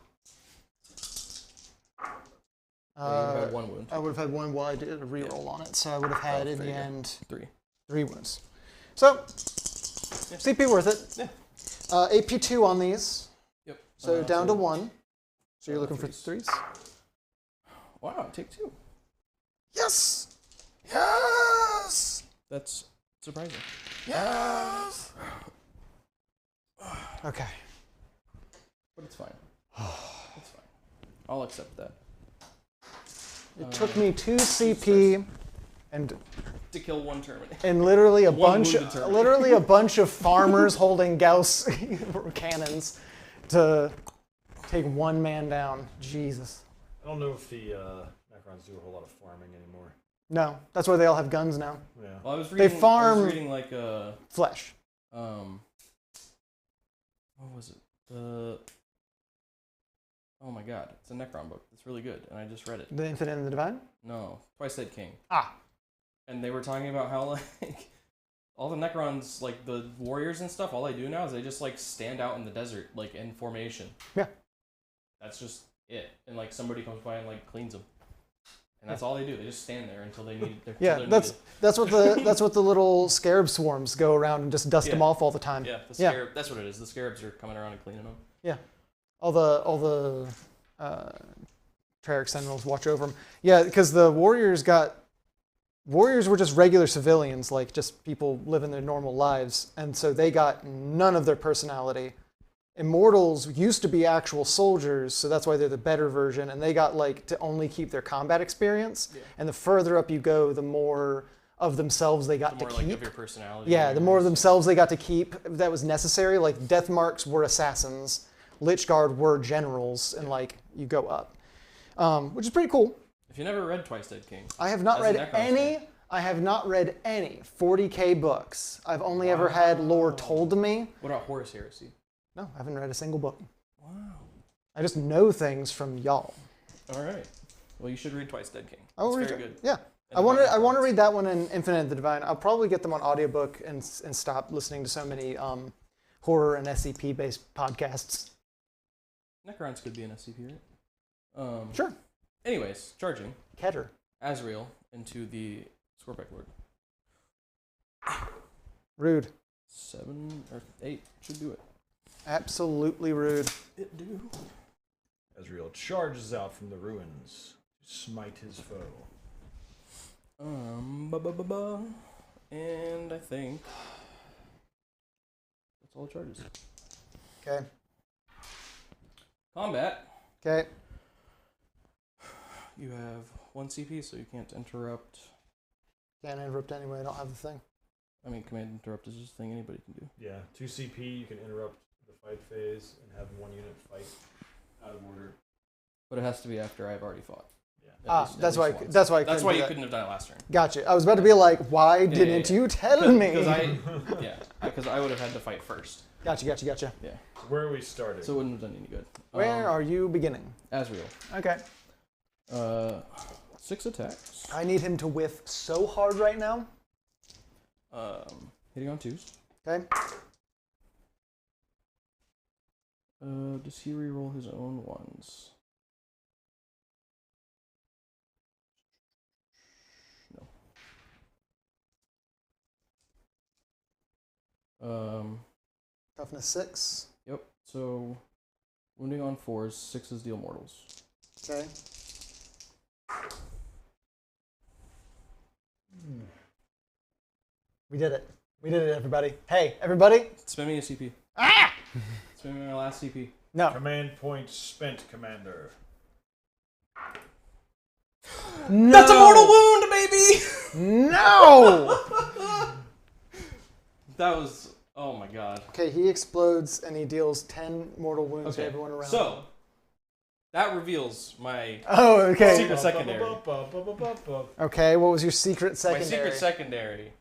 You had 1 wound. I would have had 1 while I did a reroll on it, so I would have had in there the you go. end 3. 3 wounds. So, CP worth it. Yeah. AP2 on these, Yep. so down to so- 1. So you're looking threes. for 3s? Wow, take 2. Yes! Yes! That's surprising. Yes! Okay. But it's fine. It's fine. I'll accept that. It took me 2 CP and To kill 1 terminate. and literally a One bunch, wounded terminate. literally a bunch of farmers holding Gauss cannons to take 1 man down. Jesus. I don't know if the Necrons do a whole lot of farming anymore. No, that's why they all have guns now. Yeah. Well, I was They reading, I farm- was reading like Flesh. what was it? Oh my god, it's a Necron book. It's really good, and I just read it. The Infinite and the Divine? No, Twice Dead King. Ah. And they were talking about how like all the Necrons, like the warriors and stuff, all they do now is they just like stand out in the desert, like in formation. Yeah. That's just it. And like somebody comes by and like cleans them. And that's all they do. They just stand there until they need. Yeah, that's what the little scarab swarms go around and just dust them Yeah. off all the time. Yeah, the scarab. That's what it is. The scarabs are coming around and cleaning them. Yeah, all the Treyarch Sentinels watch over them. Yeah, because the warriors were just regular civilians, like just people living their normal lives, and so they got none of their personality. Immortals used to be actual soldiers, so that's why they're the better version, and they got like to only keep their combat experience. Yeah. And the further up you go, the more of themselves they got The more to like keep. of your personality. Yeah, the more of themselves they got to keep that was necessary. Like Death Marks were assassins, Lich Guard were generals, and like you go up, which is pretty cool. If you never read Twice Dead King, I have not As a read Necrons any. fan. I have not read any 40k books. I've only ever had lore told to me. what about Horus Heresy? No, I haven't read a single book. Wow. I just know things from y'all. All right. Well, you should read Twice Dead King. I will It's read very it. good. Yeah. And I want about to Necrons. read that one in Infinite and the Divine. I'll probably get them on audiobook and stop listening to so many horror and SCP based podcasts. Necrons could be an SCP, right? Sure. Anyways, charging Keter. Azrael into the Scorpic Lord. Rude. 7 or 8 should do it. Absolutely rude. It do. Azrael charges out from the ruins to smite his foe. And I think that's all the charges. Okay. Combat. Okay. You have 1 CP, so you can't interrupt. Can't interrupt anyway. I don't have the thing. I mean, command interrupt is just a thing anybody can do. Yeah, 2 CP, you can interrupt the fight phase and have 1 unit fight out of order. But it has to be after I've already fought. Yeah. At least That's why. once. That's why. I That's couldn't why do you that. couldn't have done it last turn. Gotcha. I was about to be like, why didn't yeah. you tell me? Because I would have had to fight first. Gotcha. Yeah. Where are we starting? So it wouldn't have done any good. Where are you beginning? Azrael. Okay. 6 attacks. I need him to whiff so hard right now. Hitting on 2s. Okay. Does he reroll his own 1s? Toughness 6. Yep. So, wounding on 4s, 6s deal mortals. Okay. We did it. We did it, everybody. Hey, everybody. Spend me a CP. Ah! Spend me my last CP. No. Command point spent, Commander. No. That's a mortal wound, baby! No! That was... Oh my god. Okay, he explodes and he deals 10 mortal wounds to everyone around him. So, that reveals my Oh, okay. secret secondary. Okay, what was your secret My secondary? secret secondary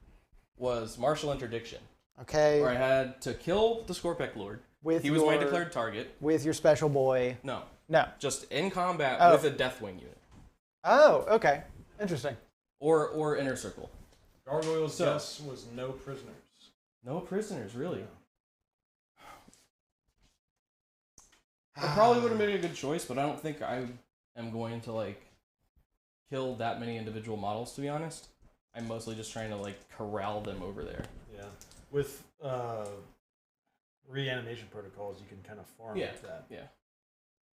was Martial Interdiction, Okay. where I had to kill the Scorpec Lord. With He was my your- declared target. With your special boy. No, No. just in combat Oh. with a Deathwing unit. Oh, okay. Interesting. Or Inner Circle. Gargoyle's So- guess was no prisoners. No prisoners, really. I probably would have made a good choice, but I don't think I am going to, like, kill that many individual models, to be honest. I'm mostly just trying to, like, corral them over there. Yeah. With reanimation protocols, you can kind of farm Yeah. with that. Yeah.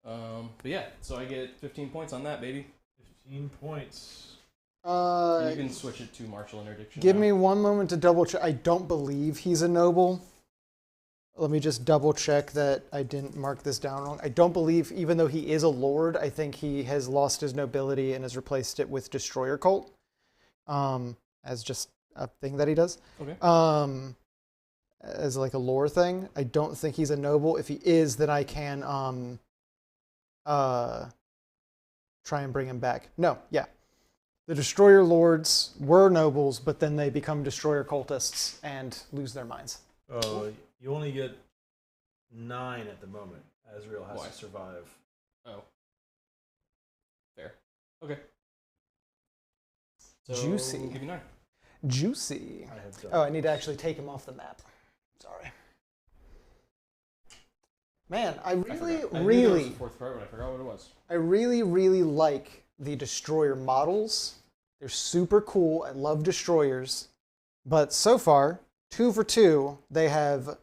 But yeah, so I get 15 points on that, baby. 15 points. You can switch it to Martial Interdiction. Give now. me one moment to double check. I don't believe he's a noble. Let me just double check that I didn't mark this down wrong. I don't believe, even though he is a lord, I think he has lost his nobility and has replaced it with Destroyer Cult, as just a thing that he does. Okay. As like a lore thing. I don't think he's a noble. If he is, then I can try and bring him back. No, yeah. The Destroyer Lords were nobles, but then they become Destroyer Cultists and lose their minds. You only get 9 at the moment. Azrael has Why? to survive. Oh. Fair. Okay. So, Juicy. Give me 9. Juicy. I have done. Oh, I need to actually take him off the map. Sorry. Man, I I forgot. I knew there was really, a fourth part, but I forgot what it was. I really like the Destroyer models. They're super cool. I love Destroyers. But so far, 2 for 2, they have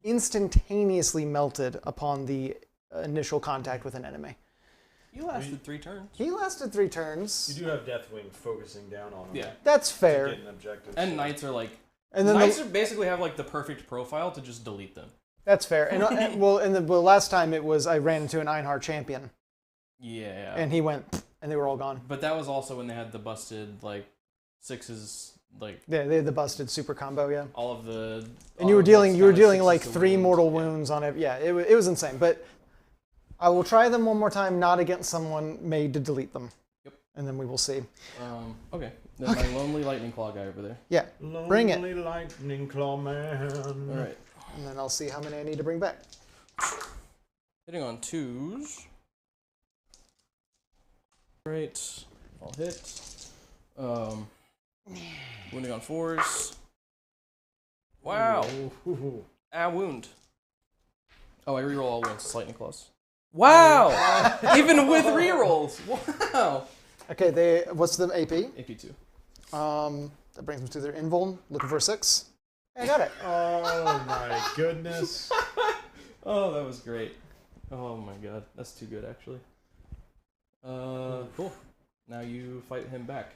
instantaneously melted upon the initial contact with an enemy. He lasted 3 turns. He lasted 3 turns. You do have Deathwing focusing down on him. Yeah. That's To fair. get an objective. And so- Knights are like... And then Knights basically have like the perfect profile to just delete them. that's fair. And well, last time it was I ran into an Einhar champion, Yeah. and he went, and they were all gone. But that was also when they had the busted, like, 6s, like, Yeah, they had the busted super combo. Yeah. all of the... And you were dealing like 6s to 3 wounds. mortal Yeah. wounds on it. Yeah, it was insane. But I will try them one more time, not against someone made to delete them. Yep. And then we will see. Okay. Then my lonely lightning claw guy over there. Yeah, bring it. Lonely lightning claw man. All right. and then I'll see how many I need to bring back. Hitting on 2s. Right. I'll hit. Wounding on 4s. Wow. Ooh. Wound. Oh, I reroll all wounds. It's lightning claws. Wow. Even with rerolls. Wow. Okay, what's the AP? AP2. That brings them to their invuln. Looking for a 6. I got it. Oh my goodness. Oh, that was great. Oh my god. That's too good, actually. Cool. Now you fight him back.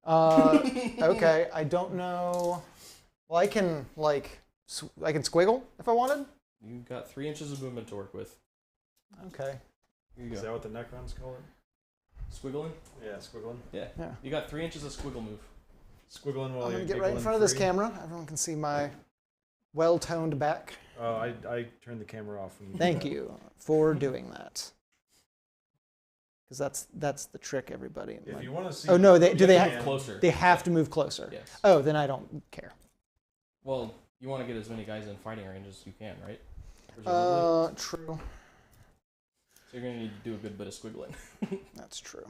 Okay, I don't know. Well, I can I can squiggle if I wanted. You got 3 inches of movement to work with. Okay. Is Here you that go. what the Necrons call it? Squiggling? Yeah, squiggling. Yeah. Yeah. You got 3 inches of squiggle move. Squiggling while I'm you're gonna get right in front of this free. camera. Everyone can see my well-toned back. I turned the camera off. When you Thank did that. you for doing that. Because that's the trick, everybody. If you want to see. Oh, no, do they have have- closer? They have to move closer. Yes. Oh, then I don't care. Well, you want to get as many guys in fighting range as you can, right? Presumably. True. So you're gonna need to do a good bit of squiggling. That's true.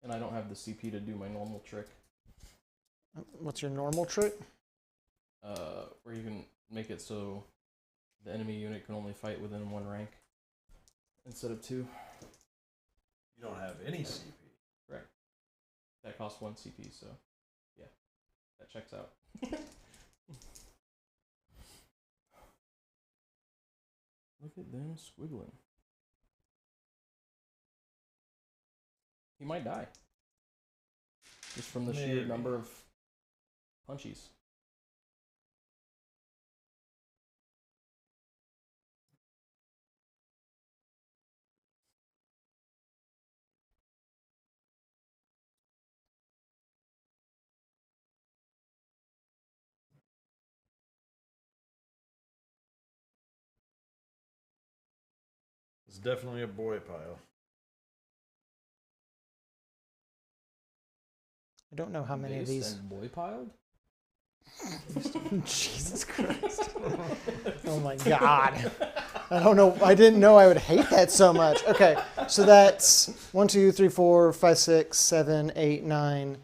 And I don't have the CP to do my normal trick, What's your normal trick? where you can make it so the enemy unit can only fight within 1 rank instead of 2. You don't have any CP. That costs 1 CP, so yeah, that checks out. Look at them squiggling. He might die. Just from the sheer Maybe. number of punchies. It's definitely a boy pile. I don't know how many of these. And boy piled? Jesus Christ. Oh my God. I don't know. I didn't know I would hate that so much. Okay, so that's 1, 2, 3, 4, 5, 6, 7, 8, 9,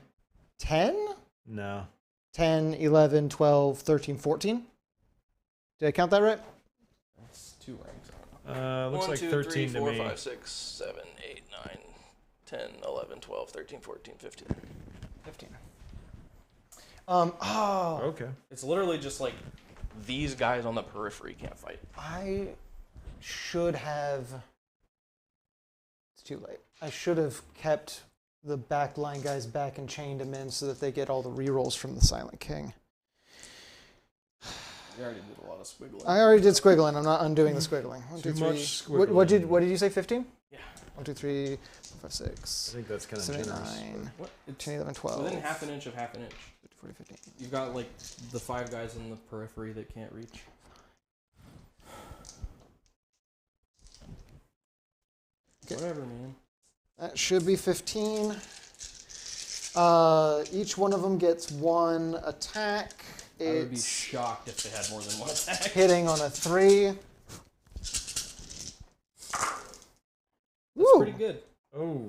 10? No. 10, 11, 12, 13, 14? Did I count that right? That's 2 ranks. Looks 1, like 2, 13 3, 4, to me. 5, 6, 7, 8, 9, 10, 11, 12, 13, 14, 15. 15. Oh, Okay. It's literally just like these guys on the periphery can't fight. I should have. It's too late. I should have kept the backline guys back and chained them in so that they get all the rerolls from the Silent King. You already did a lot of squiggling. I already did squiggling. I'm not undoing the squiggling. 1, 2, Too 3. much What did squiggling. you say? 15? Yeah. 1, 2, 3, 4, 5, I 6, think that's kind of 7, generous. 9, What? It's 10, 11, 12. within half an inch of half an inch. 40, 15. You've got like the 5 guys in the periphery that can't reach. Okay. Whatever, man. That should be 15. Each one of them gets 1 attack. I would be It's shocked if they had more than 1 attack. hitting on a 3. That's pretty good. Oh.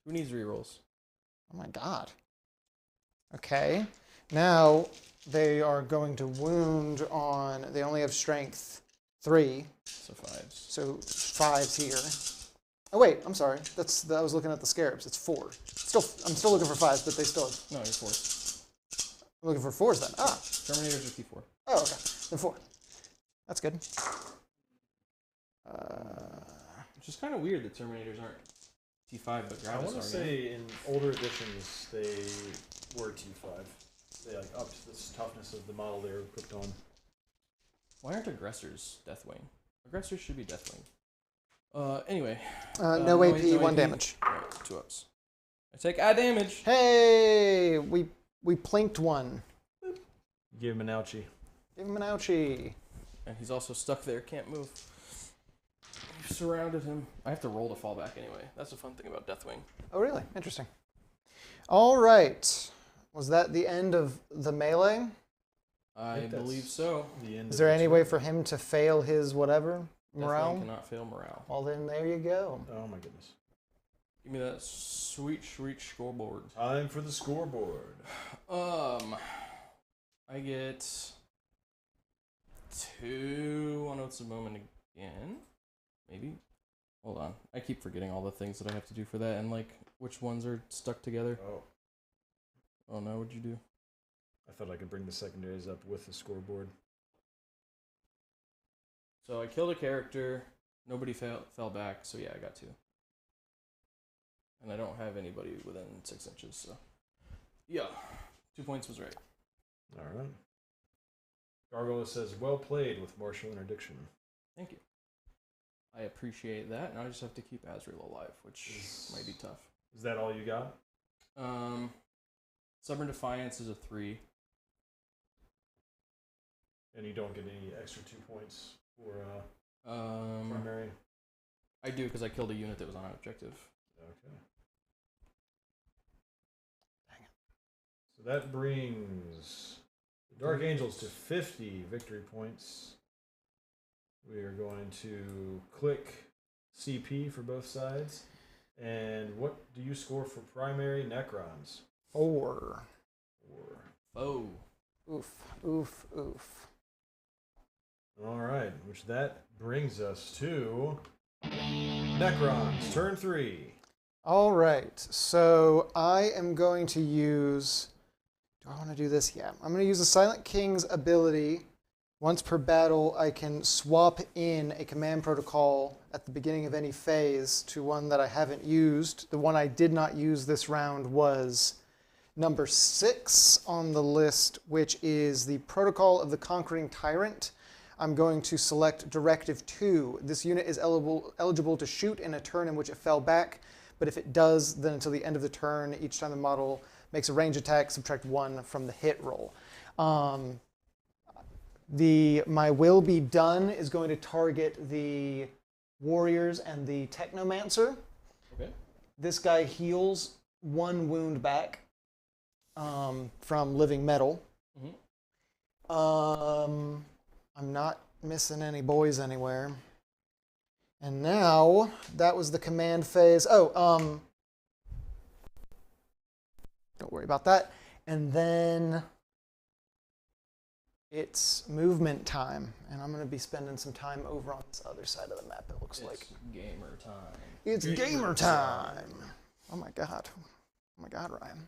Who needs rerolls? Oh my God. Okay. Now they are going to wound on. They only have strength 3, So 5s. so 5s here. Oh wait, I'm sorry. I was looking at the scarabs. It's 4. I'm still looking for 5s, but they still. No, you're 4s. I'm looking for 4s then. Ah. Terminators are T4. Oh, okay. Then 4. That's good. Which is kind of weird that Terminators aren't T5, but I Gravis want are. to say in older editions they were T5. They like upped the toughness of the model they were equipped on. Why aren't aggressors Deathwing? Aggressors should be Deathwing. Anyway. No AP, no 1 AP. damage. Alright, 2 ups. I take damage. Hey, we plinked 1. Give him an ouchie. Give him an ouchie. And he's also stuck there, can't move. You've surrounded him. I have to roll to fall back anyway. That's the fun thing about Deathwing. Oh, really? Interesting. All right. Was that the end of the melee? I think that's believe so. The end Is of there the any turn. way for him to fail his whatever? Deathwing Morale? cannot fail morale. Well, then there you go. Oh my goodness. Give me that sweet, sweet scoreboard. Time for the scoreboard. I get 2 on Oaths of Moment again. Maybe. Hold on. I keep forgetting all the things that I have to do for that and like which ones are stuck together. Oh, Oh no, what'd you do? I thought I could bring the secondaries up with the scoreboard. So I killed a character. Nobody fell back. So yeah, I got 2. And I don't have anybody within 6 inches. So yeah, 2 points was right. All right. Gargoyle says, "Well played with martial interdiction." Thank you. I appreciate that. Now I just have to keep Azrael alive, which might be tough. Is that all you got? Stubborn Defiance is a 3. And you don't get any extra 2 points for Um, primary. I do because I killed a unit that was on objective. Okay. So that brings the Dark Angels to 50 victory points. We are going to click CP for both sides. And what do you score for primary Necrons? 4. 4. Oh. Oof, oof, oof. All right, which that brings us to Necrons, turn 3. All right, so I am going to use. Do I want to do this? Yeah, I'm going to use the Silent King's ability Once per battle, I can swap in a command protocol at the beginning of any phase to one that I haven't used. The one I did not use this round was number 6 on the list, which is the Protocol of the Conquering Tyrant. I'm going to select Directive 2. This unit is eligible to shoot in a turn in which it fell back, but if it does, then until the end of the turn, each time the model makes a range attack, subtract 1 from the hit roll. My Will Be Done is going to target the Warriors and the Technomancer. Okay. This guy heals 1 wound back from living metal. Mm-hmm. I'm not missing any boys anywhere. And now, that was the command phase. Don't worry about that. And then it's movement time. And I'm going to be spending some time over on this other side of the map, it looks like. Gamer time. It's gamer time. Oh my god. Oh my god, Ryan.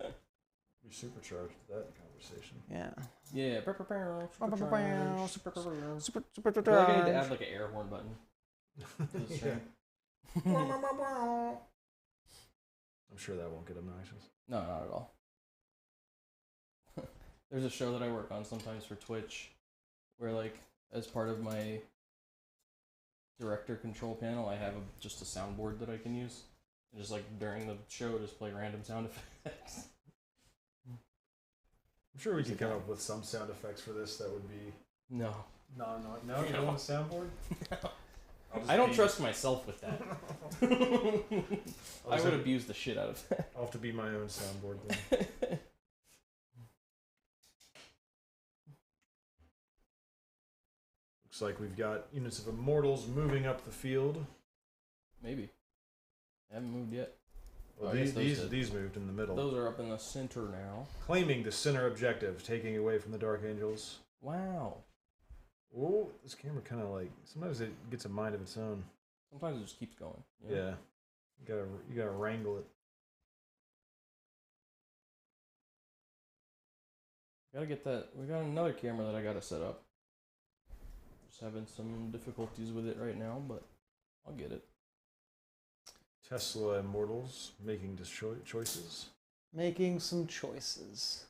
We supercharged that conversation. Yeah. Yeah. Super I feel like I need to add like an air horn button. Yeah. I'm sure that won't get obnoxious. No, not at all. There's a show that I work on sometimes for Twitch where, like, as part of my director control panel, I have just a soundboard that I can use. And just, like, during the show, just play random sound effects. I'm sure we can come up with some sound effects for this that would be... No. No, you don't want a soundboard? No. I don't trust myself with that. I would abuse the shit out of that. I'll have to be my own soundboard then. Looks like we've got units of Immortals moving up the field. Maybe. I haven't moved yet. Well, these moved in the middle. Those are up in the center now. Claiming the center objective, taking away from the Dark Angels. Wow. Oh, this camera kind of like, sometimes it gets a mind of its own. Sometimes it just keeps going. Yeah. You gotta wrangle it. Gotta get that. We got another camera that I gotta set up. Just having some difficulties with it right now, but I'll get it. Tesla Immortals making choices. Making some choices.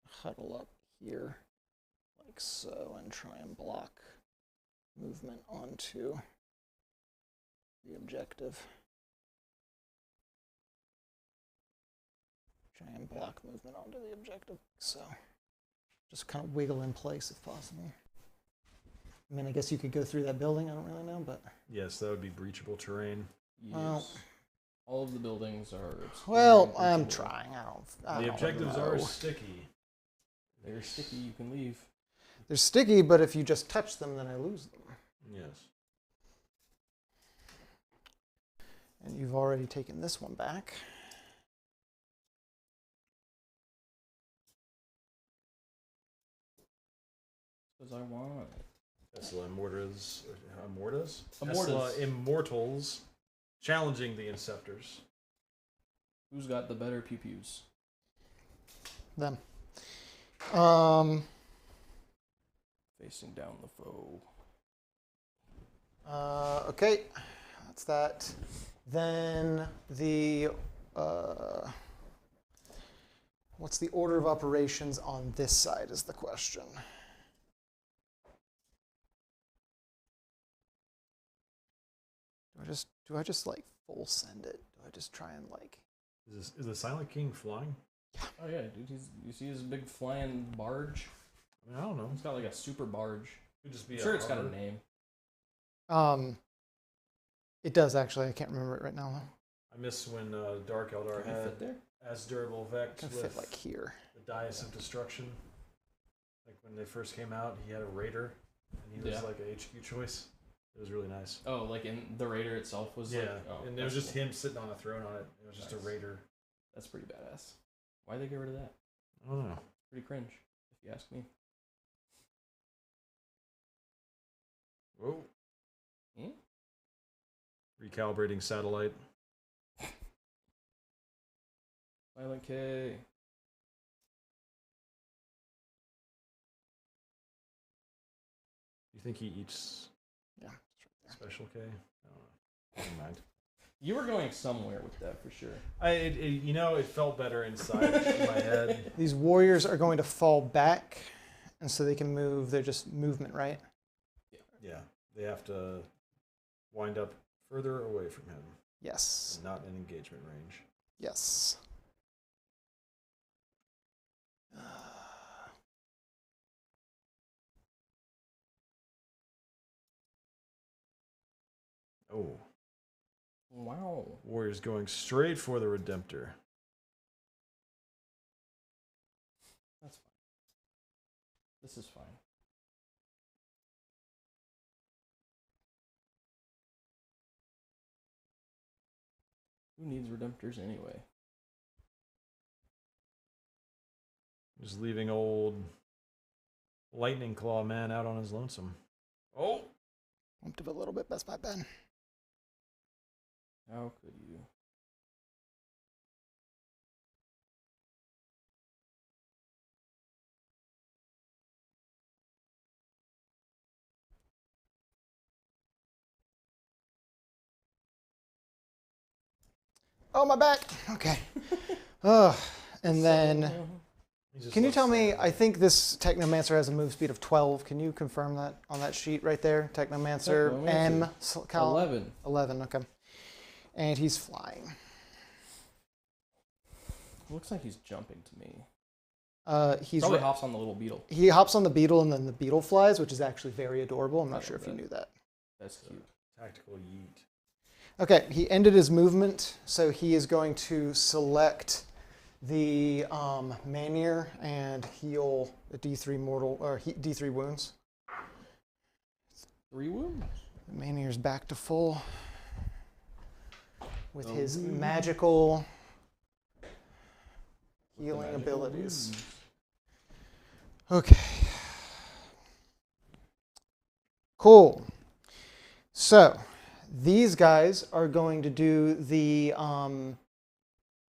Huddle up here like so and try and block movement onto the objective. Try and block movement onto the objective, so just kind of wiggle in place if possible. I mean, I guess you could go through that building, I don't really know, but... Yes, that would be breachable terrain. Yes. Well, all of the buildings are... Well, I'm trying. The objectives are sticky. They're sticky, you can leave. They're sticky, but if you just touch them, then I lose them. Yes. And you've already taken this one back. Because I want. Tesla Immortals. Tesla Immortals challenging the Inceptors. Who's got the better pew-pews? Them. Facing down the foe. Okay, that's that. Then the what's the order of operations on this side is the question. Do I just like full send it? Do I just try and like? Is the Silent King flying? Oh yeah, dude. You see his big flying barge? I mean, I don't know. It's got like a super barge. Could just be. I'm sure it's got a name. It does actually. I can't remember it right now. I miss when Dark Eldar Can it had fit there? as durable Vex It can with fit like here. the Dais of Destruction. Like when they first came out, he had a Raider, and he was like a HQ choice. It was really nice. Oh, like in the Raider itself was like... Oh, and it was just him sitting on a throne on it. It was just a Raider. That's pretty badass. Why'd they get rid of that? I don't know. Pretty cringe, if you ask me. Whoa. Hmm? Recalibrating satellite. Silent K. You think he eats Yeah. special K? I don't know. Never mind. You were going somewhere with that for sure. You know, it felt better inside my head. These warriors are going to fall back, and so they can move. They're just movement, right? Yeah, they have to wind up further away from him, Yes. not in engagement range. Yes. Oh, Wow. Warriors going straight for the Redemptor. That's fine. This is fine. Who needs Redemptors anyway? Just leaving old Lightning Claw man out on his lonesome. Oh! Bumped up a little bit. That's my bad. How could you? Oh, my back. Okay. And then, can you tell me? I think this Technomancer has a move speed of 12. Can you confirm that on that sheet right there? Technomancer M. 11. 11. Okay. And he's flying. Looks like he's jumping to me. He's Probably hops on the little beetle. He hops on the beetle, and then the beetle flies, which is actually very adorable. I'm not sure if you knew that. That's cute. Tactical yeet. Okay, he ended his movement, so he is going to select the Manir and heal the D3 mortal or D3 wounds. 3 wounds? The Manir's back to full with his magical healing abilities. Okay. Cool. So, these guys are going to do the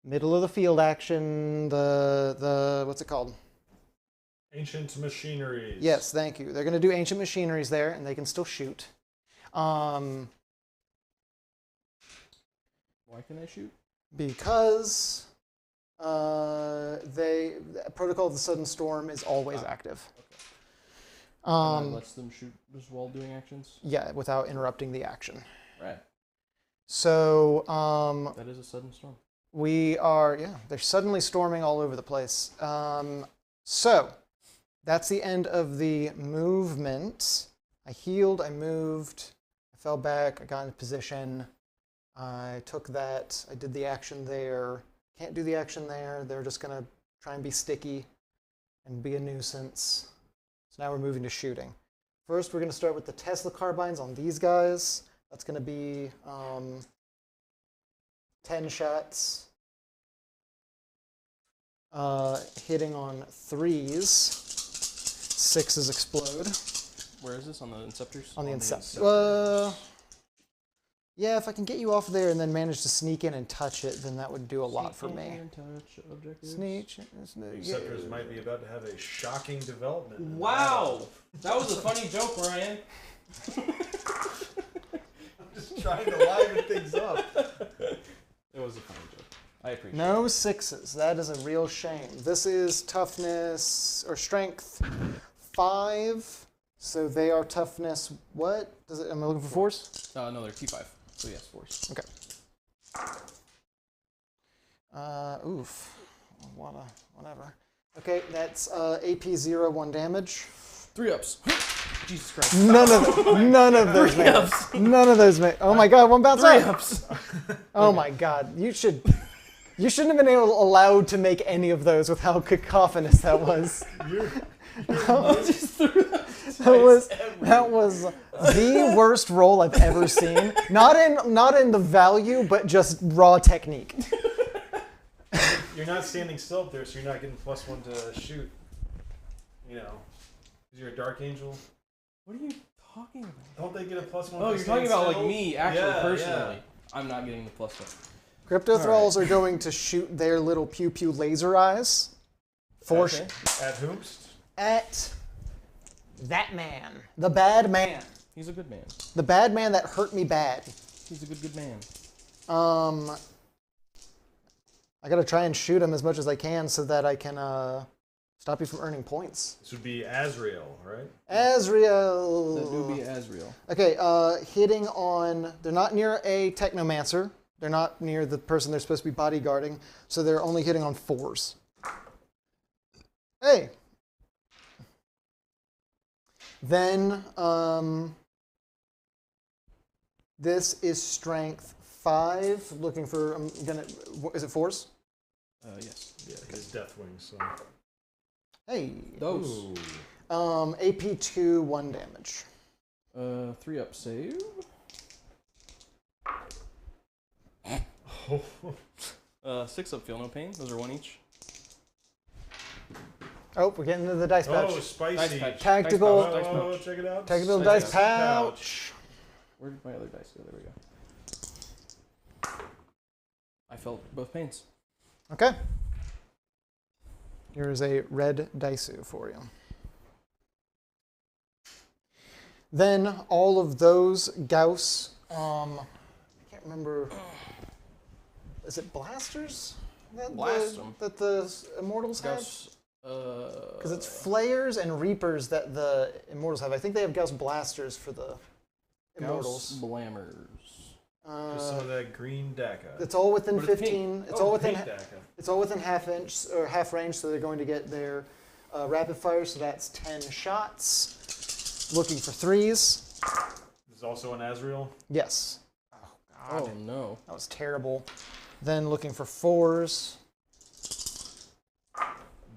middle of the field action, the what's it called? Ancient machineries. Yes, thank you. They're going to do ancient machineries there, and they can still shoot. Why can they shoot? Because Protocol of the Sudden Storm is always active. Okay. And that lets them shoot just while doing actions? Yeah, without interrupting the action. Right. So that is a sudden storm. we are, they're suddenly storming all over the place. So that's the end of the movement. I healed, I moved, I fell back, I got into position. I took that, I did the action there. Can't do the action there. They're just going to try and be sticky and be a nuisance. So now we're moving to shooting. First, we're going to start with the Tesla carbines on these guys. That's going to be 10 shots. Hitting on 3s. 6s explode. Where is this? On the Inceptors? On the Inceptors. Yeah, if I can get you off there and then manage to sneak in and touch it, then that would do a lot for me. Sneak. Inceptors might be about to have a shocking development. Wow! That was a funny joke, Ryan. I'm just trying to liven things up. It was a funny joke. I appreciate it. No 6s. That is a real shame. This is toughness or strength 5. So they are toughness. What? Am I looking for force? No, they're T5. So yes, force. Okay. Oof. Whatever. Okay, that's AP 0, 1 damage. 3 ups. Jesus Christ. None of those made it. None of those made. Oh my God! One bounce 3 up. ups. Oh my God! You shouldn't have been allowed to make any of those with how cacophonous that was. That was the worst roll I've ever seen. Not in the value, but just raw technique. You're not standing still up there, so you're not getting +1 to shoot. You know, because you're a Dark Angel. What are you talking about? Don't they get a +1? Oh, for you're talking about like standstill? me, actually, Yeah, personally. yeah. I'm not getting the +1. Crypto Thralls are going to shoot their little pew pew laser eyes Okay. At whomst? at that man, the bad man, He's a good man. the bad man that hurt me bad. He's a good man. I gotta try and shoot him as much as I can so that I can stop you from earning points. This would be Azrael, right? Azrael. That would be Azrael. Okay, hitting on. They're not near a technomancer. They're not near the person they're supposed to be bodyguarding, so they're only hitting on 4s. Hey. Then this is strength 5. Looking for. I'm gonna. Is it 4s? Yes. Yeah, his death wings. So. Hey. Those. Ooh. AP 2, 1 damage. 3 up save. Oh. 6 up feel no pain. Those are 1 each. Oh, we're getting into the dice pouch. Oh, spicy. Dice pouch. Tactical- Dice pouch. Dice Oh, pouch. check it out. Tactical Dice dice pouch. pouch. Where did my other dice go? There we go. I felt both pains. Okay. Here is a red daisu for you. Then all of those Gauss, I can't remember, is it blasters? Blast 'em. That the Immortals have? Gauss. Because it's flayers and reapers that the Immortals have. I think they have Gauss blasters for the Immortals. Gauss blammers. Just some of that green DACA. It's all within But it's 15. pink. It's all within. pink DACA. It's all within half inch or half range, so they're going to get their rapid fire. So that's 10 shots. Looking for 3s. This is also an Azrael. Yes. Oh God, Oh no. that was terrible. Then looking for 4s.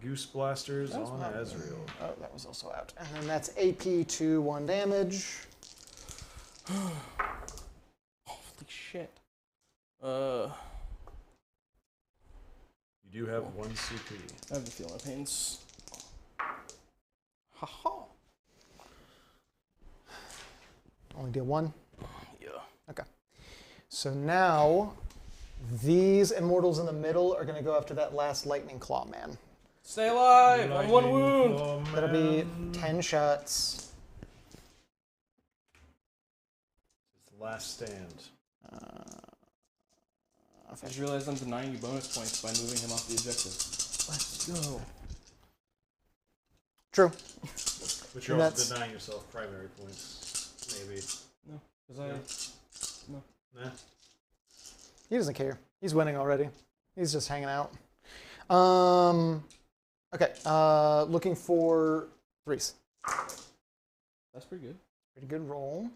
Goose blasters That was on not- Azrael. Oh, that was also out. And then that's AP 2, 1 damage. Holy shit. You do have 1 CP. I have the feel no pains. Haha. Only deal 1. Yeah. Okay. So now these Immortals in the middle are going to go after that last Lightning Claw man. Stay alive on 1 wound. Oh, That'll be man. 10 shots. It's the last stand. I just realized I'm denying you bonus points by moving him off the objective. Let's go. True. But you're And also that's- denying yourself primary points. Maybe. No, because Nah. He doesn't care. He's winning already. He's just hanging out. Okay. Looking for 3s. that's pretty good. Pretty good roll.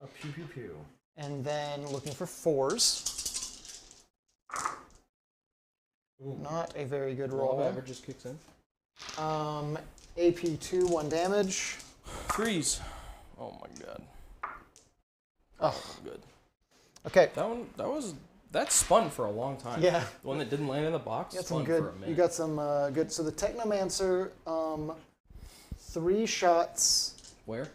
A pew pew pew. And then looking for 4s. Ooh. Not a very good Law of roll. averages kicks in. AP 2, 1 damage. 3s. Oh my god. Oh, Good. okay. That spun for a long time. Yeah. The one that didn't land in the box You got spun some good. for a minute. You got some good. So the Technomancer, 3 shots Where?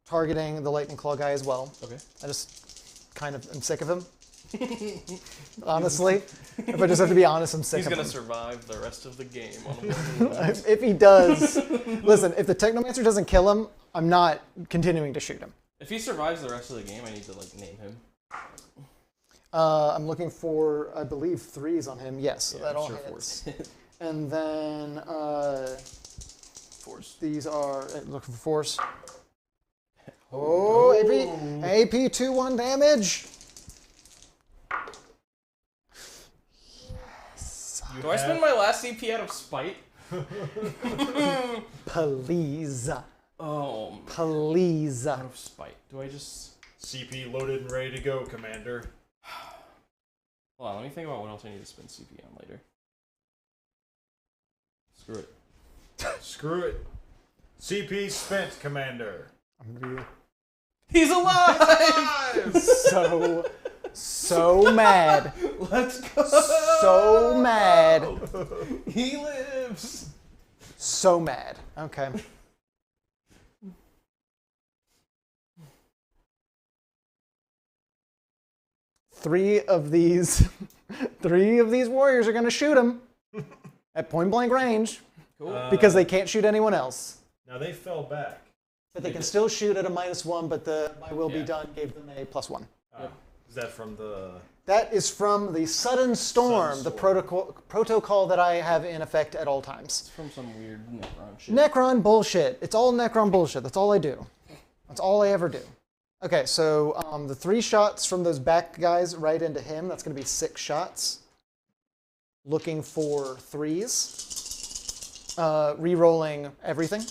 targeting the Lightning Claw guy as well. Okay. I just kind of am sick of him. Honestly, if I just have to be honest, I'm sick He's of gonna him. survive the rest of the game on a wound. If he does, listen, if the Technomancer doesn't kill him, I'm not continuing to shoot him. If he survives the rest of the game, I need to name him. I'm looking for, I believe, 3s on him. Yes, so that I'm all sure hits. 4s. And then 4s. these are looking for force. Oh, AP 2, 1 damage. Do I spend my last CP out of spite? Please. Oh, Please. out of spite. Do I just... CP loaded and ready to go, Commander. Hold on, let me think about what else I need to spend CP on later. Screw it. Screw it. CP spent, Commander. I'm gonna be He's alive! so mad. Let's go! So mad. He lives! So mad. Okay. three of these warriors are going to shoot him at point blank range Cool. because they can't shoot anyone else. Now they fell back. But they can still shoot at a -1, but the my will be Yeah. done gave them a +1. Yep. Is that from the... That is from the Sudden Storm, Sudden the Storm. protocol that I have in effect at all times. It's from some weird Necron shit. Necron bullshit. It's all Necron bullshit. That's all I do. That's all I ever do. Okay, so the 3 shots from those back guys right into him, that's going to be 6 shots. Looking for 3s. Re-rolling everything.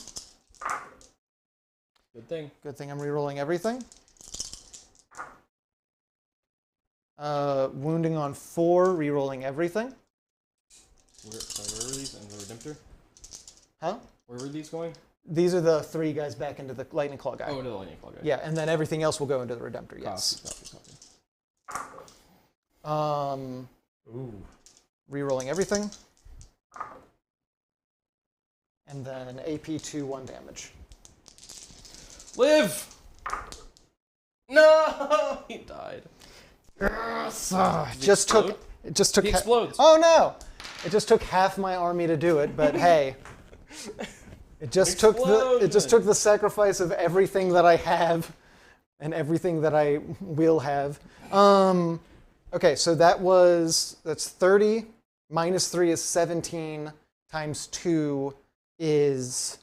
Good thing. Good thing I'm re-rolling everything. Wounding on 4, re-rolling everything. Where were these? And the Redemptor? Huh? Where were these going? These are the 3 guys back into the Lightning Claw guy. Oh, into the Lightning Claw guy. Yeah, and then everything else will go into the Redemptor, yes. Copy. Ooh. Re-rolling everything. And then AP 2, 1 damage. Live! No! He died. It just took He explodes. Oh no! It just took half my army to do it, but hey. It just took the sacrifice of everything that I have and everything that I will have. Okay, so that's 30 minus 3 is 17 times 2 is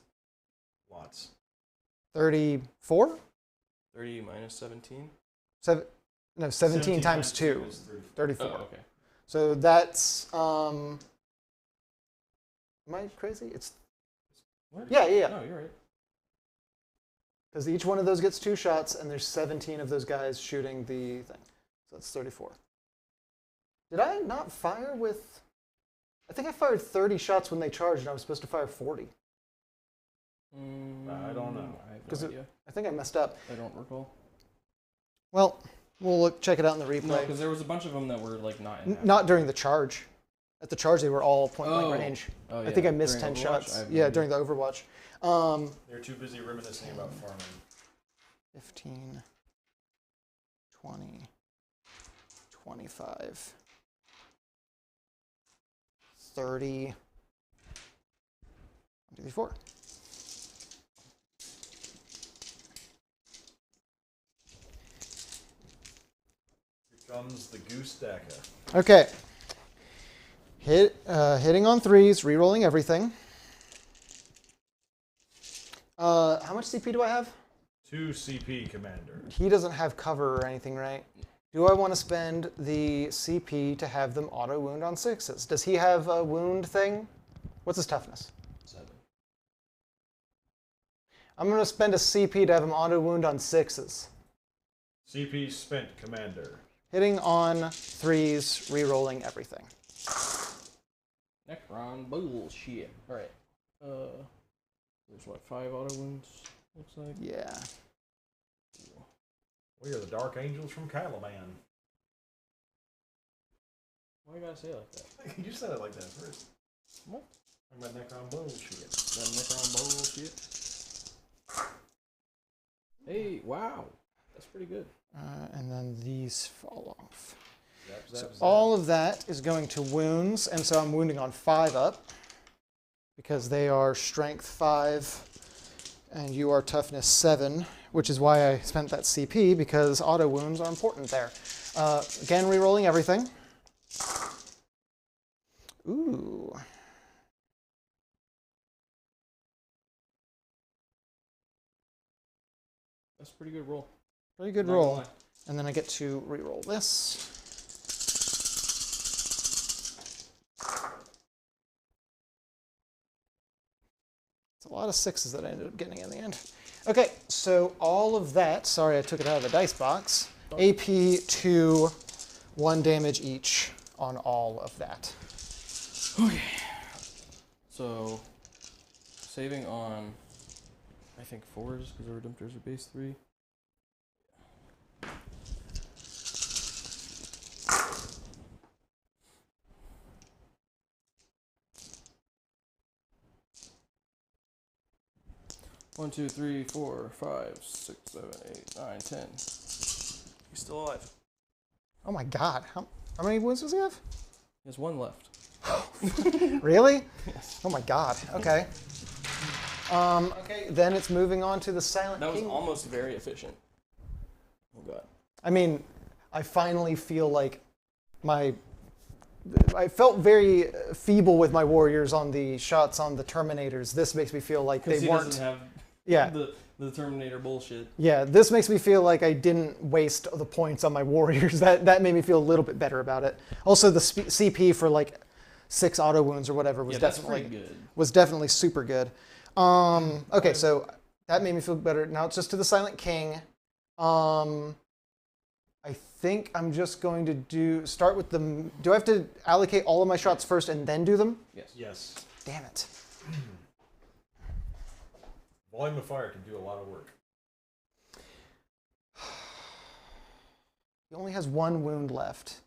Lots. 34? 30 minus 17? 17 times 2 is 34. Oh, okay. So that's am I crazy? It's What? yeah. No, you're right. Because each one of those gets 2 shots, and there's 17 of those guys shooting the thing. So that's 34. Did I not fire with... I think I fired 30 shots when they charged, and I was supposed to fire 40. I don't know. I have Because no idea. I think I messed up. I don't recall. Well, we'll check it out in the No, replay. because there was a bunch of them that were like not in half. Not during the charge. At the charge, they were all point-blank range. Oh, I think yeah. I missed During 10 Overwatch? shots. I have no Yeah, idea. during the Overwatch. They're too busy reminiscing about farming. 15, 20, 25, 30, 24. Here comes the goose stacker. Okay. Hitting on 3s, re-rolling everything. How much CP do I have? 2 CP, Commander. He doesn't have cover or anything, right? Do I want to spend the CP to have them auto wound on 6s? Does he have a wound thing? What's his toughness? 7. I'm going to spend a CP to have him auto wound on 6s. CP spent, Commander. Hitting on 3s, re-rolling everything. Necron bullshit. Alright. There's what, 5 auto wounds? Looks like. Yeah. We are the Dark Angels from Caliban. Why you gotta say it like that? You said it like that first. What? I'm about Necron bullshit. That Necron bullshit. Hey, wow. That's pretty good. And then these fall off. Zap, So zap, zap. all of that is going to wounds, and so I'm wounding on 5 up because they are strength 5 and you are toughness 7, which is why I spent that CP, because auto wounds are important there. Again, re-rolling everything. Ooh. That's a pretty good roll. Pretty good Not gonna roll. lie. And then I get to re-roll this. It's a lot of 6s that I ended up getting in the end. Okay, so all of that, sorry I took it out of the dice box, AP 2, 1 damage each on all of that. Okay. So, saving on, I think 4s, because our Redemptors are base 3. One, 2, 3, 4, 5, 6, 7, 8, 9, 10. He's still alive. Oh my god. How many wounds does he have? He has one left. Really? Yes. Oh my god. Okay. Okay, then it's moving on to the Silent That was King. almost very efficient. Oh god. I mean, I finally feel like I felt very feeble with my warriors on the shots on the Terminators. This makes me feel like they He weren't. doesn't have Yeah. the Terminator bullshit. Yeah, this makes me feel like I didn't waste the points on my warriors. That made me feel a little bit better about it. Also, the CP for like 6 auto wounds or whatever was Yeah, that's definitely pretty good. was definitely super good. Okay, so that made me feel better. Now it's just to the Silent King. I think I'm just going to start with the. Do I have to allocate all of my shots first and then do them? Yes. Yes. Damn it. Volume of fire can do a lot of work. He only has 1 wound left.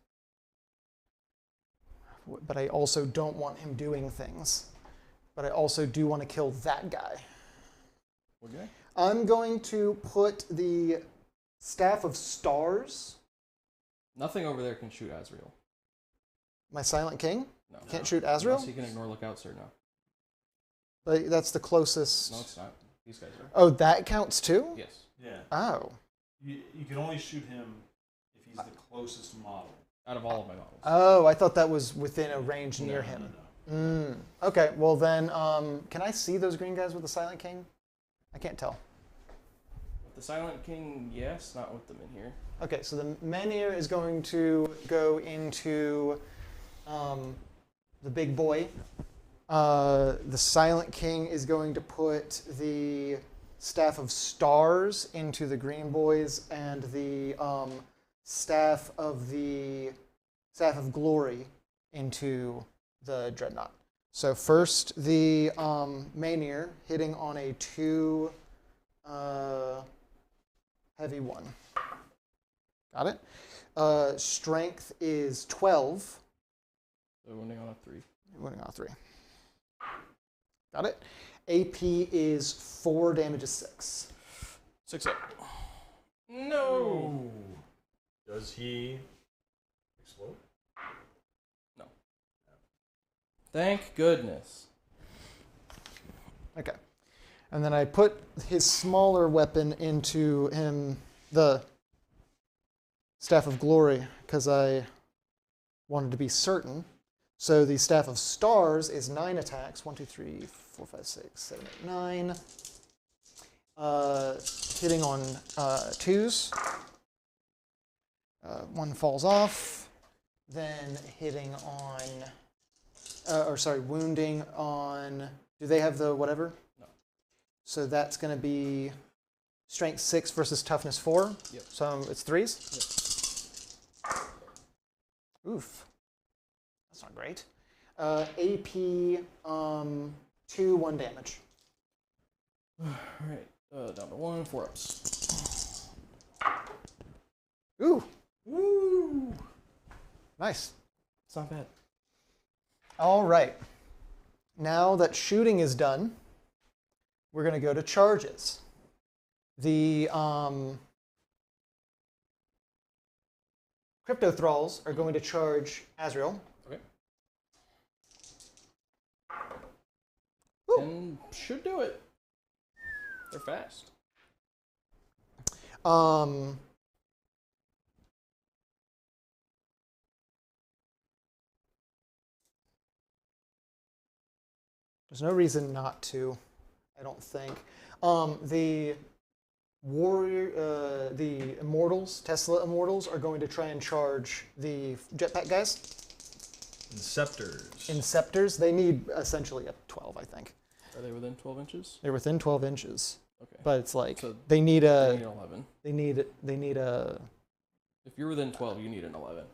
But I also don't want him doing things. But I also do want to kill that guy. Okay. I'm going to put the Staff of Stars. Nothing over there can shoot Azrael. My Silent King No. can't shoot Azrael. Unless he can ignore lookouts or no. But that's the closest. No, it's not. These guys are. Oh, that counts too? Yes. Yeah. Oh. You can only shoot him if he's the closest model. Out of all of my models. Oh, I thought that was within a range near No, him. no. Okay, well then, can I see those green guys with the Silent King? I can't tell. With the Silent King, yes, not with them in here. Okay, so the Menhir is going to go into the big boy. The Silent King is going to put the Staff of Stars into the green boys, and the Staff of Glory into the Dreadnought. So first the Menhir hitting on a 2 heavy 1. Got it. Strength is 12. So winning on a 3. Winning on a 3. Got it. AP is 4, damage is 6. 6 up. No. Does he explode? No. Thank goodness. Okay. And then I put his smaller weapon into him, the Staff of Glory, because I wanted to be certain. So the Staff of Stars is 9 attacks. 1, 2, 3, 4, 5, 6, 7, 8, 9. Hitting on 2s. 1 falls off. Then hitting on, wounding on, do they have the whatever? No. So that's going to be strength 6 versus toughness 4. Yep. So it's 3s? Yep. Oof. That's not great. AP 2, 1 damage. Alright. Down to 1, 4 ups. Ooh. Woo! Nice. It's not bad. All right. Now that shooting is done, we're going to go to charges. The Crypto Thralls are going to charge Azrael. Okay. Ooh. And should do it. They're fast. There's no reason not to, I don't think. The warrior, the Immortals, Tesla Immortals, are going to try and charge the jetpack guys. Inceptors. Inceptors, they need essentially a 12, I think. Are they within 12 inches? They're within 12 inches. Okay. But it's like, So they need They need a, an 11. they need a, If you're within 12, you need an 11.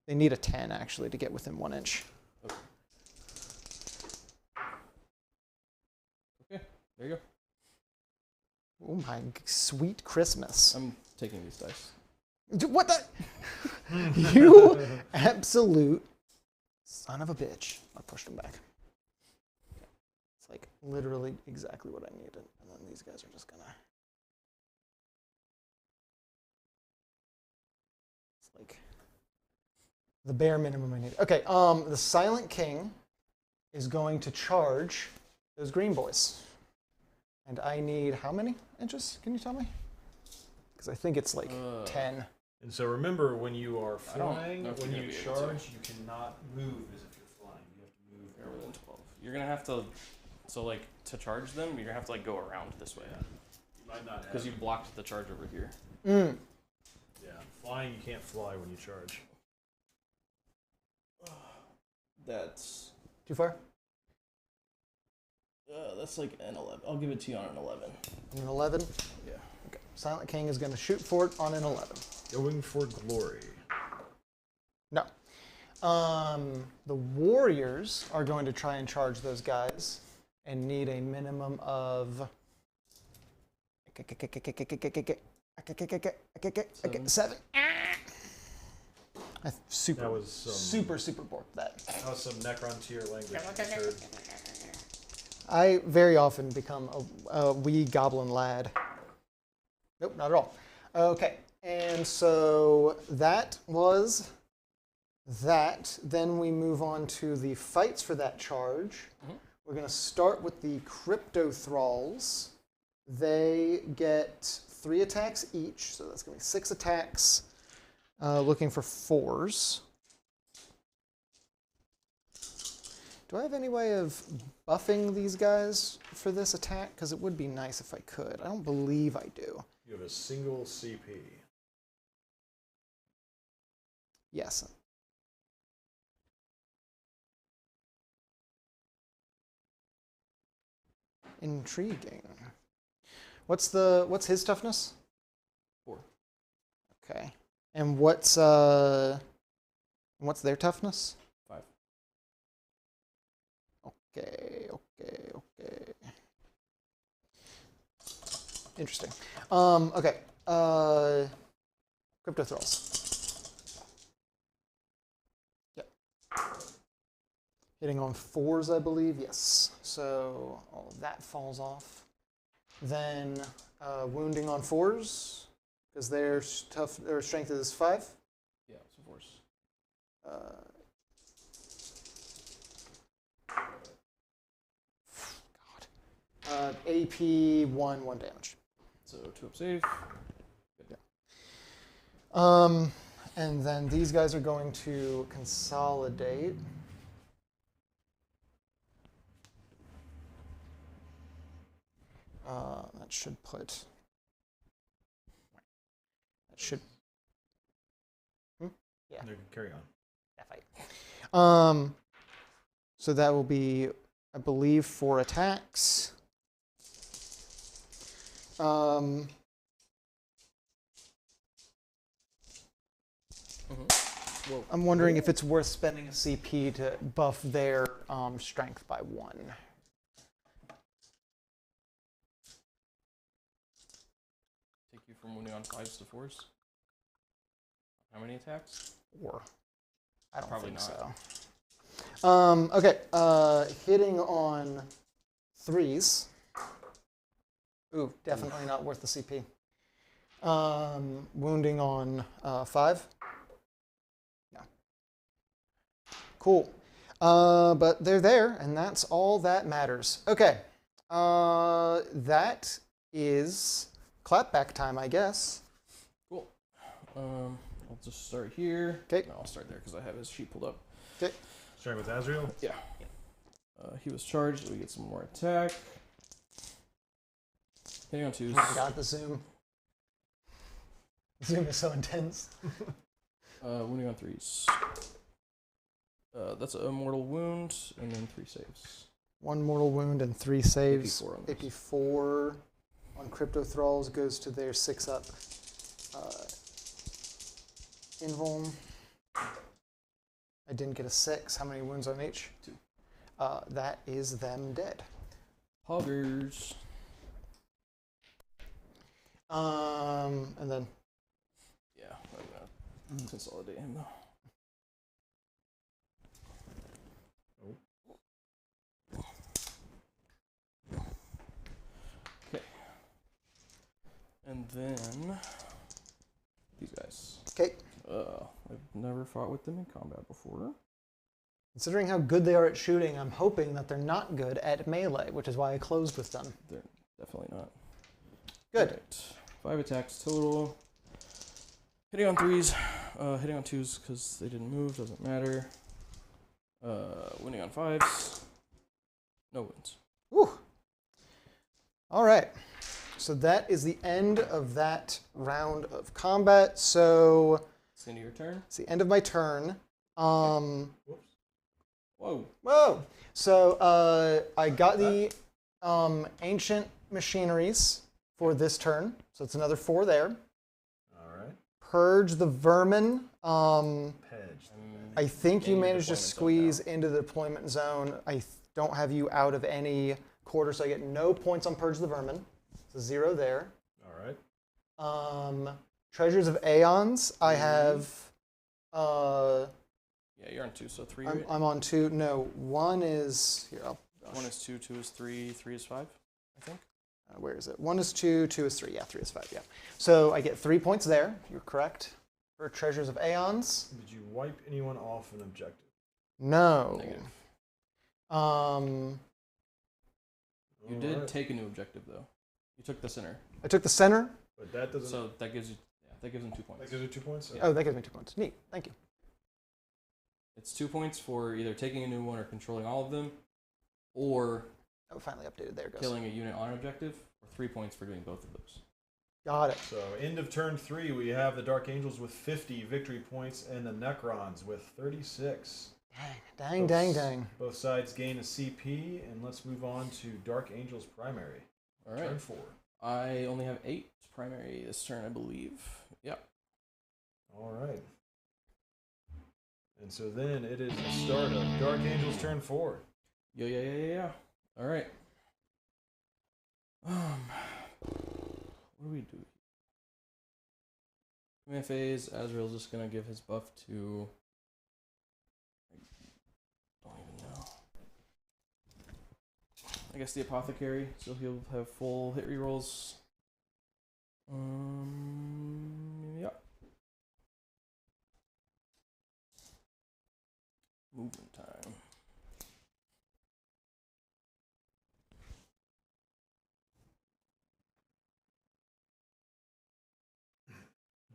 they need a 10 actually to get within 1 inch. Okay. Okay, there you go. Oh my sweet Christmas. I'm taking these dice. What the? You absolute son of a bitch. I pushed him back. It's like literally exactly what I needed. And then these guys are just gonna. It's like the bare minimum I need. Okay, the Silent King is going to charge those green boys. And I need how many inches? Can you tell me? Because I think it's like 10. And so remember, when you are I don't flying, know if when you're you gonna be able to. charge, you cannot move as if you're flying. You have to move You're within 12. You're gonna have to, so like to charge them, you're gonna have to like go around this way. You might not have. Because you blocked the charge over here. Mm. Yeah, flying, you can't fly when you charge. That's Too far? that's like an 11. I'll give it to you on an 11. An 11? Yeah. Okay. Silent King is going to shoot for it on an 11. Going for glory. No. The Warriors are going to try and charge those guys and need a minimum of 7. I That was super borked that. That was some Necron tier language. I just heard. I very often become a wee goblin lad. Nope, not at all. Okay, and so that was that. Then we move on to the fights for that charge. We're going to start with the Crypto Thralls. They get 3 attacks each, so that's going to be 6 attacks. Looking for 4s. Do I have any way of buffing these guys for this attack? Because it would be nice if I could. I don't believe I do. You have a single CP. Yes. Intriguing. What's his toughness? 4. Okay. And what's their toughness? 5. Okay. Interesting. Okay. Crypto Thralls. Yep. Hitting on 4s, I believe. Yes. So all of that falls off. Then wounding on 4s, because their strength is 5. Yeah, it's a force. AP 1 damage. So 2 up save. And then these guys are going to consolidate. That should put. That should. Yeah. Carry on. That fight. So that will be, I believe, 4 attacks. I'm wondering if it's worth spending a CP to buff their strength by 1. Take you from wounding on 5s to 4s. How many attacks? 4. I don't Probably think not. so. Okay. Hitting on 3s. Ooh, definitely not worth the CP. Wounding on 5. No. Cool. But they're there, and that's all that matters. Okay. That is clapback time, I guess. Cool. I'll just start here. Okay. No, I'll start there because I have his sheet pulled up. Okay. Starting with Azrael? Yeah. He was charged, so we get some more attack. Hitting on 2s. I got the zoom. Zoom is so intense. Wounding on 3s. That's a mortal wound, and then 3 saves. 1 mortal wound and 3 saves. AP4 on those. AP4 on Crypto Thralls goes to their 6-up invuln. I didn't get a 6. How many wounds on each? 2. That is them dead. Hoggers. And then Yeah, I'm gonna consolidate him. Okay. And then these guys. okay. I have never fought with them in combat before. Considering how good they are at shooting, I'm hoping that they're not good at melee, which is why I closed with them. They're definitely not. Good. Right. 5 attacks total. Hitting on 3s, hitting on 2s because they didn't move, doesn't matter. Winning on 5s. No wins. Whew. All right. So that is the end of that round of combat. So It's the end of your turn. it's the end of my turn. Whoops. Whoa. Whoa. So I got the ancient machineries for this turn. So it's another 4 there. All right. Purge the vermin. Pedged. I think you In your managed to deployment zone squeeze now. into the deployment zone. I don't have you out of any quarter, so I get no points on Purge the Vermin. So 0 there. All right. Treasures of Aeons. I have. Yeah, you're on 2, so 3. Right? I'm on 2. No, 1 is here. 1 is 2, 2 is 3, 3 is 5, I think. Where is it? 1 is 2, 2 is 3. Yeah, 3 is 5. Yeah. So I get 3 points there. You're correct. For Treasures of Aeons. Did you wipe anyone off an objective? No. Negative. You All did right. take a new objective though. You took the center, I took the center. But that doesn't. so that gives you that gives them 2 points. that gives you 2 points. Yeah. Oh, that gives me 2 points. Neat. Thank you. It's 2 points for either taking a new one or controlling all of them, or Oh, finally updated. There it goes. killing a unit on an objective, or 3 points for doing both of those. Got it. So end of turn 3, we have the Dark Angels with 50 victory points and the Necrons with 36. Dang. Both sides gain a CP, and let's move on to Dark Angels primary. All right. Turn 4. I only have 8 primary this turn, I believe. Yep. All right. And so then it is the start of Dark Angels turn 4. Yeah. All right. What do we do? Command phase. Azrael's just gonna give his buff to. I don't even know. I guess the apothecary, so he'll have full hit rerolls. Yeah. Movement time.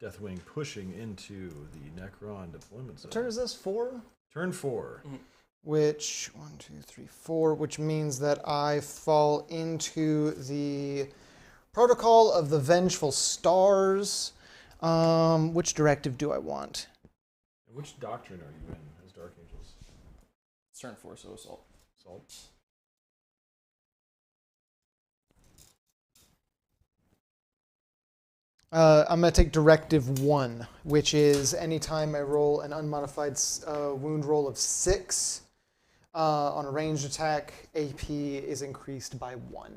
Deathwing pushing into the Necron deployment zone. What turn is this? 4? Turn 4. Which 1, 2, 3, 4, which means that I fall into the protocol of the Vengeful Stars. Which directive do I want? And which doctrine are you in as Dark Angels? It's turn 4, so assault. Assault. I'm going to take Directive 1, which is anytime I roll an unmodified wound roll of 6 on a ranged attack, AP is increased by 1.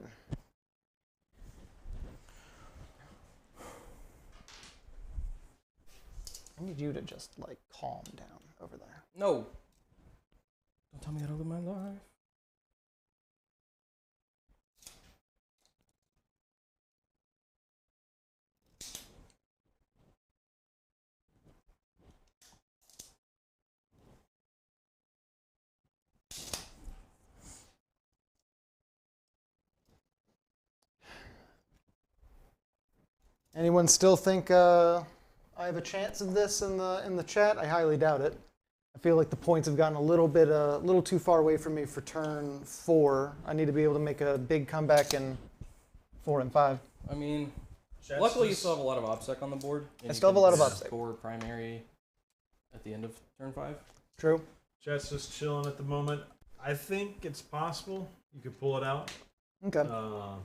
I need you to just, like, calm down over there. No. Don't tell me how to live my life. Anyone still think I have a chance of this in the chat? I highly doubt it. I feel like the points have gotten a little too far away from me for turn 4. I need to be able to make a big comeback in 4 and 5. I mean, Chat's luckily you just- still have a lot of OPSEC on the board. And I you still have a can lot of OPSEC. Score primary at the end of turn 5. True. Chat's just chilling at the moment. I think it's possible you could pull it out. Okay. We'll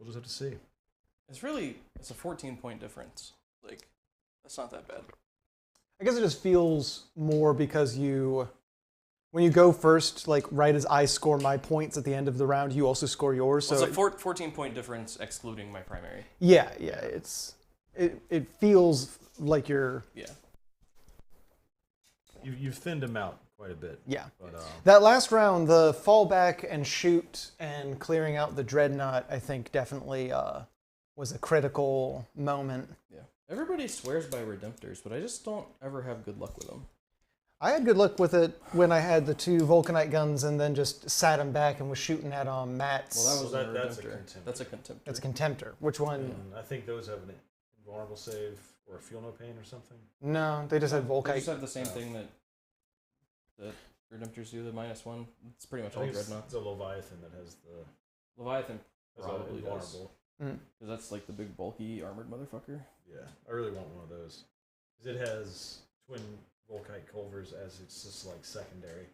just have to see. It's a 14-point difference. Like, that's not that bad. I guess it just feels more because when you go first, like right as I score my points at the end of the round, you also score yours. Well, So it's a 14-point difference excluding my primary. yeah, it feels like you're Yeah. You've thinned him out quite a bit. yeah. But That last round, the fall back and shoot and clearing out the dreadnought, I think definitely was a critical moment. Yeah. Everybody swears by Redemptors, but I just don't ever have good luck with them. I had good luck with it when I had the 2 Vulcanite guns and then just sat them back and was shooting at Matt's. Well, that was Well, a that's a Redemptor. Contemptor. That's a Contemptor. It's Contemptor. Which one? And I think those have an invulnerable save or a feel no pain or something. No, they just had They Volkite. just have the same thing that Redemptors do, the -1. It's pretty much I all think it's Dreadnoughts. the Leviathan that has the Leviathan has probably a does. invulnerable. Because that's like the big, bulky, armored motherfucker. Yeah, I really want one of those. 'Cause it has twin Volkite Culvers as it's just like secondary.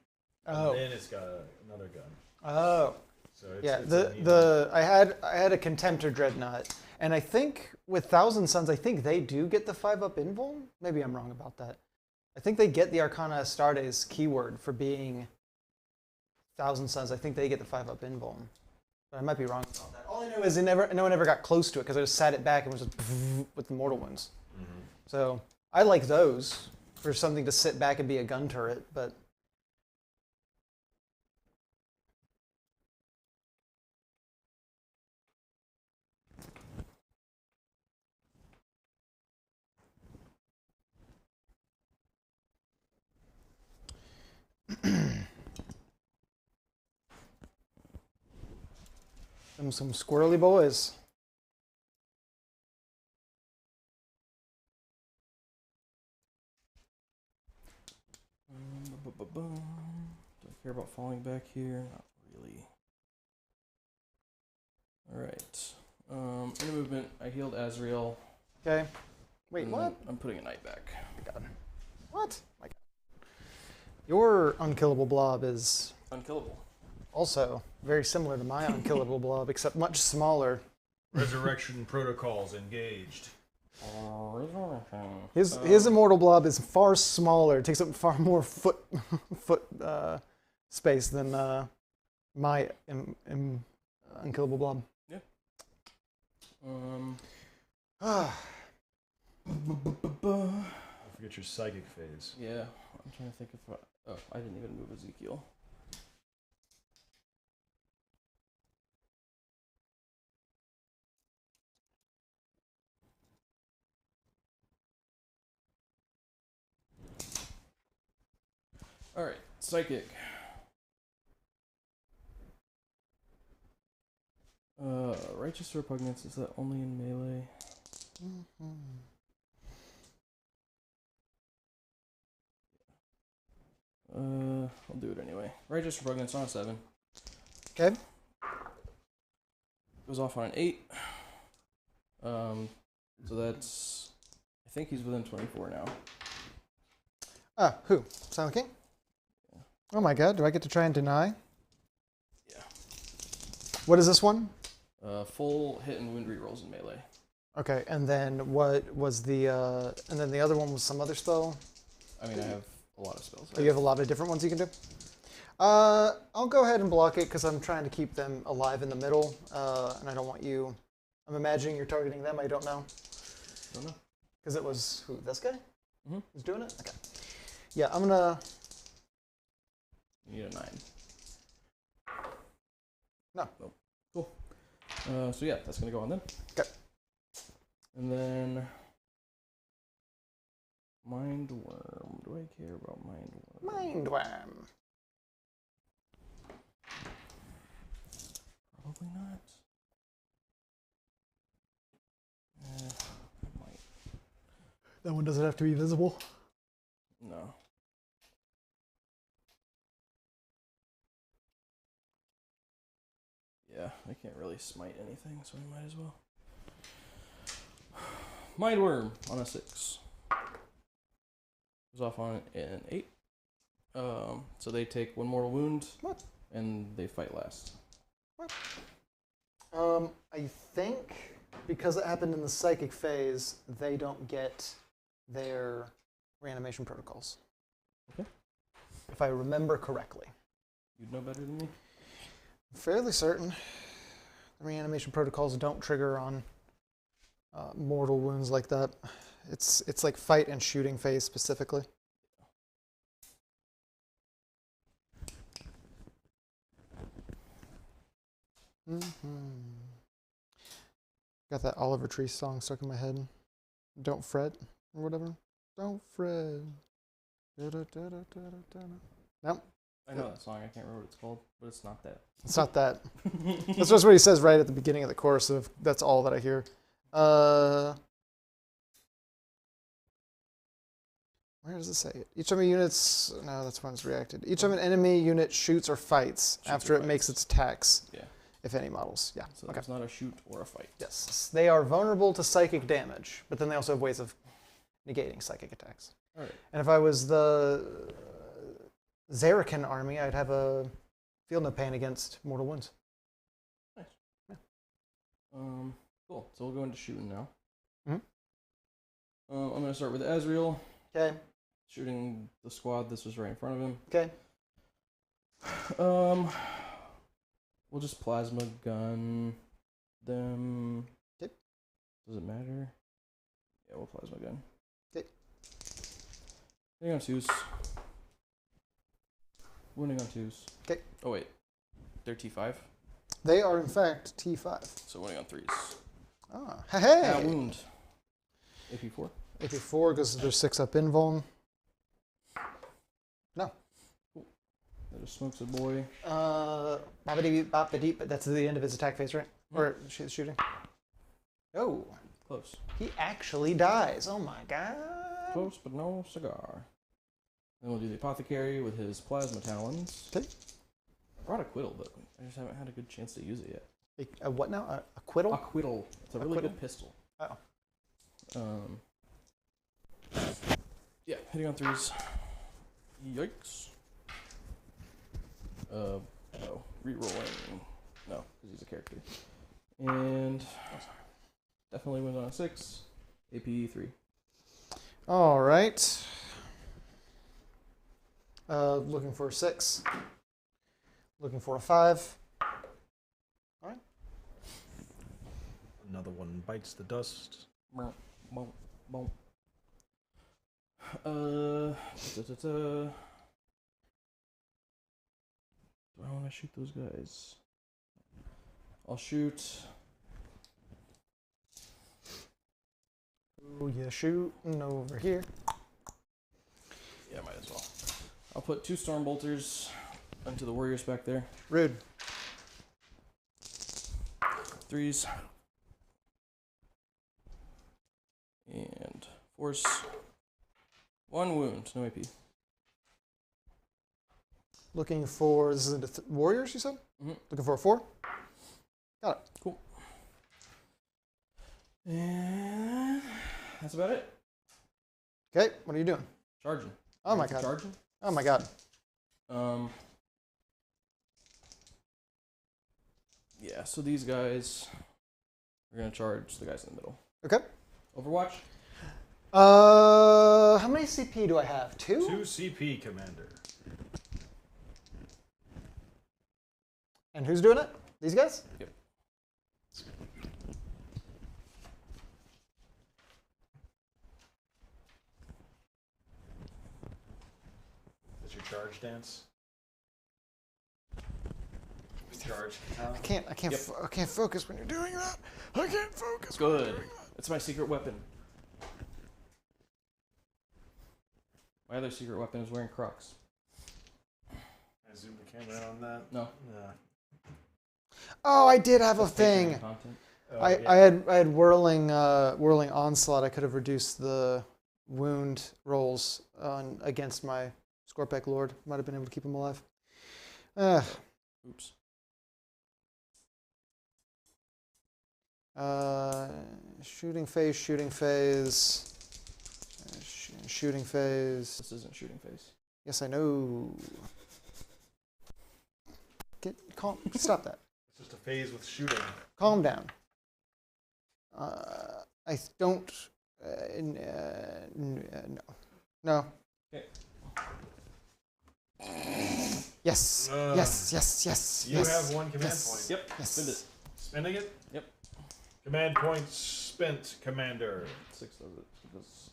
Oh. And then it's got another gun. Oh. So it's, Yeah, it's a neat one. I had a Contemptor Dreadnought, and I think with Thousand Suns, I think they do get the 5-up invul. Maybe I'm wrong about that. I think they get the Arcana Astartes keyword for being Thousand Suns. I think they get the 5-up invul, but I might be wrong about that. All I know is no one ever got close to it because I just sat it back and was just with the mortal ones. Mhm. So I like those for something to sit back and be a gun turret, but. Them some squirrely boys. Do I care about falling back here? Not really. Alright. In a movement, I healed Azrael. Okay. Wait, and what? I'm putting a knight back. My God. What? My God. Your unkillable blob is Unkillable. also very similar to my unkillable blob, except much smaller. Resurrection protocols engaged. His immortal blob is far smaller. It takes up far more foot space than my unkillable blob. Yeah. Don't forget your psychic phase. Yeah. I'm trying to think if I didn't even move Ezekiel. Alright, psychic. Righteous Repugnance, is that only in melee? I'll do it anyway. Righteous Repugnance on a 7. Okay. Goes off on an 8. So that's... I think he's within 24 now. Ah, who? Silent King? Yeah. Oh my God, do I get to try and deny? Yeah. What is this one? Full hit and wound rerolls in melee. Okay, and then what was the, and then the other one was some other spell? I mean, I have a lot of spells. Oh, you have a lot of different ones you can do? I'll go ahead and block it because I'm trying to keep them alive in the middle, and I don't want you... I'm imagining you're targeting them, I don't know. Don't know. Because it was, who, this guy? Mm-hmm. Who's doing it? Okay. Yeah, I'm gonna... You need a 9. No. Nope. Cool. So yeah, that's gonna go on then. Okay. And then... Mind Worm. Do I care about Mind Worm? Mind Worm. Probably not. I might. That one doesn't have to be visible. No. Yeah, I can't really smite anything, so I might as well. Mind Worm on a 6. Goes off on an 8. So they take 1 mortal wound. What? And they fight last. What? I think because it happened in the psychic phase, they don't get their reanimation protocols. Okay. If I remember correctly. You'd know better than me? I'm fairly certain the reanimation protocols don't trigger on mortal wounds like that. It's like fight and shooting phase specifically. Got that Oliver Tree song stuck in my head. Don't fret or whatever. Don't fret. Nope. I know that song. I can't remember what it's called, but it's not that. It's not that. That's just what he says right at the beginning of the chorus. Of that's all that I hear. Where does it say it? Each time a unit's no, that's when it's reacted. Each time an enemy unit shoots or fights after it makes its attacks. Yeah. If any models. Yeah. So Okay. it's not a shoot or a fight. Yes. They are vulnerable to psychic damage, but then they also have ways of negating psychic attacks. All right. And if I was the Szarekhan army, I'd have a field no pain against mortal wounds. Nice. Yeah. Cool. So we'll go into shooting now. Mhm. I'm going to start with Azrael. Okay. Shooting the squad. This was right in front of him. Okay. We'll just plasma gun them. Okay. Does it matter? Yeah, we'll plasma gun. Okay. Winning on 2s. Winning on 2s. Okay. Oh wait, they're T5. They are in fact T5. So winning on 3s. Ah, hey. Wound. AP4. AP4 because there's 6 up invuln. No. That just smokes a boy. Boppity, but that's the end of his attack phase, right? Or she's shooting. Oh, Close. he actually dies. Oh my god. Close, but no cigar. Then we'll do the apothecary with his plasma talons. Okay. I brought a quiddle, but I just haven't had a good chance to use it yet. A what now? A quiddle? A quiddle. It's a really quiddle? good pistol. Oh. Yeah, hitting on 3s. Yikes. No, rerolling. No, because he's a character. And definitely wins on a 6. AP 3. All right. Looking for a 6. Looking for a 5. All right. Another one bites the dust. Boom, boom, boom. Do I want to shoot those guys? I'll shoot. Who you shooting over here? Yeah, might as well. I'll put 2 storm bolters into the warriors back there. Rude. 3s. And force. 1 wound, no AP. Looking for, this is the warriors, you said? Mm-hmm. Looking for a 4? Got it. Cool. And that's about it. Okay, what are you doing? Charging. Oh my Ready for god. Charging? Oh my god. Yeah, so these guys are going to charge the guys in the middle. Okay. Overwatch? How many CP do I have? 2? 2 CP, Commander. And who's doing it? These guys? Yep. That's your charge dance? Charge. I can't focus when you're doing that. I can't focus. Good. It's my secret weapon. My other secret weapon is wearing Crocs. I zoom the camera on that. No. Oh, I did have a That's thing. Patreon content. I had whirling onslaught. I could have reduced the wound rolls against my Scorpec Lord. Might have been able to keep him alive. Oops. Shooting phase, shooting phase, shooting phase. This isn't shooting phase. Yes, I know. Stop that. It's just a phase with shooting. Calm down. I don't. No. No. Okay. Yes. Yes. You have 1 command Yes. point. Yep. Yes. Spend it. Spending it? Yep. Command points spent, Commander. 6 does it. Because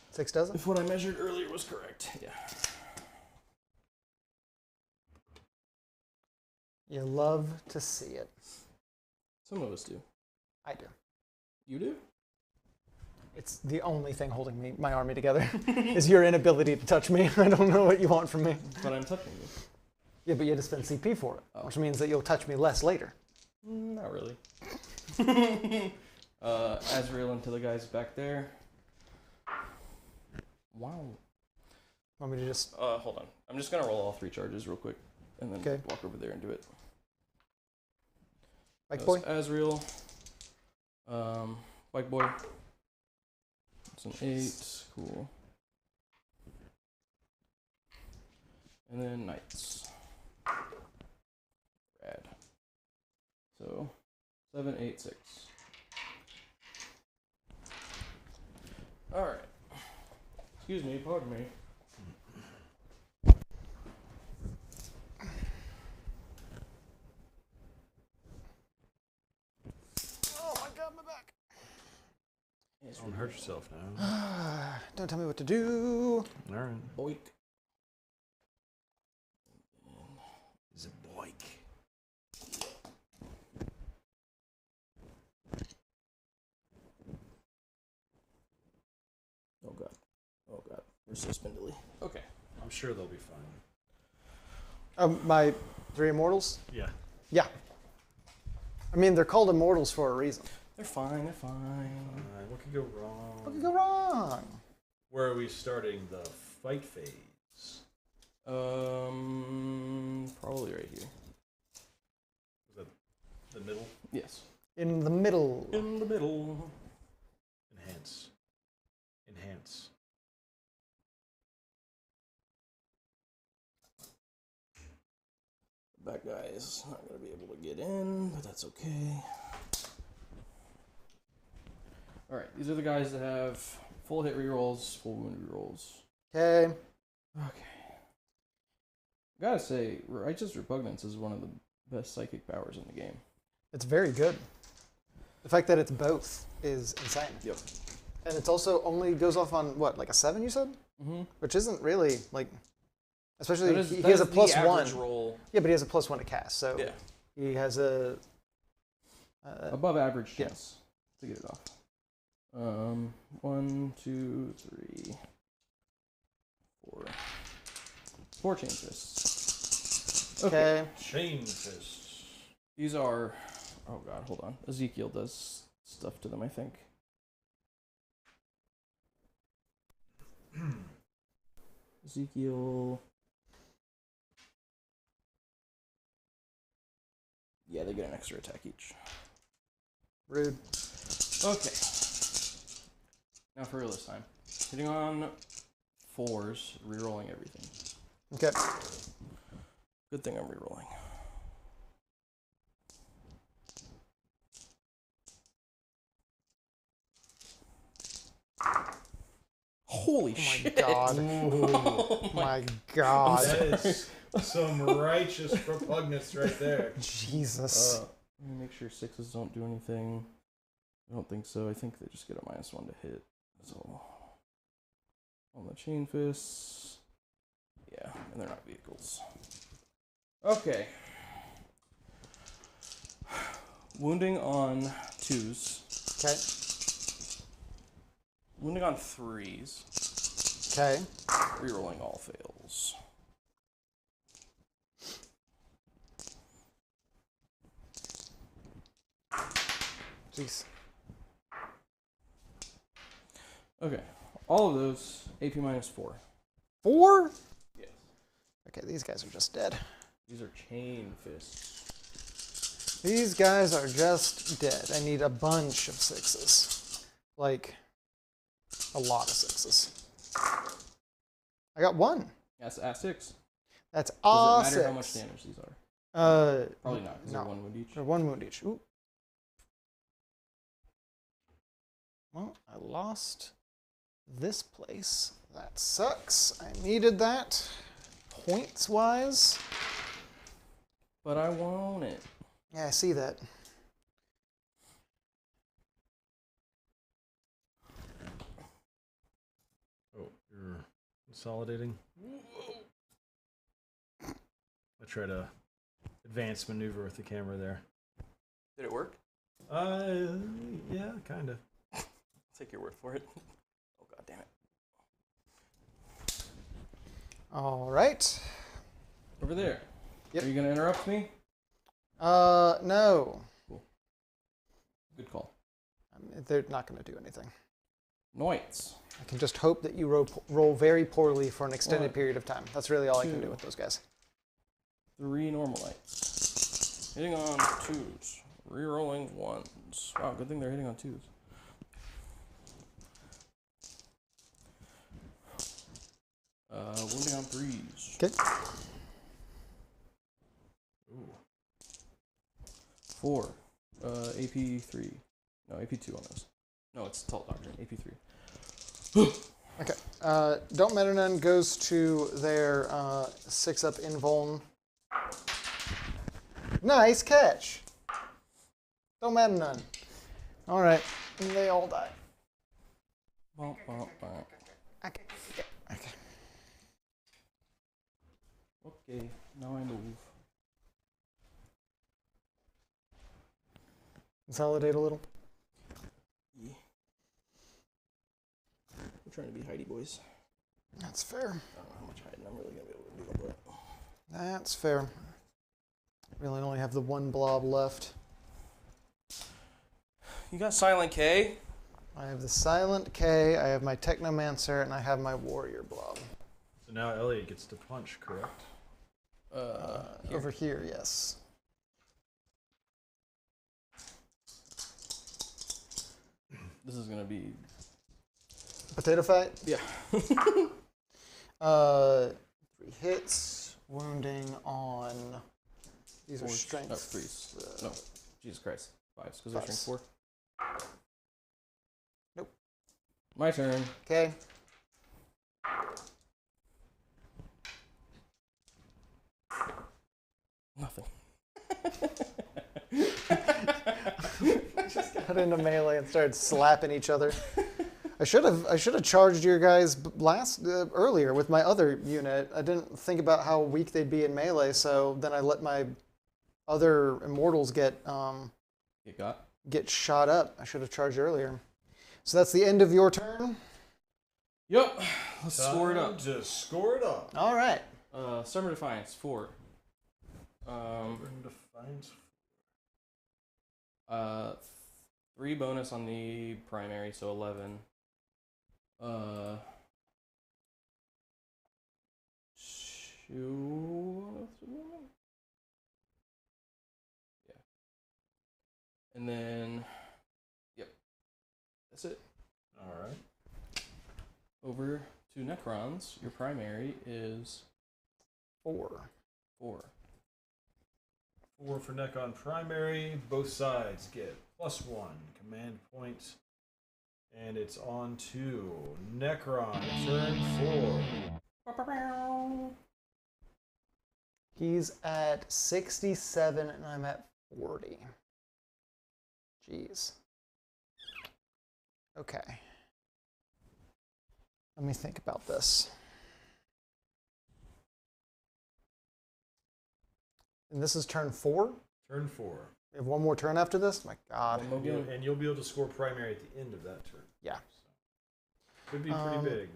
6 does it? if what I measured earlier was correct. Yeah. You love to see it. Some of us do. I do. You do? It's the only thing holding my army together is your inability to touch me. I don't know what you want from me. But I'm touching you. Yeah, but you had to spend CP for it, which means that you'll touch me less later. Not really. Azrael into the guys back there. Wow. Want me to just... Hold on. I'm just gonna roll all 3 charges real quick, and then Okay. walk over there and do it. Bike boy? Azrael. Bike boy. It's an 8. Cool. And then knights. Rad. So 7, 8, 6. All right. Excuse me. Pardon me. Oh my god, my back. Don't hurt yourself now. Don't tell me what to do. All right. Boink. Is a boink. Oh god. Oh god. We're so spindly. Okay. I'm sure they'll be fine. My 3 immortals? Yeah. Yeah. I mean, they're called immortals for a reason. They're fine. They're fine. What could go wrong? What could go wrong? Where are we starting the fight phase? Probably right here. Is that the middle? Yes. In the middle. In the middle. Enhance. Enhance. That guy is not going to be able to get in, but that's okay. Alright, these are the guys that have full hit rerolls, full wound rerolls. Okay. Okay. Gotta say, Righteous Repugnance is one of the best psychic powers in the game. It's very good. The fact that it's both is insane. Yep. And it's also only goes off on, what, like a 7 you said? Mm-hmm. Which isn't really, like... Especially, he has a +1. Roll. Yeah, but he has a +1 to cast, so... Yeah. He has a... Above average yeah. chance to get it off. 1, 2, 3, 4. 4 chain fists. Okay. Chain fists. These are... Oh god, hold on. Ezekiel does stuff to them, I think. Ezekiel... Yeah, they get an extra attack each. Rude. Okay. Now for real this time. Hitting on 4s, rerolling everything. Okay. Good thing I'm rerolling. Holy shit! God. Oh My God. That is some righteous repugnance right there. Jesus. Let me make sure 6s don't do anything. I don't think so. I think they just get a -1 to hit. So on the chain fists. Yeah, and they're not vehicles. Okay. Wounding on 2s. Okay. Wounding on 3s. Okay. Rerolling all fails. Jeez. Okay. All of those, AP -4. 4? Yes. Okay, these guys are just dead. These are chain fists. These guys are just dead. I need a bunch of 6s. Like, a lot of 6s. I got 1. That's A6. That's Does it A6. matter how much damage these are? Probably not, because no. they're 1 wound each. They're 1 wound each. Ooh. Well, I lost this place. That sucks. I needed that. Points-wise. But I want it. Yeah, I see that. Oh, you're consolidating? I try to advance maneuver with the camera there. Did it work? Yeah, kind of. Take your word for it. Oh god damn it. All right. Over there. Yep. Are you gonna interrupt me? No. Good call. They're not going to do anything. Noits. I can just hope that you roll very poorly for an extended One, period of time. That's really all I can two. do with those guys. 3 normal knights. Hitting on 2s. Rerolling 1s. Wow, good thing they're hitting on 2s. Wounding on 3s. Okay. Ooh. 4. AP 3. No, AP 2 on those. No, it's Tall Doctrine. AP 3. Okay. Don't Matter None goes to their 6-up invuln. Nice catch. Don't Matter None. All right. And they all die. Bump, bump, bump. Okay. Okay. Okay, now I move. Consolidate a little. Yeah. We're trying to be Heidi boys. That's fair. I don't know how much hiding I'm really going to be able to do, but... That's fair. Really only have the one blob left. You got Silent K? I have the Silent K, I have my Technomancer, and I have my Warrior blob. So now Elliot gets to punch, correct? Here. Over here, yes. This is going to be... Potato fight? Yeah. 3 hits, wounding on. These are 4s. strength. No, 3s. No, Jesus Christ. 5s, because they're Fives. strength 4. Nope. My turn. Okay. Nothing. Just got into melee and started slapping each other. I should have charged your guys earlier with my other unit. I didn't think about how weak they'd be in melee, so then I let my other immortals get shot up. I should have charged earlier. So that's the end of your turn. Yep. Let's score it up. Just score it up. All right. Summer Defiance 4. Defiance. 3 bonus on the primary, so 11. 2. Yeah. And then, yep. That's it. All right. Over to Necrons. Your primary is 4. 4. 4 for Necron primary. Both sides get +1 command point. And it's on to Necron, turn 4. He's at 67 and I'm at 40. Jeez. Okay. Let me think about this. And this is turn 4? Turn 4. We have one more turn after this? My God. And you'll be able to score primary at the end of that turn. Yeah. So, could be pretty big.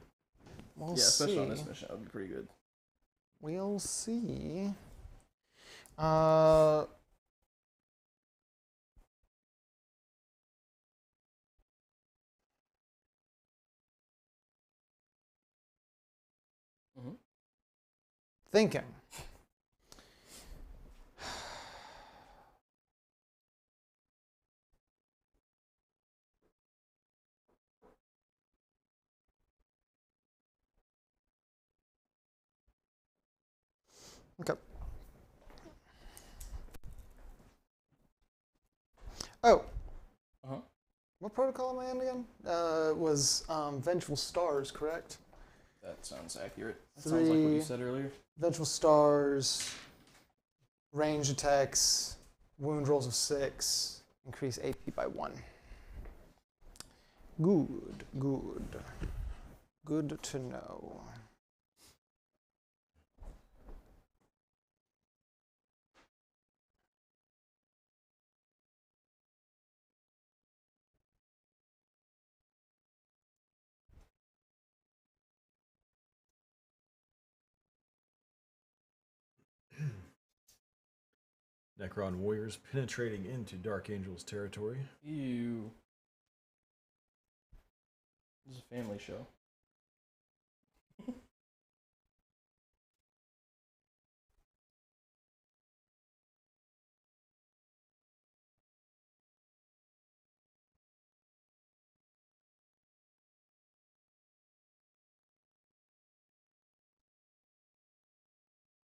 We'll Yeah, especially see. on this mission. That would be pretty good. We'll see. Thinking. Okay. Oh. Uh-huh. What protocol am I in again? Was Vengeful Stars, correct? That sounds accurate. That sounds like what you said earlier. Vengeful Stars, range attacks, wound rolls of 6, increase AP by 1. Good, good. Good to know. Necron warriors penetrating into Dark Angel's territory. Ew. This is a family show.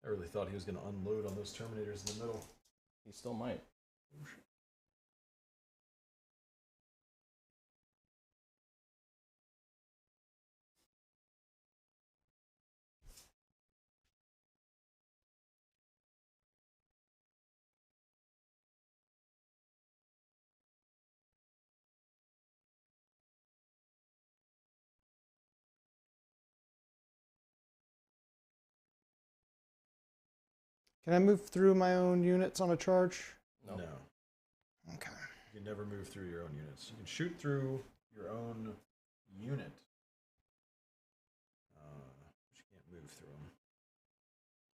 I really thought he was going to unload on those Terminators in the middle. He still might. Can I move through my own units on a charge? No. No. Okay. You can never move through your own units. You can shoot through your own unit. But you can't move through them.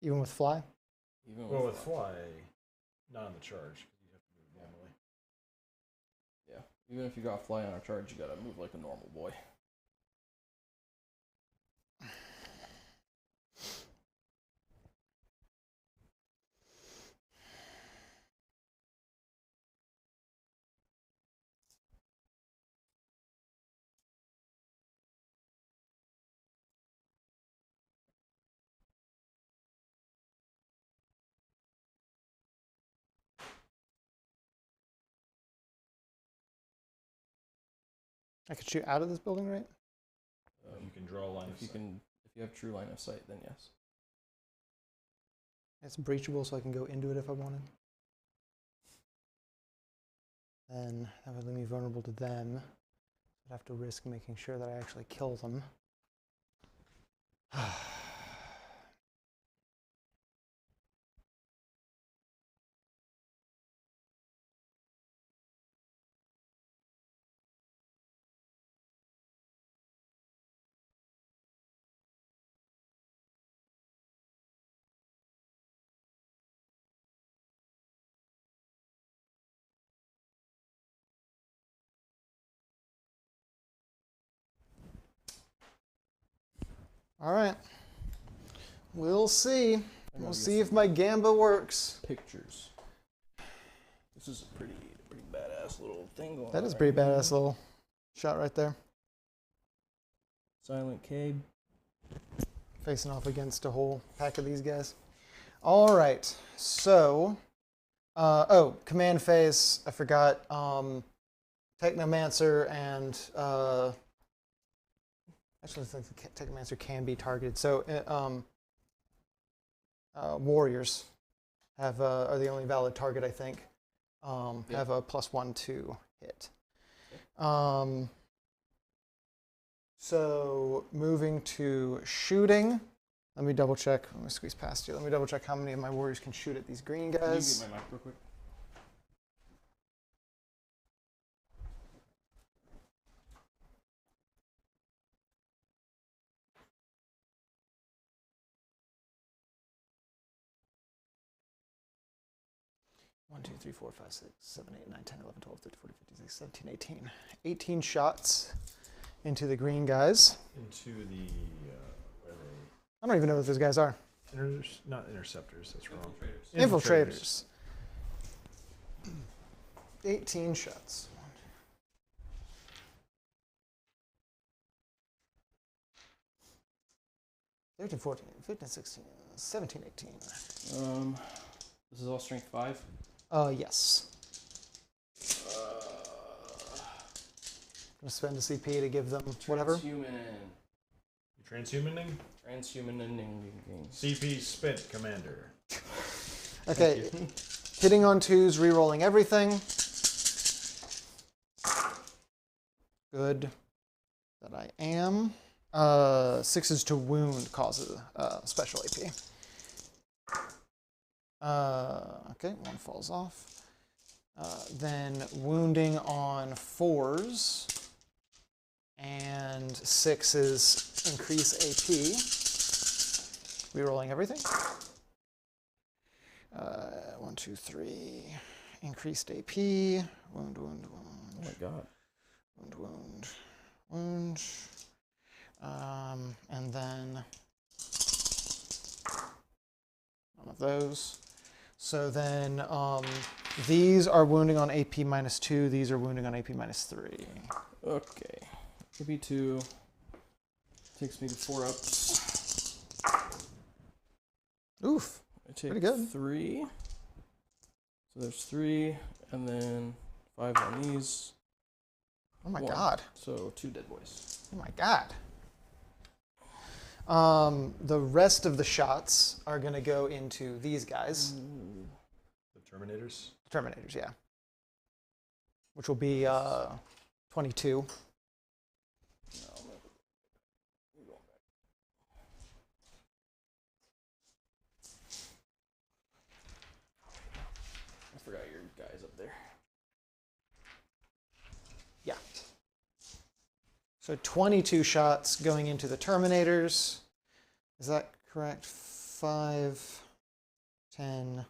Even with fly? Even Well, with fly, not on the charge. You have to move normally. Yeah. Even if you got fly on a charge, you gotta move like a normal boy. I could shoot out of this building, right? You can draw a line of If you sight. can, if you have true line of sight, then yes. It's breachable, so I can go into it if I wanted. Then that would leave me vulnerable to them. I'd have to risk making sure that I actually kill them. All right. We'll see. We'll see if my gamba works. Pictures. This is a pretty badass little thing going on. That is right pretty here. badass little shot right there. Silent Cabe. Facing off against a whole pack of these guys. All right. So, oh, command phase. I forgot. Technomancer and actually, I think the Technomancer can be targeted. So, warriors have are the only valid target, I think. Have a +1/2 hit. So moving to shooting. Let me double check. Let me squeeze past you. Let me double check how many of my warriors can shoot at these green Can you guys. get my mic real quick? One, 2, 3, 4, 5, 6, 7, 8, 9, 10, 11, 12, 13, 14, 15, 16, 17, 18. 18 shots into the green guys. Into the I don't even know what those guys are. not interceptors. That's wrong. Infiltrators. 18 shots. 13, 14, 15, 16, 17, 18. This is all strength 5. Yes. Gonna spend a CP to give them whatever. Transhuman. Transhumaning? Transhumaning. CP spent, Commander. Okay. Hitting on 2s, re-rolling everything. Good that I am. 6s to wound causes special AP. Okay, 1 falls off. Then wounding on 4s and 6s increase AP. Rerolling everything. 1, 2, 3. Increased AP. Wound, wound, wound. Oh my god. Wound, wound, wound. And then none of those. So then these are wounding on AP -2. These are wounding on AP -3. Okay. AP2 takes me to 4 ups. Oof. I take Pretty good. 3. So there's 3, and then 5 on these. Oh my 1. god. So 2 dead boys. Oh my god. The rest of the shots are going to go into these guys. The Terminators. Terminators, yeah. Which will be 22. I forgot your guys up there. Yeah. So 22 shots going into the Terminators. Is that correct? 5, 10,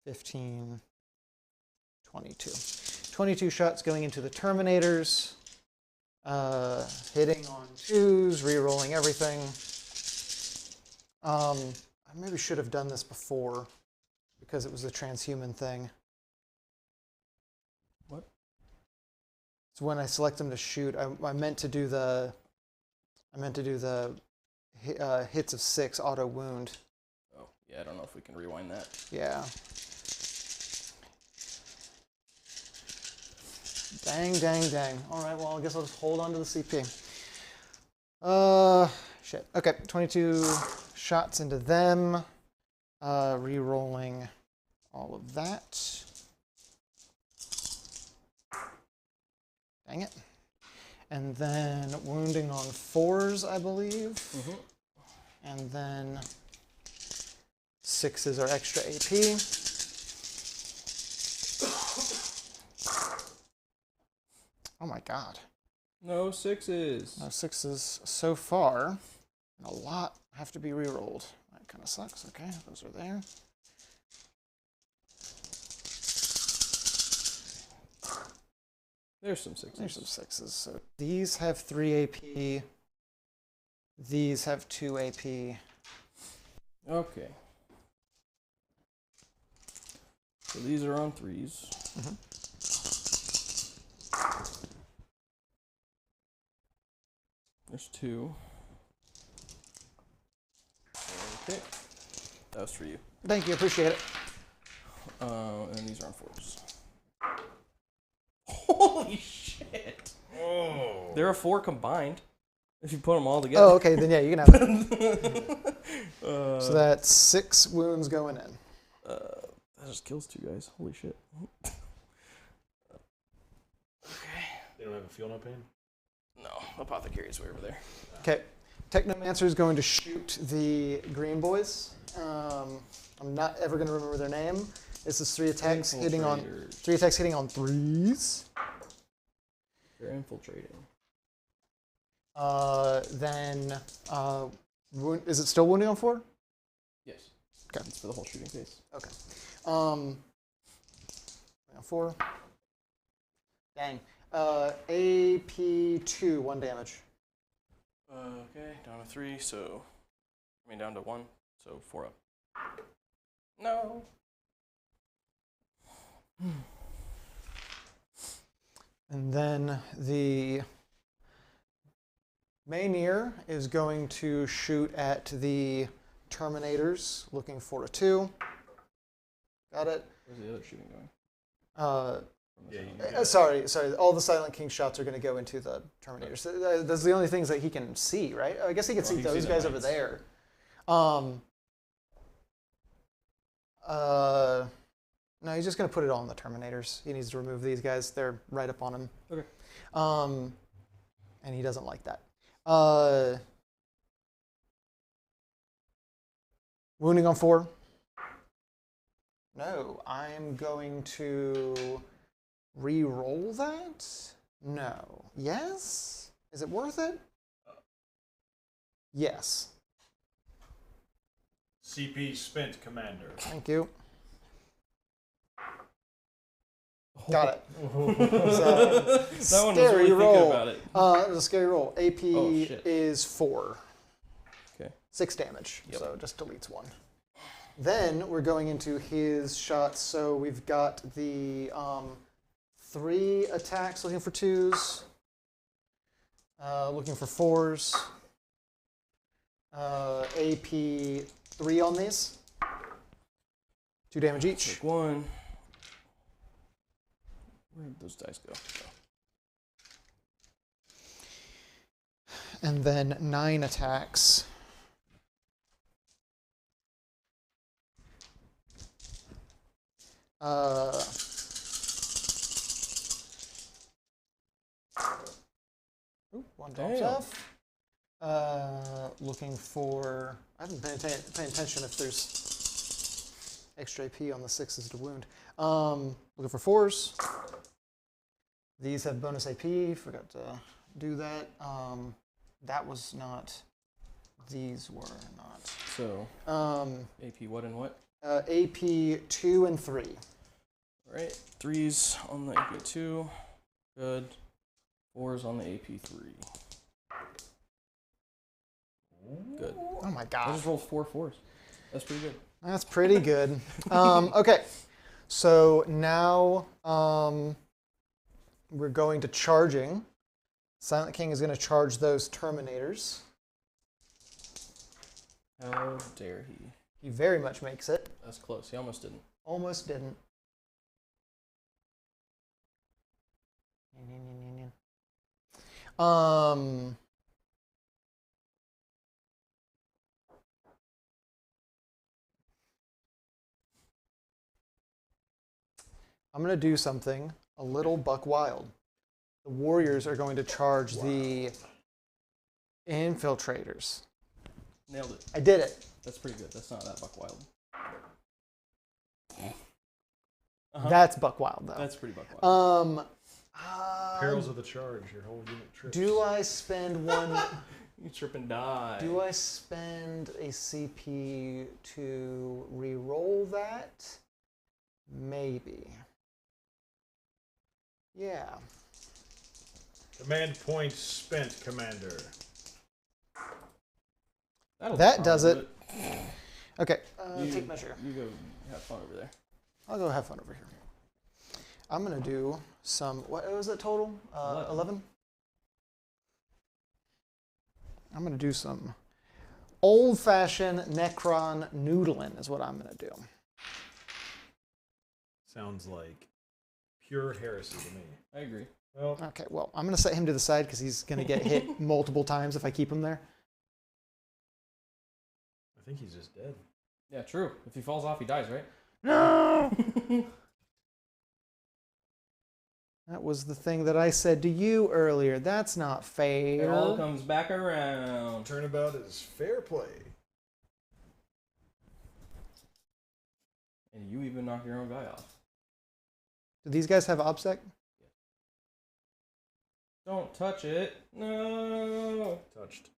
15, 22. 22 shots going into the Terminators. Hitting on 2s, re-rolling everything. I maybe should have done this before because it was the transhuman thing. What? So when I select them to shoot, I meant to do the hits of 6 auto wound. Oh, yeah, I don't know if we can rewind that. Yeah. Dang, dang, dang. All right, well, I guess I'll just hold on to the CP. Shit. Okay, 22 shots into them. Re-rolling all of that. Dang it. And then wounding on 4s, I believe. Mm-hmm. And then 6s are extra AP. Oh my god. No 6s. No 6s so far. And a lot have to be re-rolled. That kind of sucks. Okay, those are there. There's some 6s. There's some 6s. So these have 3 AP. These have 2 AP. Okay. So these are on 3s. Mm-hmm. There's 2. Okay. That was for you. Thank you, appreciate it. And these are on 4s. Holy shit! Oh. There are 4 combined. If you put them all together. Oh, okay, then yeah, you can have it. So that's 6 wounds going in. That just kills 2 guys. Holy shit. Okay. They don't have a feel no pain? No, apothecary's way over there. Okay, Technomancer is going to shoot the green boys. I'm not ever going to remember their name. This is 3 attacks hitting on Infiltrators. 3 attacks hitting on 3s. They're infiltrating. Then is it still wounding on 4? Yes. Okay. It's for the whole shooting phase. Okay. On 4. Dang. AP2, 1 damage. Okay, down to 3, so... I mean, down to 1, so 4 up. No! And then the Maynir is going to shoot at the Terminators, looking for a 2. Got it. Where's the other shooting going? Yeah, you got it. Sorry. All the Silent King shots are going to go into the Terminators. That's the only things that he can see, right? I guess he can see he can those see the guys over lights. there. No, he's just going to put it all on the Terminators. He needs to remove these guys. They're right up on him. Okay. And he doesn't like that. Wounding on 4. No, I'm going to re-roll that? No. Yes? Is it worth it? Yes. CP spent, Commander. Thank you. Got it. That one was Scary really roll. thinking about it. It was a scary roll. AP Oh, shit. is 4. Okay. 6 damage, Yep. so just deletes 1. Then we're going into his shots. So we've got the 3 attacks looking for 2s, looking for 4s, AP 3 on these. 2 damage each. Take 1. Where did those dice go? And then 9 attacks. Ooh, 1 drops Damn. off. Looking for... I haven't been paying attention if there's extra AP on the 6s to wound. Looking for 4s. These have bonus AP. Forgot to do that. That was not... These were not. So, Um, AP what and what? AP 2 and 3. Alright, 3s on the AP 2. Good. 4s on the AP 3. Good. Oh my I god. just rolled 4 4s. That's pretty good. That's pretty good. Okay, so now we're going to charging. Silent King is going to charge those Terminators. How dare he? He very much makes it. That's close. He almost didn't. Almost didn't. I'm going to do something a little buck wild. The Warriors are going to charge the Infiltrators. Nailed it. I did it. That's pretty good. That's not that buck wild. That's buck wild, though. That's pretty buck wild. Perils of the charge. Your whole unit trips. Do I spend one? You trip and die. Do I spend a CP to re-roll that? Maybe. Yeah. Command point spent, Commander. That does it. Okay. You, Take measure. You go have fun over there. I'll go have fun over here. I'm gonna do some. What was it total? 11. I'm gonna do some old-fashioned Necron noodling. Is what I'm gonna do. Sounds like pure heresy to me. I agree. Well, Okay. Well, I'm gonna set him to the side because he's gonna get hit multiple times if I keep him there. I think he's just dead. Yeah, true. If he falls off, he dies, right? No. That was the thing that I said to you earlier. That's not fair. It all comes back around. Turnabout is fair play. And you even knock your own guy off. Do these guys have OBSEC? Don't touch it. No. Touched.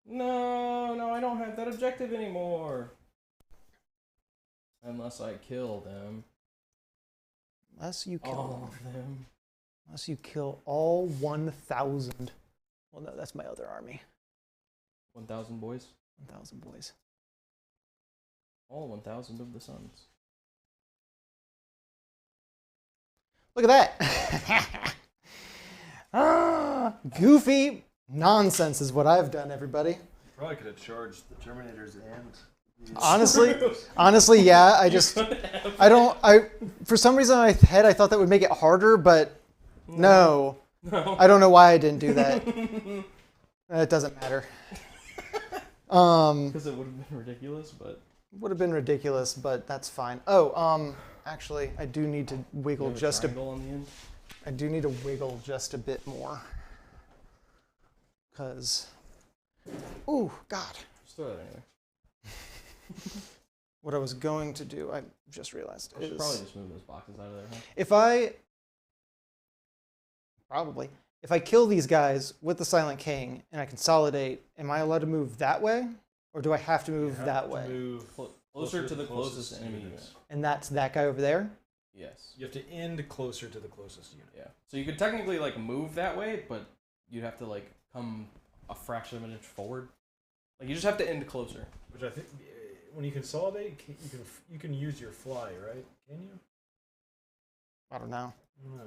No, I don't have that objective anymore. Unless I kill them. Unless you kill All of them. Unless you kill all 1,000. Well, no, that's my other army. 1,000 boys. 1,000 boys. All 1,000 of the sons. Look at that. Goofy nonsense is what I've done, everybody. Probably could have charged the Terminators and... Honestly, yeah. For some reason in my head, I thought that would make it harder, but no. I don't know why I didn't do that. It doesn't matter. Because it would have been ridiculous, but... Would have been ridiculous, but that's fine. Oh, actually, I do need to wiggle just a... on the end? I do need to wiggle just a bit more. Because... Ooh, God. Just throw that anyway. What I was going to do, I just realized, I should is... probably just move those boxes out of there, huh? If I... Probably. If I kill these guys with the Silent King and I consolidate, am I allowed to move that way? Or Or do I have to move You have that to way? move Closer to the closest enemy unit. And that's that guy over there? Yes. You have to end closer to the closest unit. Yeah. So you could technically like move that way, but you'd have to like come a fraction of an inch forward. Like you just have to end closer. Which I think when you consolidate, you can use your fly, right? Can you? I don't know. No.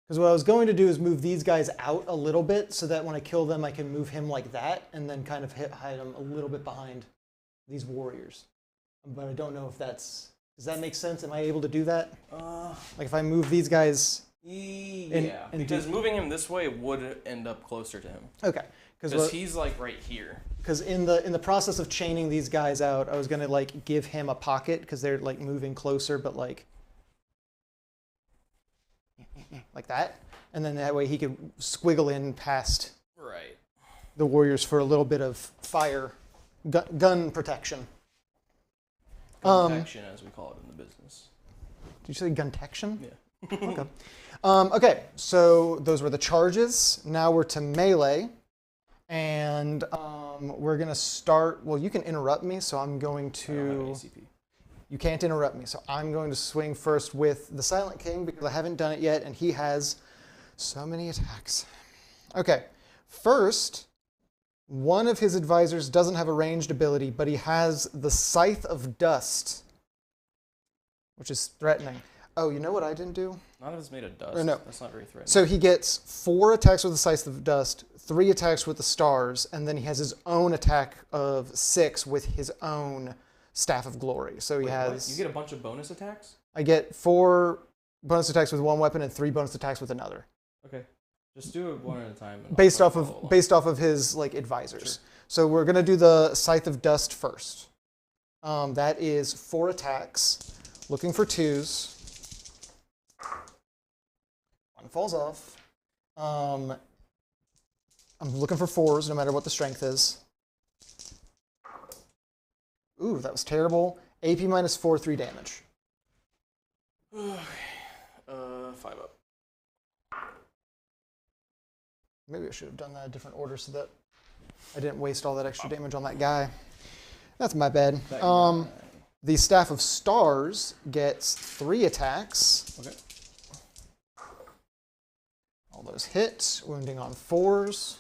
Because what I was going to do is move these guys out a little bit so that when I kill them, I can move him like that and then kind of hide him a little bit behind these warriors. But I don't know if that's... Does that make sense? Am I able to do that? Like if I move these guys... Yeah, because moving him this way would end up closer to him. Okay. Because he's like right here. Because in the process of chaining these guys out, I was going to like give him a pocket because they're like moving closer, but like that. And then that way he could squiggle in past the warriors for a little bit of fire, gun protection. Gun protection, as we call it in the business. Did you say gun protection? Yeah. Okay. Okay, so those were the charges. Now we're to melee. And we're going to start... Well, you can interrupt me, so I'm going to... I don't have an ACP. You can't interrupt me, so I'm going to swing first with the Silent King because I haven't done it yet, and he has so many attacks. Okay, first, one of his advisors doesn't have a ranged ability, but he has the Scythe of Dust, which is threatening. Oh, you know what I didn't do? None of us made of dust. Or no. That's not very threatening. So he gets 4 attacks with the Scythe of Dust, 3 attacks with the Stars, and then he has his own attack of 6 with his own Staff of Glory. So he has... What? You get a bunch of bonus attacks? I get 4 bonus attacks with one weapon and 3 bonus attacks with another. Okay. Just do it one at a time. Based off of his like advisors. Sure. So we're going to do the Scythe of Dust first. That is 4 attacks, looking for 2s. One falls off. I'm looking for 4s, no matter what the strength is. Ooh, that was terrible. AP minus 4, 3 damage. 5 up. Maybe I should have done that in a different order so that I didn't waste all that extra damage on that guy. That's my bad. The Staff of Stars gets 3 attacks. Okay. All those hit, wounding on 4s.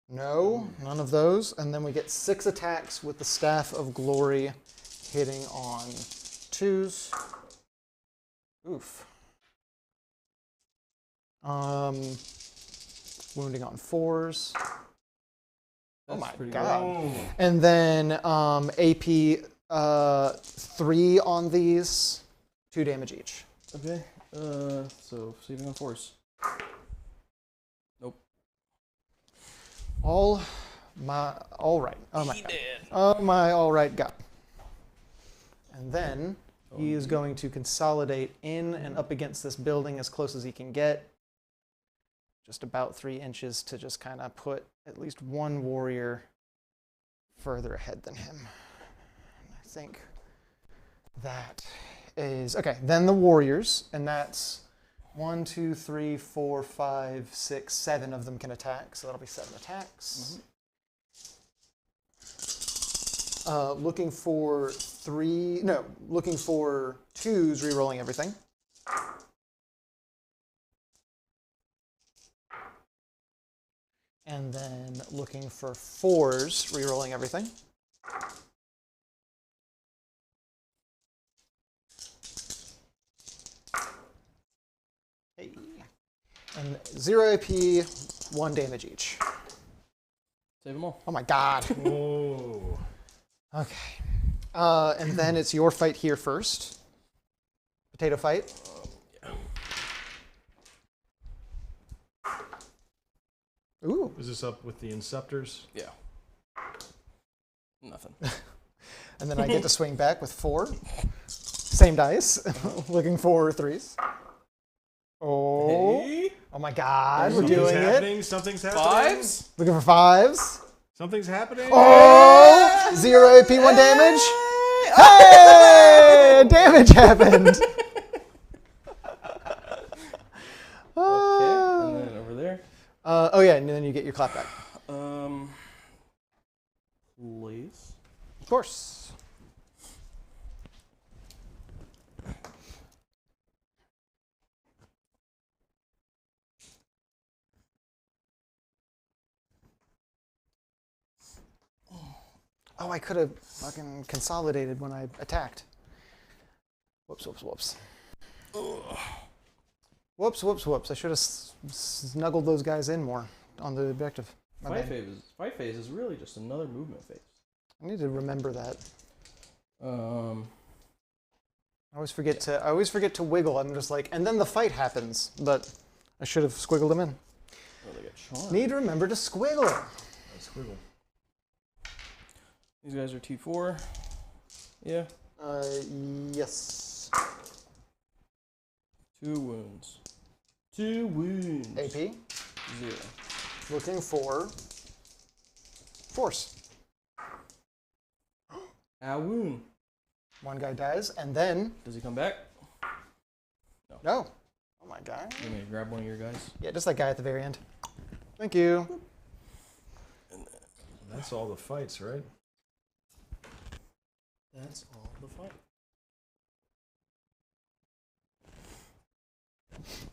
No, none of those. And then we get 6 attacks with the Staff of Glory hitting on 2s. Oof. Wounding on 4s. Oh my god. Good. And then AP 3 on these, 2 damage each. Okay. So saving on 4s. Nope. All right. Oh my god. Oh my all right god. And then he is going to consolidate in and up against this building as close as he can get. Just about 3 inches to just kind of put at least one warrior further ahead than him. I think that is... Okay, then the warriors, and that's 1, 2, 3, 4, 5, 6, 7 of them can attack, so that'll be 7 attacks. Looking for 2s, re-rolling everything. And then looking for 4s, re-rolling everything. Hey. And 0 AP, 1 damage each. Save them all. Oh my god. Whoa. Okay. And then it's your fight here first. Potato fight. Yeah. Ooh. Is this up with the Inceptors? Yeah. Nothing. And then I get to swing back with 4. Same dice. Looking for 3s. Oh. Hey. Oh my god, we're Something's doing happening. it. Something's happening. 5s? Looking for 5s. Something's happening. Oh! 0 AP, 1 damage. Hey! Damage happened. Okay, and then over there. Oh yeah, and then you get your clapback. Of course. Oh, I could have fucking consolidated when I attacked. Whoops, whoops, whoops. Ugh. Whoops, whoops, whoops. I should have snuggled those guys in more on the objective. Fight phase is really just another movement phase. I need to remember that. Um, I always forget to wiggle. I'm just like, and then the fight happens. But I should have squiggled them in. oh, they get charmed. Need to remember to squiggle. Squiggle. These guys are T4. Yeah. Yes. 2 wounds. 2 wounds. AP. 0. Looking for force. A wound. One guy dies, and then Does he come back? no. Oh my god. You want me to grab one of your guys? Yeah, just that guy at the very end. Thank you. That's all the fights, right? That's all the fight.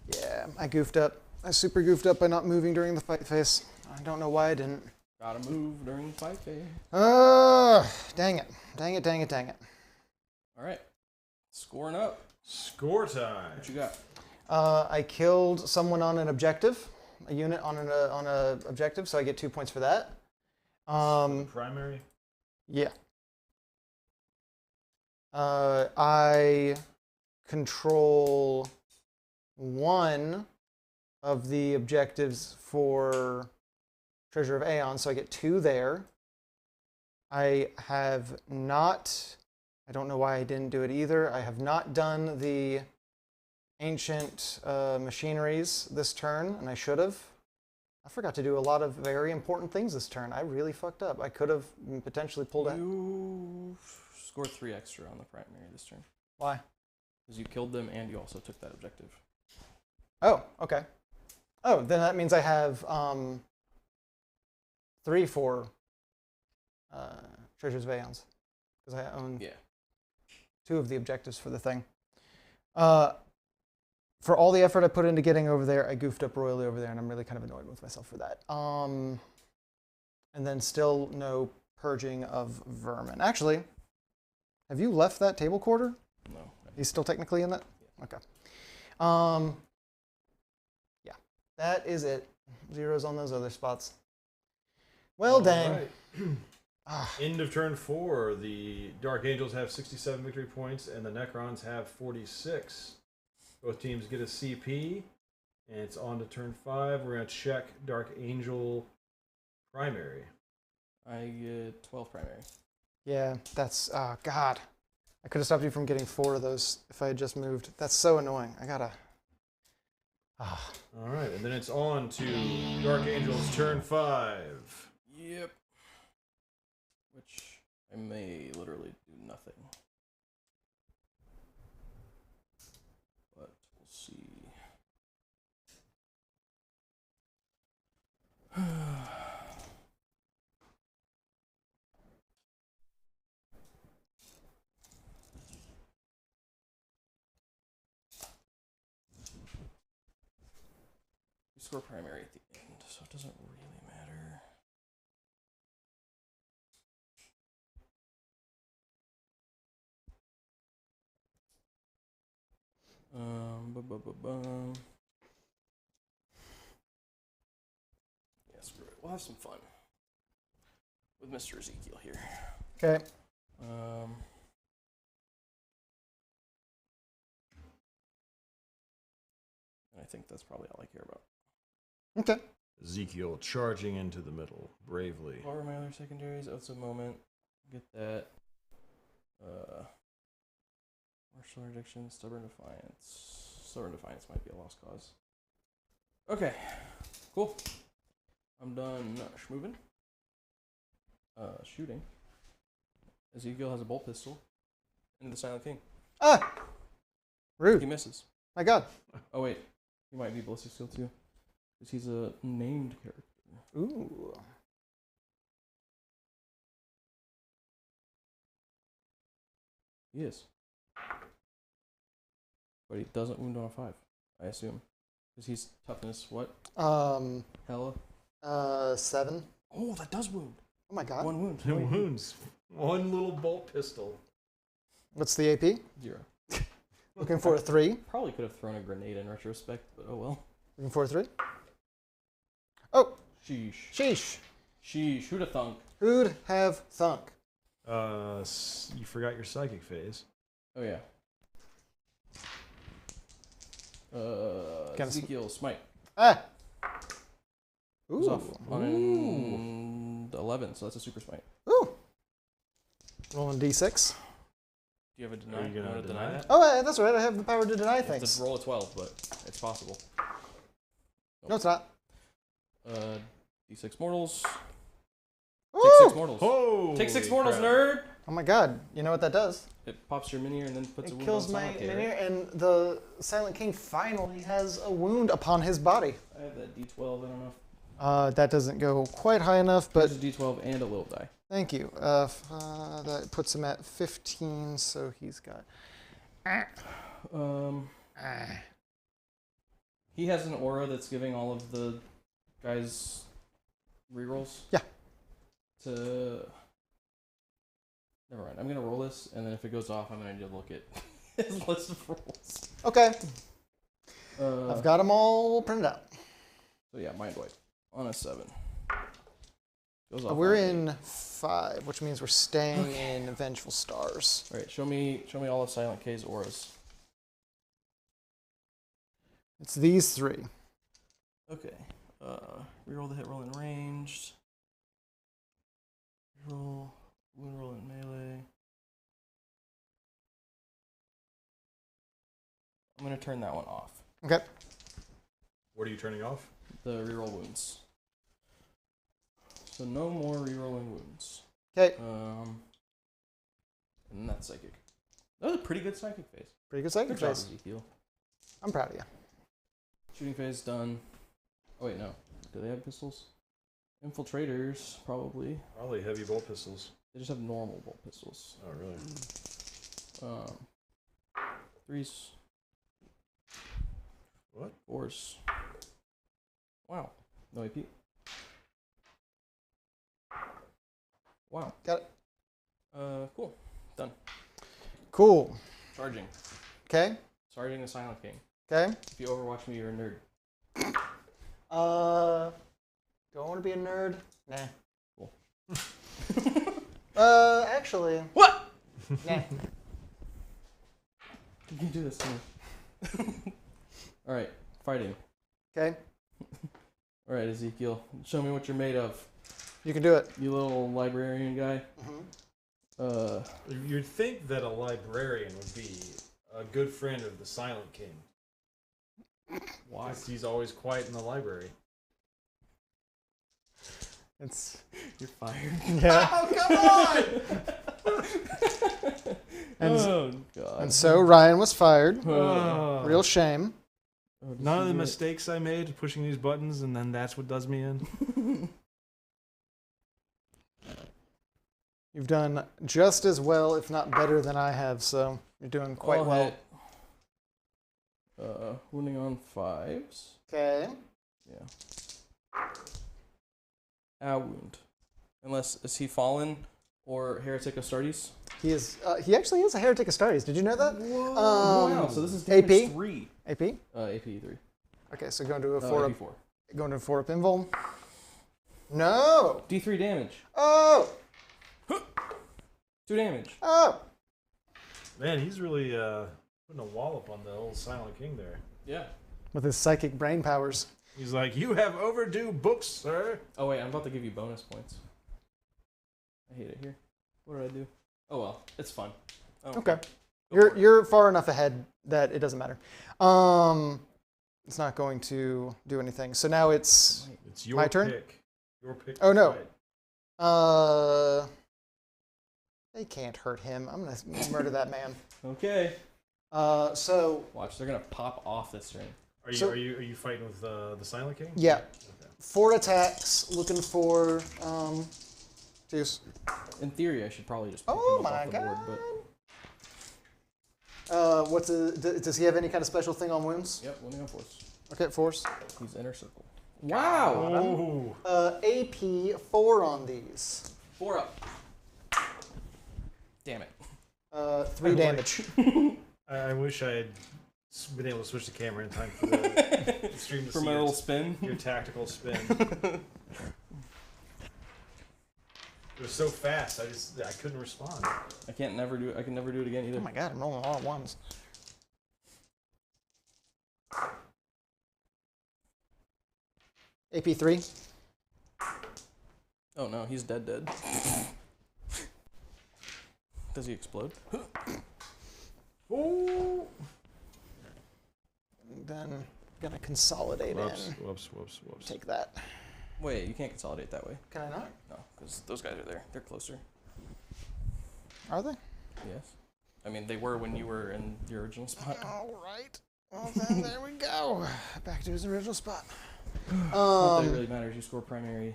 Yeah, I goofed up. I super goofed up by not moving during the fight phase. I don't know why I didn't. Gotta move during the fight phase. Dang it. Dang it, dang it, dang it. Alright. Scoring up. Score time. What you got? I killed someone on an objective. A unit on an objective, so I get 2 points for that. Primary. Yeah. I control one of the objectives for Treasure of Aeon, so I get 2 there. I have not, I don't know why I didn't do it either. I have not done the ancient machineries this turn, and I should have. I forgot to do a lot of very important things this turn. I really fucked up. I could have potentially pulled out. You scored 3 extra on the primary this turn. Why? Because you killed them and you also took that objective. Oh, okay. Oh, then that means I have 3 for Treasures of Aeons. Because I own 2 of the objectives for the thing. For all the effort I put into getting over there, I goofed up royally over there, and I'm really kind of annoyed with myself for that. And then still no purging of vermin. Actually, have you left that table quarter? No. He's still technically in that? Yeah. Okay. Yeah, that is it. 0s on those other spots. Well, dang. Right. End of turn 4. The Dark Angels have 67 victory points, and the Necrons have 46. Both teams get a CP, and it's on to turn 5. We're going to check Dark Angel primary. I get 12 primary. Yeah, that's, oh, God. I could have stopped you from getting 4 of those if I had just moved. That's so annoying. I gotta. All right, and then it's on to Dark Angels turn 5. Yep. Which I may literally do nothing. But we'll see. We score primary at the end, so it doesn't really matter. Yeah, screw it. We'll have some fun with Mr. Ezekiel here. Okay. And I think that's probably all I care about. Okay. Ezekiel charging into the middle, bravely. What were my other secondaries? Oaths of Moment. Get that. Martial Addiction, Stubborn Defiance. Stubborn Defiance might be a lost cause. Okay, cool. I'm done schmoving. Shooting. Ezekiel has a bolt pistol. Into the Silent King. Ah! Rude. He misses. My God. Oh wait, he might be Ballistic Steel too. Because he's a named character. Ooh. He is. But he doesn't wound on a 5, I assume. Because he's toughness, what? Hella? 7. Oh, that does wound. Oh my god. 1 wound. 2 wounds. 1 little bolt pistol. What's the AP? 0. Looking for a 3. Probably could have thrown a grenade in retrospect, but oh well. Looking for a 3. Oh, Sheesh. sheesh. Sheesh. Who'da thunk? Who'd have thunk? You forgot your psychic phase. Oh yeah. Kinda Ezekiel, smite. Ah! Goes Ooh. off on 11, so that's a super smite. Ooh. Rolling D6. Do you have a deny? Are you gonna wanna deny it? Oh, that's right. I have the power to deny You have things. to roll a 12, but it's possible. No, it's not. D6 mortals. Ooh! Take 6 mortals. Holy Take 6 mortals, crap. nerd! Oh my god. You know what that does? It pops your minier and then puts a It wound kills on my Silent K, minion, right? and the Silent King finally has a wound upon his body. I have that D12, I don't know. That doesn't go quite high enough, but There's a D12 and a little die. thank you. That puts him at 15, so he's got... He has an aura that's giving all of the guys rerolls. Yeah. Never mind. I'm gonna roll this, and then if it goes off, I'm gonna need to look at his list of rolls. Okay. I've got them all printed out. So yeah, mind wipe on a 7. Goes off. We're on an in 5, which means we're staying in Vengeful Stars. 8. All right, show me all of Silent K's auras. It's these 3. Okay. Reroll the hit roll in ranged. Reroll wound roll in melee. I'm gonna turn that one off. Okay. What are you turning off? The reroll wounds. So no more rerolling wounds. Okay. And that's psychic. That was a pretty good psychic phase. Pretty good psychic Good job, phase. Ezekiel. I'm proud of you. Shooting phase done. Oh wait, no. Do they have pistols? Infiltrators, probably. Probably heavy bolt pistols. They just have normal bolt pistols. Oh, really? 3s. What? 4s. Wow. No AP. Wow. Got it. Cool. Done. Cool. Charging. Okay. Charging the Silent King. Okay. If you overwatch me, you're a nerd. Do I want to be a nerd? Nah. Cool. Actually. What? Nah. You can do this to me. Alright, fighting. Okay. Alright, Ezekiel. Show me what you're made of. You can do it. You little librarian guy. You'd think that a librarian would be a good friend of the Silent King. Why? Because he's always quiet in the library. It's. You're fired. Yeah. Oh, come on! Oh, God. And so Ryan was fired. Oh. Real shame. Oh, None of the mistakes I made pushing these buttons, and then that's what does me in. You've done just as well, if not better than I have, so you're doing quite well. Hit. Wounding on 5s. Okay. Yeah. Wound. Unless, is he fallen or Heretic Astartes? He is. He actually is a Heretic Astartes. Did you know that? Wow, so this is damage AP? 3. AP. AP 3. Okay, so going to a 4 up. AP 4. Going to a 4 up invul. No. D3 damage. Oh. 2 damage. Oh. Man, he's really putting a wallop on the old Silent King there. Yeah. With his psychic brain powers. He's like, you have overdue books, sir. Oh wait, I'm about to give you bonus points. I hate it here. What did I do? Oh well, it's fun. Oh, Okay. go for it. You're far enough ahead that it doesn't matter. It's not going to do anything. So now it's It's your My turn? pick. Your pick. Oh, no. Right. They can't hurt him. I'm gonna murder that man. Okay. So Watch, they're gonna pop off this turn. Are you So- are you fighting with the Silent King? yeah, Okay. 4 attacks. Looking for deuce. In theory, I should probably just pick Oh him up my off the board, god. Does he have any kind of special thing on wounds? Yep, wounding on force. Okay, force. He's inner circle. Wow! Oh. AP 4 on these. 4 up. Damn it. 3 damage. I wish I had been able to switch the camera in time for the stream to For see my your, little spin. your tactical spin. It was so fast, I couldn't respond. I can never do it again either. Oh my god, I'm rolling all at once. AP 3. Oh no, he's dead. Does he explode? Oh! Then gonna consolidate Whoops, in. whoops. Take that. Wait, you can't consolidate that way. Can I not? No, because those guys are there. They're closer. Are they? Yes. I mean, they were when you were in your original spot. All right. Well, then there we go. Back to his original spot. Not that it really matters. You score primary.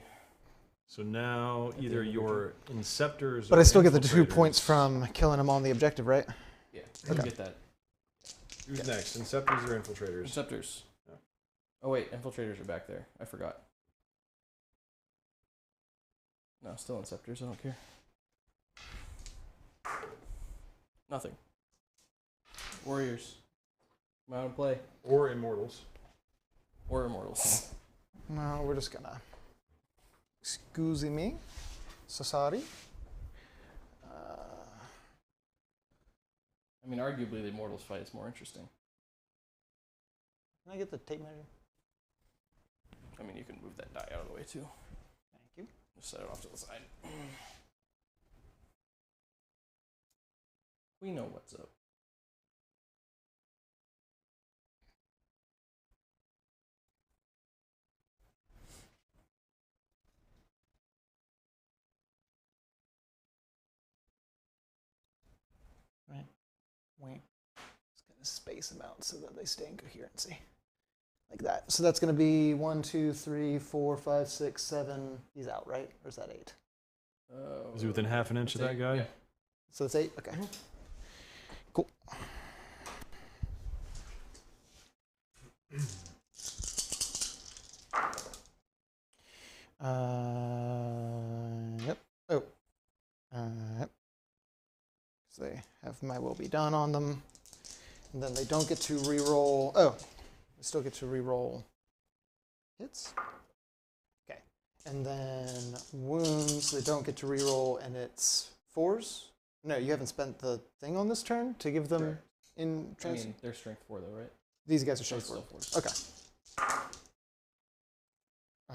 So now either your Inceptors But or I still get the 2 Infiltrators- points from killing him on the objective, right? Yeah, you Okay. get that. Who's next? Inceptors or Infiltrators? Receptors. Yeah. Oh wait, infiltrators are back there. I forgot. No, still inceptors. I don't care. Nothing. Warriors. Come out and play. Or Immortals. Or immortals. No, we're just gonna. Excuse me. So sorry. I mean, arguably the immortals fight is more interesting. Can I get the tape measure? I mean, you can move that die out of the way too. Thank you. Just set it off to the side. We know what's up. Right. Wait. Just gonna space them out so that they stay in coherency. Like that. So that's gonna be 1, 2, 3, 4, 5, 6, 7. He's out, right? Or is that 8? Is he within half an inch of that guy? Yeah. So it's 8? Okay. Cool. Yep. Oh. Yep. So they have my will be done on them. And then they don't get to re-roll. Oh. They still get to re-roll hits. Okay. And then wounds, they don't get to re-roll, and it's 4s. No, you haven't spent the thing on this turn to give them Sure. in I trans. mean, they're strength 4 though, right? These guys are So straight it's forward. still 4s.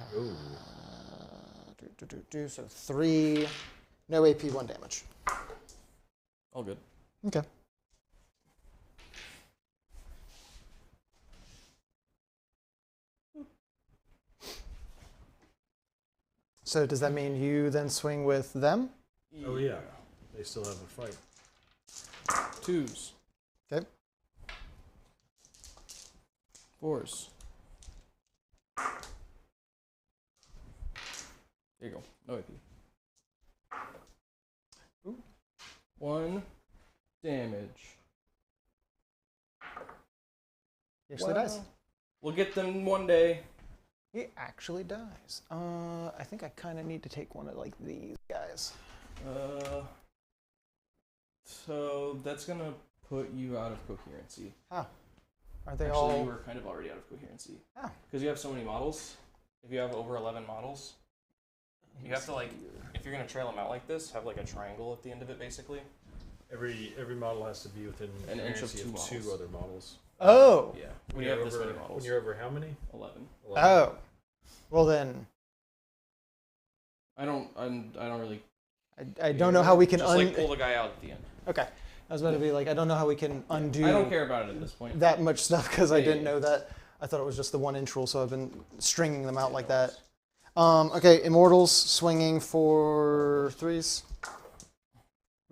Okay. Ooh. So 3, no AP, 1 damage. All good. Okay. So does that mean you then swing with them? Oh yeah. They still have a fight. 2s. Okay. 4s. There you go. No AP. Ooh. 1 damage. He actually dies. We'll get them one day. He actually dies. I think I kind of need to take one of like these guys. So that's gonna put you out of coherency. How? Are they Actually, all? you were kind of already out of coherency. How? Because you have so many models. If you have over 11 models, you have to, like, if you're gonna trail them out like this, have like a triangle at the end of it, basically. Every model has to be within An inch of coherency two of 2 models. other models. Oh. Yeah. When you have this many models. When you're over how many? 11. 11. Oh. Well then, I don't really. I don't know how we can just like pull the guy out at the end. Okay. I was about to be like, I don't know how we can undo. I don't care about it at this point. that much stuff because I Yeah, didn't yeah. know that. I thought it was just the 1 inch rule, so I've been stringing them out like that. Okay, Immortals swinging for 3s.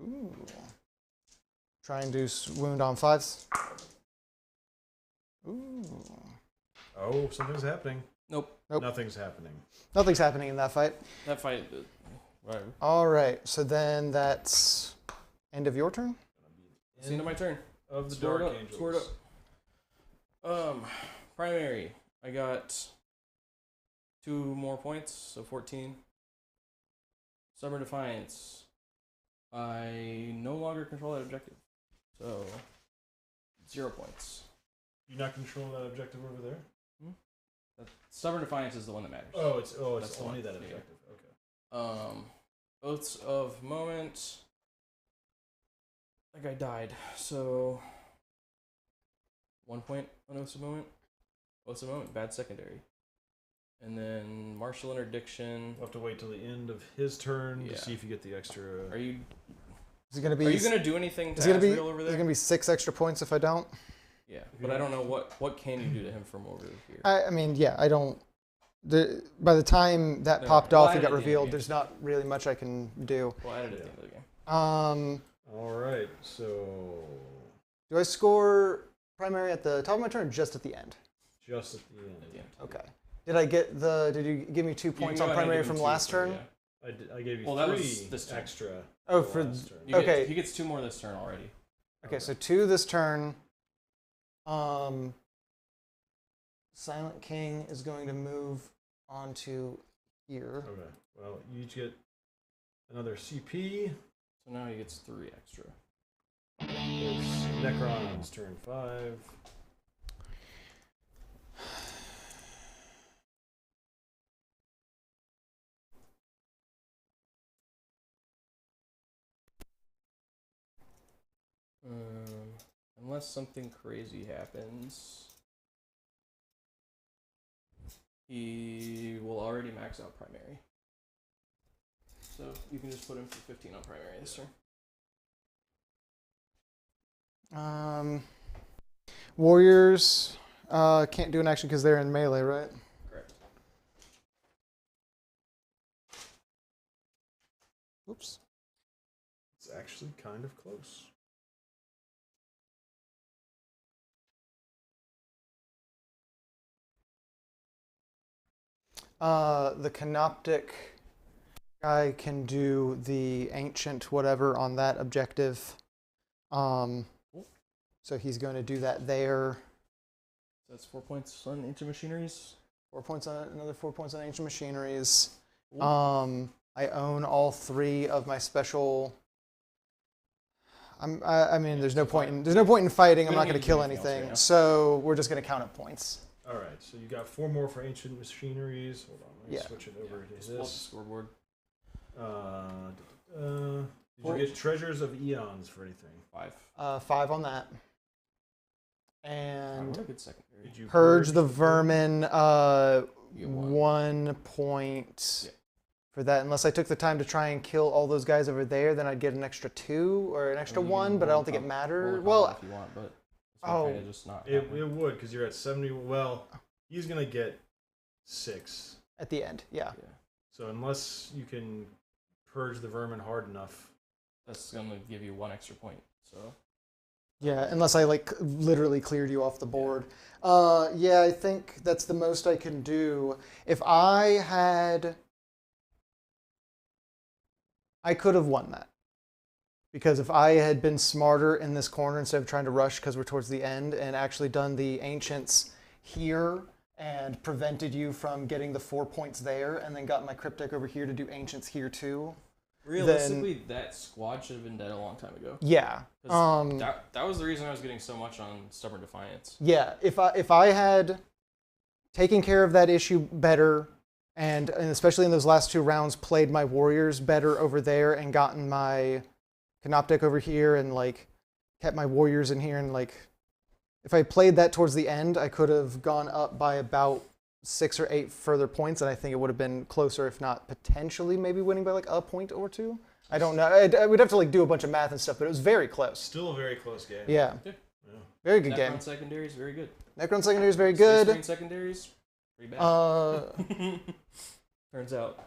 Ooh. Trying to wound on 5s. Ooh. Oh, something's happening. Nope. Nope. Nothing's happening. Nothing's happening in that fight. That fight. Whatever. All right, so then that's end of your turn. It's the end of my turn. of the Scored Dark up, Angels. scored up. Primary. I got 2 more points, so 14. Stubborn Defiance. I no longer control that objective, so 0 points. You not control that objective over there? Stubborn Defiance is the one that matters. It's That's the only one. that Yeah. objective. Okay. Oaths of Moment. That guy died, so 1 point on Oaths of Moment. Oaths of Moment, bad secondary. And then Martial Interdiction. We'll have to wait till the end of his turn Yeah. to see if you get the extra. Are you Is it gonna be? are you gonna do anything to Is it gonna be? Asriel over Is there? it gonna be 6 extra points if I don't? Yeah, but I don't know what can you do to him from over here. I mean, yeah, I don't. By the time that No, popped well, off I and got did the revealed, game. there's not really much I can do. Well, I did it at the end of the game. All right, so Do I score primary at the top of my turn or just at the end? just at the end. At the end. Okay. Did you give me 2 You can points go on ahead and primary give him from 2 last for- turn? yeah. I gave you Well, that 3 was this turn. extra. Oh, the for last turn. Okay. He gets 2 more this turn already. Okay, so 2 this turn. Silent King is going to move onto here. Okay. Well, you each get another CP. So now he gets 3 extra. It's Necrons turn 5. Unless something crazy happens, he will already max out primary. So you can just put him for 15 on primary this turn. Warriors can't do an action because they're in melee, right? Correct. Oops. It's actually kind of close. The Canoptic guy can do the ancient whatever on that objective. So he's going to do that there. So that's 4 points on Ancient Machineries. 4 points on another 4 points on ancient machineries. Cool. I own all 3 of my special. I mean, Yeah, there's no so point fine. in fighting. I'm We not don't going need to to kill do anything else anything, right now. so we're just going to count up points. All right, so you got 4 more for Ancient Machineries. Hold on, let me Yeah. switch it over Just to pull up the this. scoreboard. Did you get Treasures of Eons for anything? 5. 5 on that. What And a good secondary. Did you purge the vermin. You get 1 point Yeah. for that. Unless I took the time to try and kill all those guys over there, then I'd get an extra 2 or an extra Or you can 1. But I roll don't think it roll mattered. a Well, combo if you want, but it's Oh. kind of just not. It happening. would, because you're at 70. Well, he's going to get 6. at the end, yeah. Yeah. So unless you can purge the vermin hard enough. That's gonna give you 1 extra point. So Yeah, unless I like literally cleared you off the board. Yeah, I think that's the most I can do. If I could have won that. Because if I had been smarter in this corner instead of trying to rush because we're towards the end and actually done the ancients here and prevented you from getting the 4 points there and then got my cryptic over here to do ancients here too. realistically, that squad should have been dead a long time ago. Yeah. 'Cause that was the reason I was getting so much on Stubborn Defiance. Yeah, if I had taken care of that issue better, and especially in those last 2 rounds, played my warriors better over there and gotten my Canoptic over here and like kept my warriors in here and like, if I played that towards the end, I could have gone up by about 6 or 8 further points, and I think it would have been closer, if not potentially maybe winning by like a point or 2. I don't know. We'd have to like do a bunch of math and stuff, but it was very close. Still a very close game. Yeah, Yeah. very good Necron game. secondaries, very good. Necron secondary is very Space good. Marine secondaries, pretty bad. Turns out.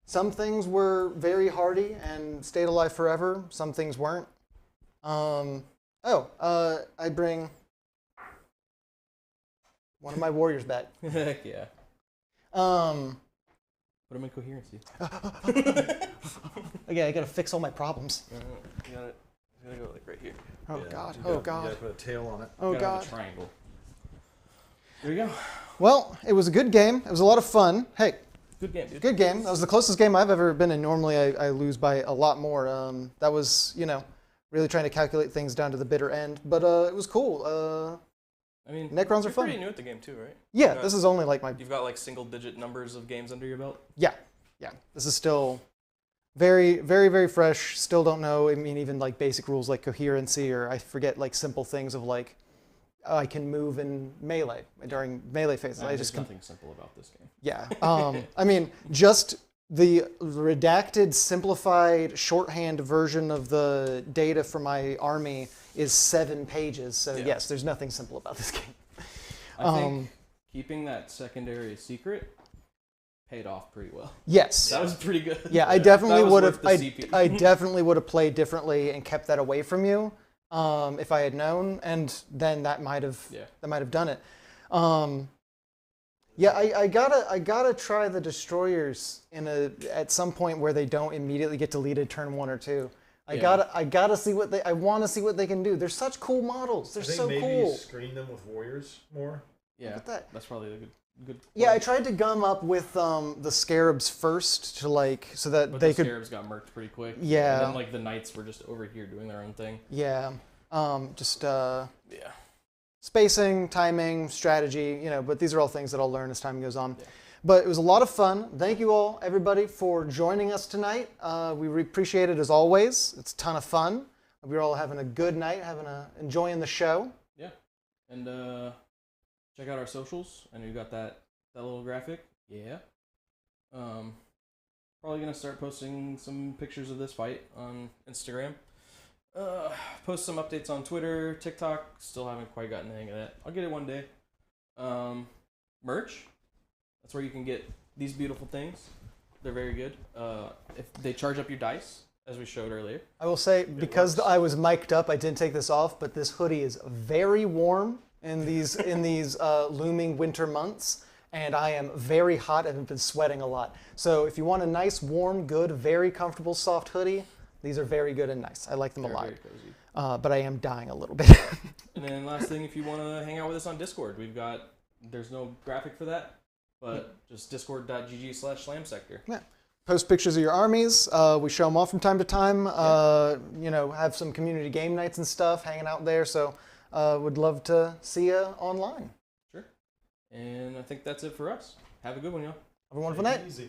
Some things were very hardy and stayed alive forever. Some things weren't. I bring one of my warriors back. Heck yeah. Um, Put them in coherency. Again, I gotta fix all my problems. You gotta go like right here. Oh Yeah, God! you Oh gotta- You God! gotta put a tail on it. Oh Gotta have God! a triangle. There you go. Well, it was a good game. It was a lot of fun. Hey, Good game, dude. good game. That was the closest game I've ever been in. Normally, I lose by a lot more. That was, really trying to calculate things down to the bitter end. But it was cool. I mean, Necrons are you're fun. pretty new at the game too, right? Yeah, this is only like my... You've got like single-digit numbers of games under your belt. Yeah. This is still very, very, very fresh. Still don't know. I mean, even like basic rules like coherency, or I forget like simple things of like I can move in melee during melee phases. There's nothing simple about this game. Yeah. I mean, just the redacted, simplified, shorthand version of the data for my army is 7 pages. So Yeah. yes, there's nothing simple about this game. I think keeping that secondary secret paid off pretty well. Yes. That was pretty good. Yeah, I definitely That was would have. worth the CP. I definitely would have played differently and kept that away from you if I had known, and then that might have done it. Yeah, I gotta try the destroyers at some point where they don't immediately get deleted turn 1 or 2. I gotta see what I want to see what they can do. They're such cool models. They're I think so maybe cool. screen them with warriors more. Yeah, Look at that. that's probably a good. Yeah, I tried to gum up with the scarabs first to so that But they the could. scarabs got murked pretty quick. Yeah. And then like the knights were just over here doing their own thing. Yeah. Just Yeah. spacing, timing, strategy, but these are all things that I'll learn as time goes on. Yeah. But it was a lot of fun. Thank you all, everybody, for joining us tonight. We appreciate it as always. It's a ton of fun. We're all having a good night, enjoying the show. Yeah. And check out our socials. I know you got that little graphic. Yeah. Probably gonna start posting some pictures of this fight on Instagram. Post some updates on Twitter, TikTok. Still haven't quite gotten the hang of that. I'll get it one day. Merch. That's where you can get these beautiful things. They're very good. If they charge up your dice, as we showed earlier. I will say, because I was mic'd up, I didn't take this off, but this hoodie is very warm in these looming winter months, and I am very hot and have been sweating a lot. So if you want a nice, warm, good, very comfortable, soft hoodie, these are very good and nice. I like them a lot. Very cozy. But I am dying a little bit. And then last thing, if you want to hang out with us on Discord, there's no graphic for that, but just discord.gg/slamsector. Yeah. Post pictures of your armies. We show them off from time to time. Have some community game nights and stuff, hanging out there. So would love to see you online. Sure. And I think that's it for us. Have a good one, y'all. Have a wonderful Take night. it easy.